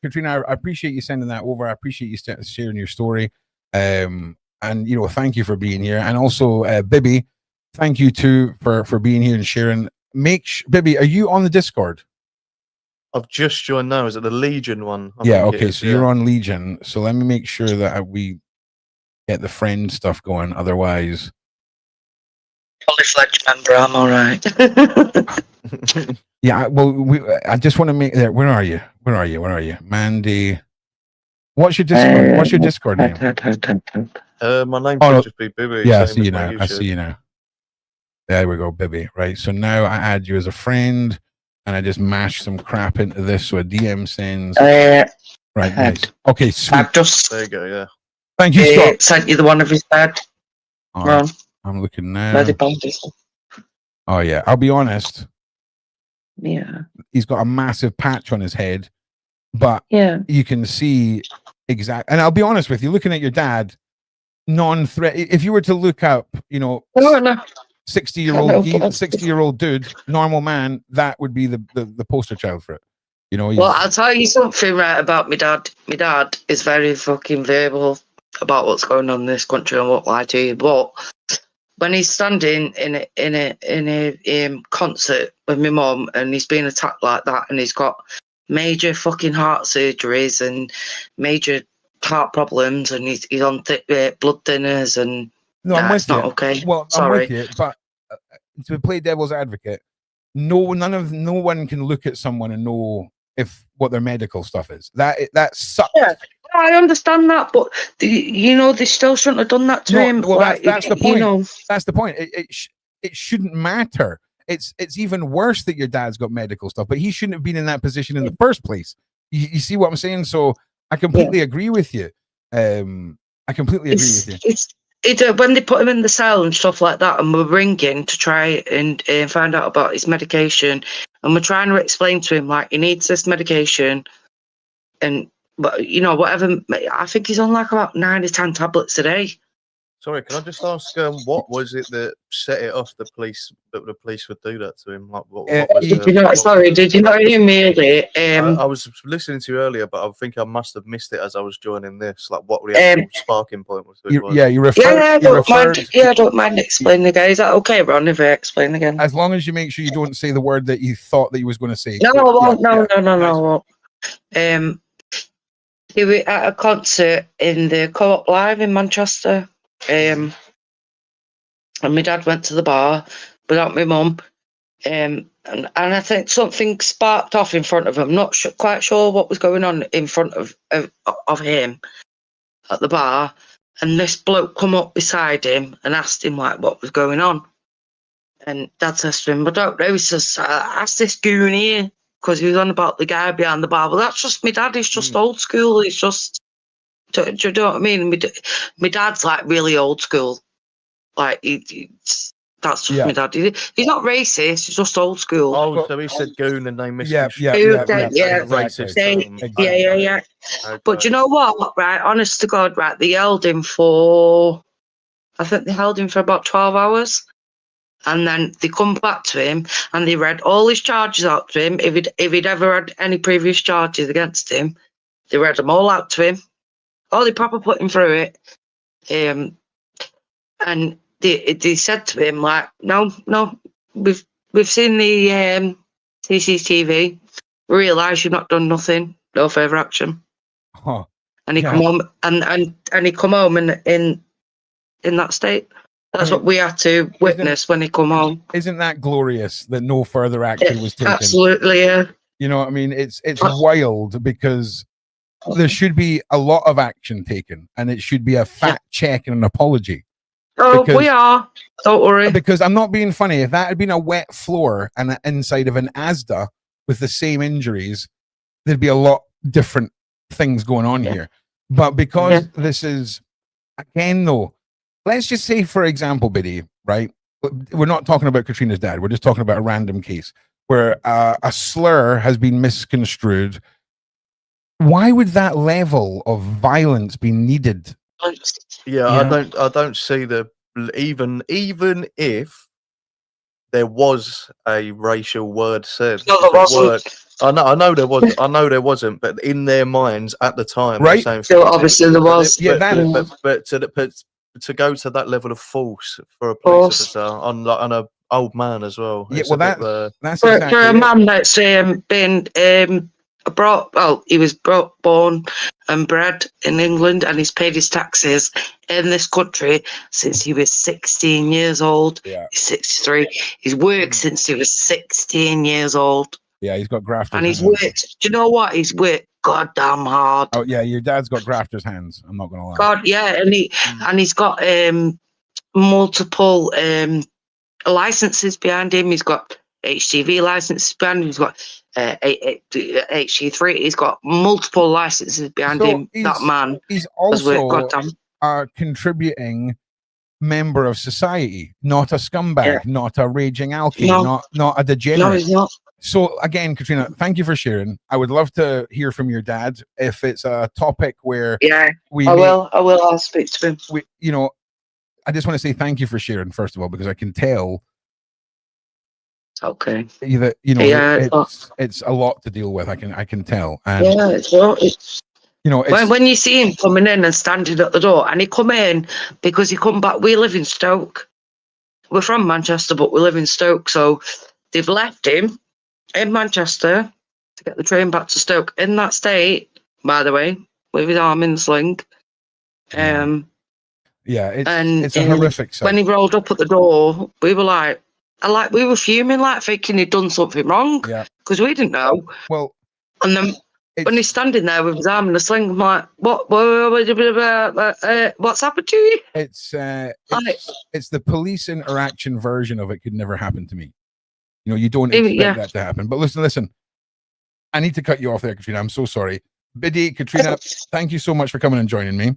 Katrina, I appreciate you sending that over. I appreciate you sharing your story. And thank you for being here. And also, Bibi, thank you too for being here and sharing. Bibi, are you on the Discord? I've just joined now. Is it the Legion one? Okay, so you're on Legion. So let me make sure that we get the friend stuff going. Otherwise, fully fledged member, I'm all right. Yeah, well, I just want to make that. Where are you, Mandy? What's your Discord? What's your Discord name? My name should just be Bibi. Yeah, I see you now. There we go, Bibi. Right. So now I add you as a friend. And I just mash some crap into this, so a DM sends. Right, nice. Okay, sweet. There you go, yeah. Thank you, Scott. Sent you the one of his dad. Right. I'm looking now. Oh, yeah. I'll be honest. Yeah. He's got a massive patch on his head, but you can see exactly. And I'll be honest with you, looking at your dad, non-threat. If you were to look up, 60-year-old dude, normal man, that would be the poster child for it. Well, I'll tell you something right about my dad. My dad is very fucking verbal about what's going on in this country. I won't lie to you, but when he's standing in a concert with my mum and he's being attacked like that, and he's got major fucking heart surgeries and major heart problems, and he's on blood thinners and. No, I'm with you. Not okay. Well, sorry. I'm with you, but to play devil's advocate, no one can look at someone and know what their medical stuff is. That sucks. Yeah, I understand that, but they still shouldn't have done that to him. Well, that's the point. That's the point. It shouldn't matter. It's even worse that your dad's got medical stuff, but he shouldn't have been in that position in the first place. You see what I'm saying? So I completely agree with you. I completely agree with you. When they put him in the cell and stuff like that, and we're ringing to try and find out about his medication, and we're trying to explain to him, like, he needs this medication, and whatever. I think he's on like about 9 or 10 tablets a day. Sorry, can I just ask, what was it that set it off? The police would do that to him. Like, what was Did you not? Sorry, did you not hear me earlier? I was listening to you earlier, but I think I must have missed it as I was joining this. Like, what the actual sparking point was? You referred. I don't mind explaining again. Is that okay, Ron? If I explain again, as long as you make sure you don't say the word that you thought that you was going to say. No, I won't. No. They were at a concert in the Co-op Live in Manchester. And my dad went to the bar without my mum. And I think something sparked off in front of him. Not quite sure what was going on in front of him at the bar. And this bloke come up beside him and asked him like what was going on. And Dad says to him, I don't know. He says, ask this goon here. Because he was on about the guy behind the bar. Well, that's just my dad. He's just old school. He's just, do you know what I mean? My dad's like really old school. Like, that's just my dad. He's not racist. He's just old school. Oh, so he said goon and they missed him. Racist. Yeah. Okay. But you know what? Right, honest to God, right, they held him for, I think they held him for about 12 hours. And then they come back to him and they read all his charges out to him. If he'd ever had any previous charges against him, they read them all out to him. Oh, they proper put him through it. And they said to him, like, no, we've seen the CCTV. We realise you've not done nothing, no further action. Huh. And he come home and he come home in that state. That's what we had to witness when he come home. Isn't that glorious that no further action was taken? Absolutely, yeah. You know what I mean? It's wild because there should be a lot of action taken and it should be a fact check and an apology. Oh, we are. Don't worry. Because I'm not being funny. If that had been a wet floor and the inside of an Asda with the same injuries, there'd be a lot different things going on here. But because this is, again, though, let's just say, for example, Biddy, right? We're not talking about Katrina's dad. We're just talking about a random case where a slur has been misconstrued. Why would that level of violence be needed? Yeah, I don't see even if there was a racial word said. No, there wasn't. I know there was. I know there wasn't, but in their minds at the time, right? So obviously there was. But to go to that level of force for a police officer on an old man as well. Yeah, well, that's for a man that's been brought. Well, he was born and bred in England, and he's paid his taxes in this country since he was 16 years old. Yeah. He's 63. He's worked since he was 16 years old. Yeah, he's got grafters. And he's worked. Do you know what? He's worked goddamn hard. Oh yeah, your dad's got grafters' hands. I'm not gonna lie. God, yeah, and he's got multiple licenses behind him. He's got HTV licenses behind him. He's got HG3. He's got multiple licenses behind him. That man. He's also a contributing member of society, not a scumbag, not a raging alky, not a degenerate. No, he's not. So again, Katrina, thank you for sharing. I would love to hear from your dad if it's a topic where I will. I'll speak to him. I just want to say thank you for sharing, first of all, because I can tell. Okay. It's a lot to deal with. I can tell. And it's when you see him coming in and standing at the door, and he come in because he come back. We live in Stoke. We're from Manchester, but we live in Stoke, so they've left him in Manchester to get the train back to Stoke in that state, by the way, with his arm in the sling. It's a horrific sight. When he rolled up at the door, we were we were fuming, thinking he'd done something wrong, because we didn't know. Well, and then when he's standing there with his arm in a sling, I'm like, what's happened to you? It's the police interaction version of it could never happen to me. You don't expect that to happen. But listen, I need to cut you off there, Katrina. I'm so sorry. Biddy, Katrina, thank you so much for coming and joining me.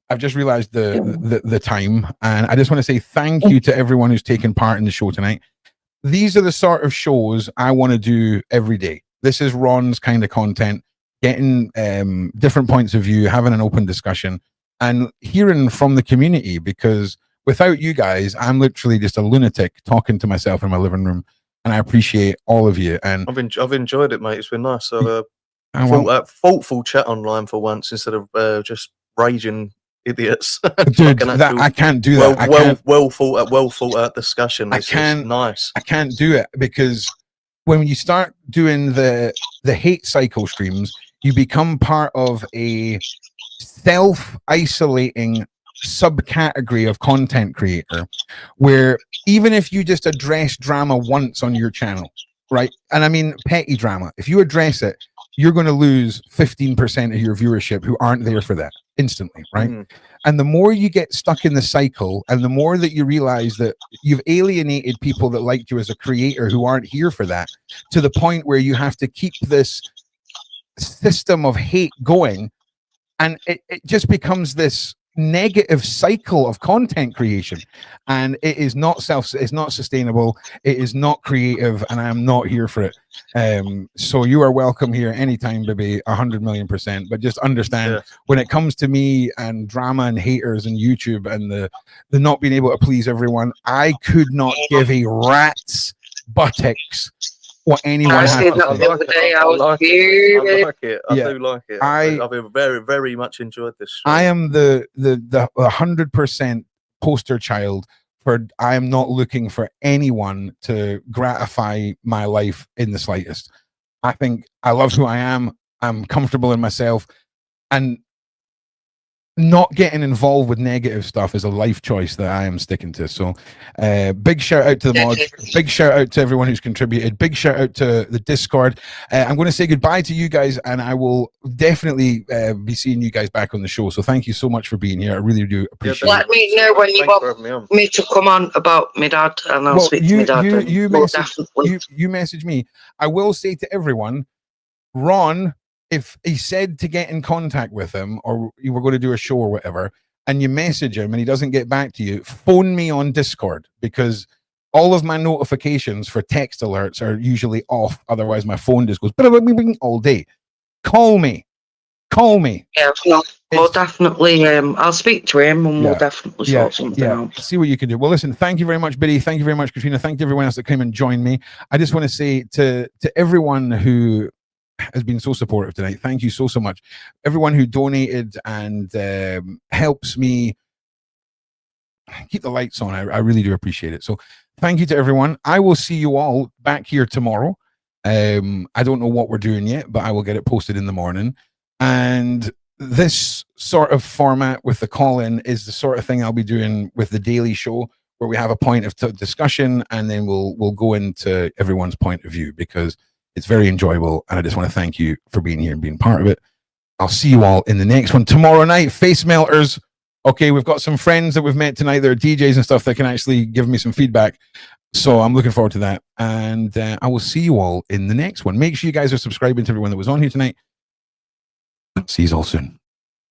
I've just realized the time, and I just want to say thank you to everyone who's taken part in the show tonight. These are the sort of shows I want to do every day. This is Ron's kind of content, getting different points of view, having an open discussion. and hearing from the community, because without you guys, I'm literally just a lunatic talking to myself in my living room. And I appreciate all of you. And I've enjoyed it, mate. It's been nice. So thoughtful chat online for once instead of just raging idiots. Dude, that I can't do that. Well thought out discussion. This is nice. I can't do it because when you start doing the hate cycle streams, you become part of a self-isolating subcategory of content creator, where even if you just address drama once on your channel, right? And I mean petty drama, if you address it, you're going to lose 15% of your viewership who aren't there for that instantly, right? And the more you get stuck in the cycle, and the more that you realize that you've alienated people that liked you as a creator who aren't here for that, to the point where you have to keep this system of hate going, and it just becomes this negative cycle of content creation, and it is not it's not sustainable, it is not creative, and I am not here for it. So you are welcome here anytime, baby, 100,000,000%. But just understand, when it comes to me and drama and haters and YouTube and the not being able to please everyone, I could not give a rat's buttocks what anyone has to say. I like it. I do like it. I've very, very much enjoyed this show. I am the 100% poster child for I am not looking for anyone to gratify my life in the slightest. I think I love who I am. I'm comfortable in myself, and not getting involved with negative stuff is a life choice that I am sticking to. So big shout out to the mods, big shout out to everyone who's contributed, big shout out to the Discord. I'm going to say goodbye to you guys, and I will definitely be seeing you guys back on the show. So thank you so much for being here. I really do appreciate it. Let me know when you want me to come on about my dad, and I'll speak to my dad. You message me. I will say to everyone, Ron, if he said to get in contact with him, or you were going to do a show or whatever, and you message him and he doesn't get back to you, phone me on Discord, because all of my notifications for text alerts are usually off. Otherwise my phone just goes all day. Call me. Yeah, we'll definitely I'll speak to him, and we'll definitely sort something out. See what you can do. Well, listen, thank you very much, Biddy. Thank you very much, Katrina. Thank you everyone else that came and joined me. I just want to say to everyone who has been so supportive tonight, thank you so much. Everyone who donated and helps me keep the lights on, I really do appreciate it. So thank you to everyone. I will see you all back here tomorrow. I don't know what we're doing yet, but I will get it posted in the morning. And this sort of format with the call-in is the sort of thing I'll be doing with the daily show, where we have a point of discussion, and then we'll go into everyone's point of view, because it's very enjoyable, and I just want to thank you for being here and being part of it. I'll see you all in the next one tomorrow night. Face melters. Okay, we've got some friends that we've met tonight. They're DJs and stuff that can actually give me some feedback. So I'm looking forward to that. And I will see you all in the next one. Make sure you guys are subscribing to everyone that was on here tonight. See you all soon.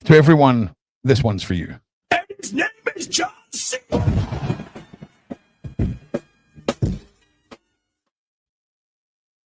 To everyone, this one's for you. And his name is John C.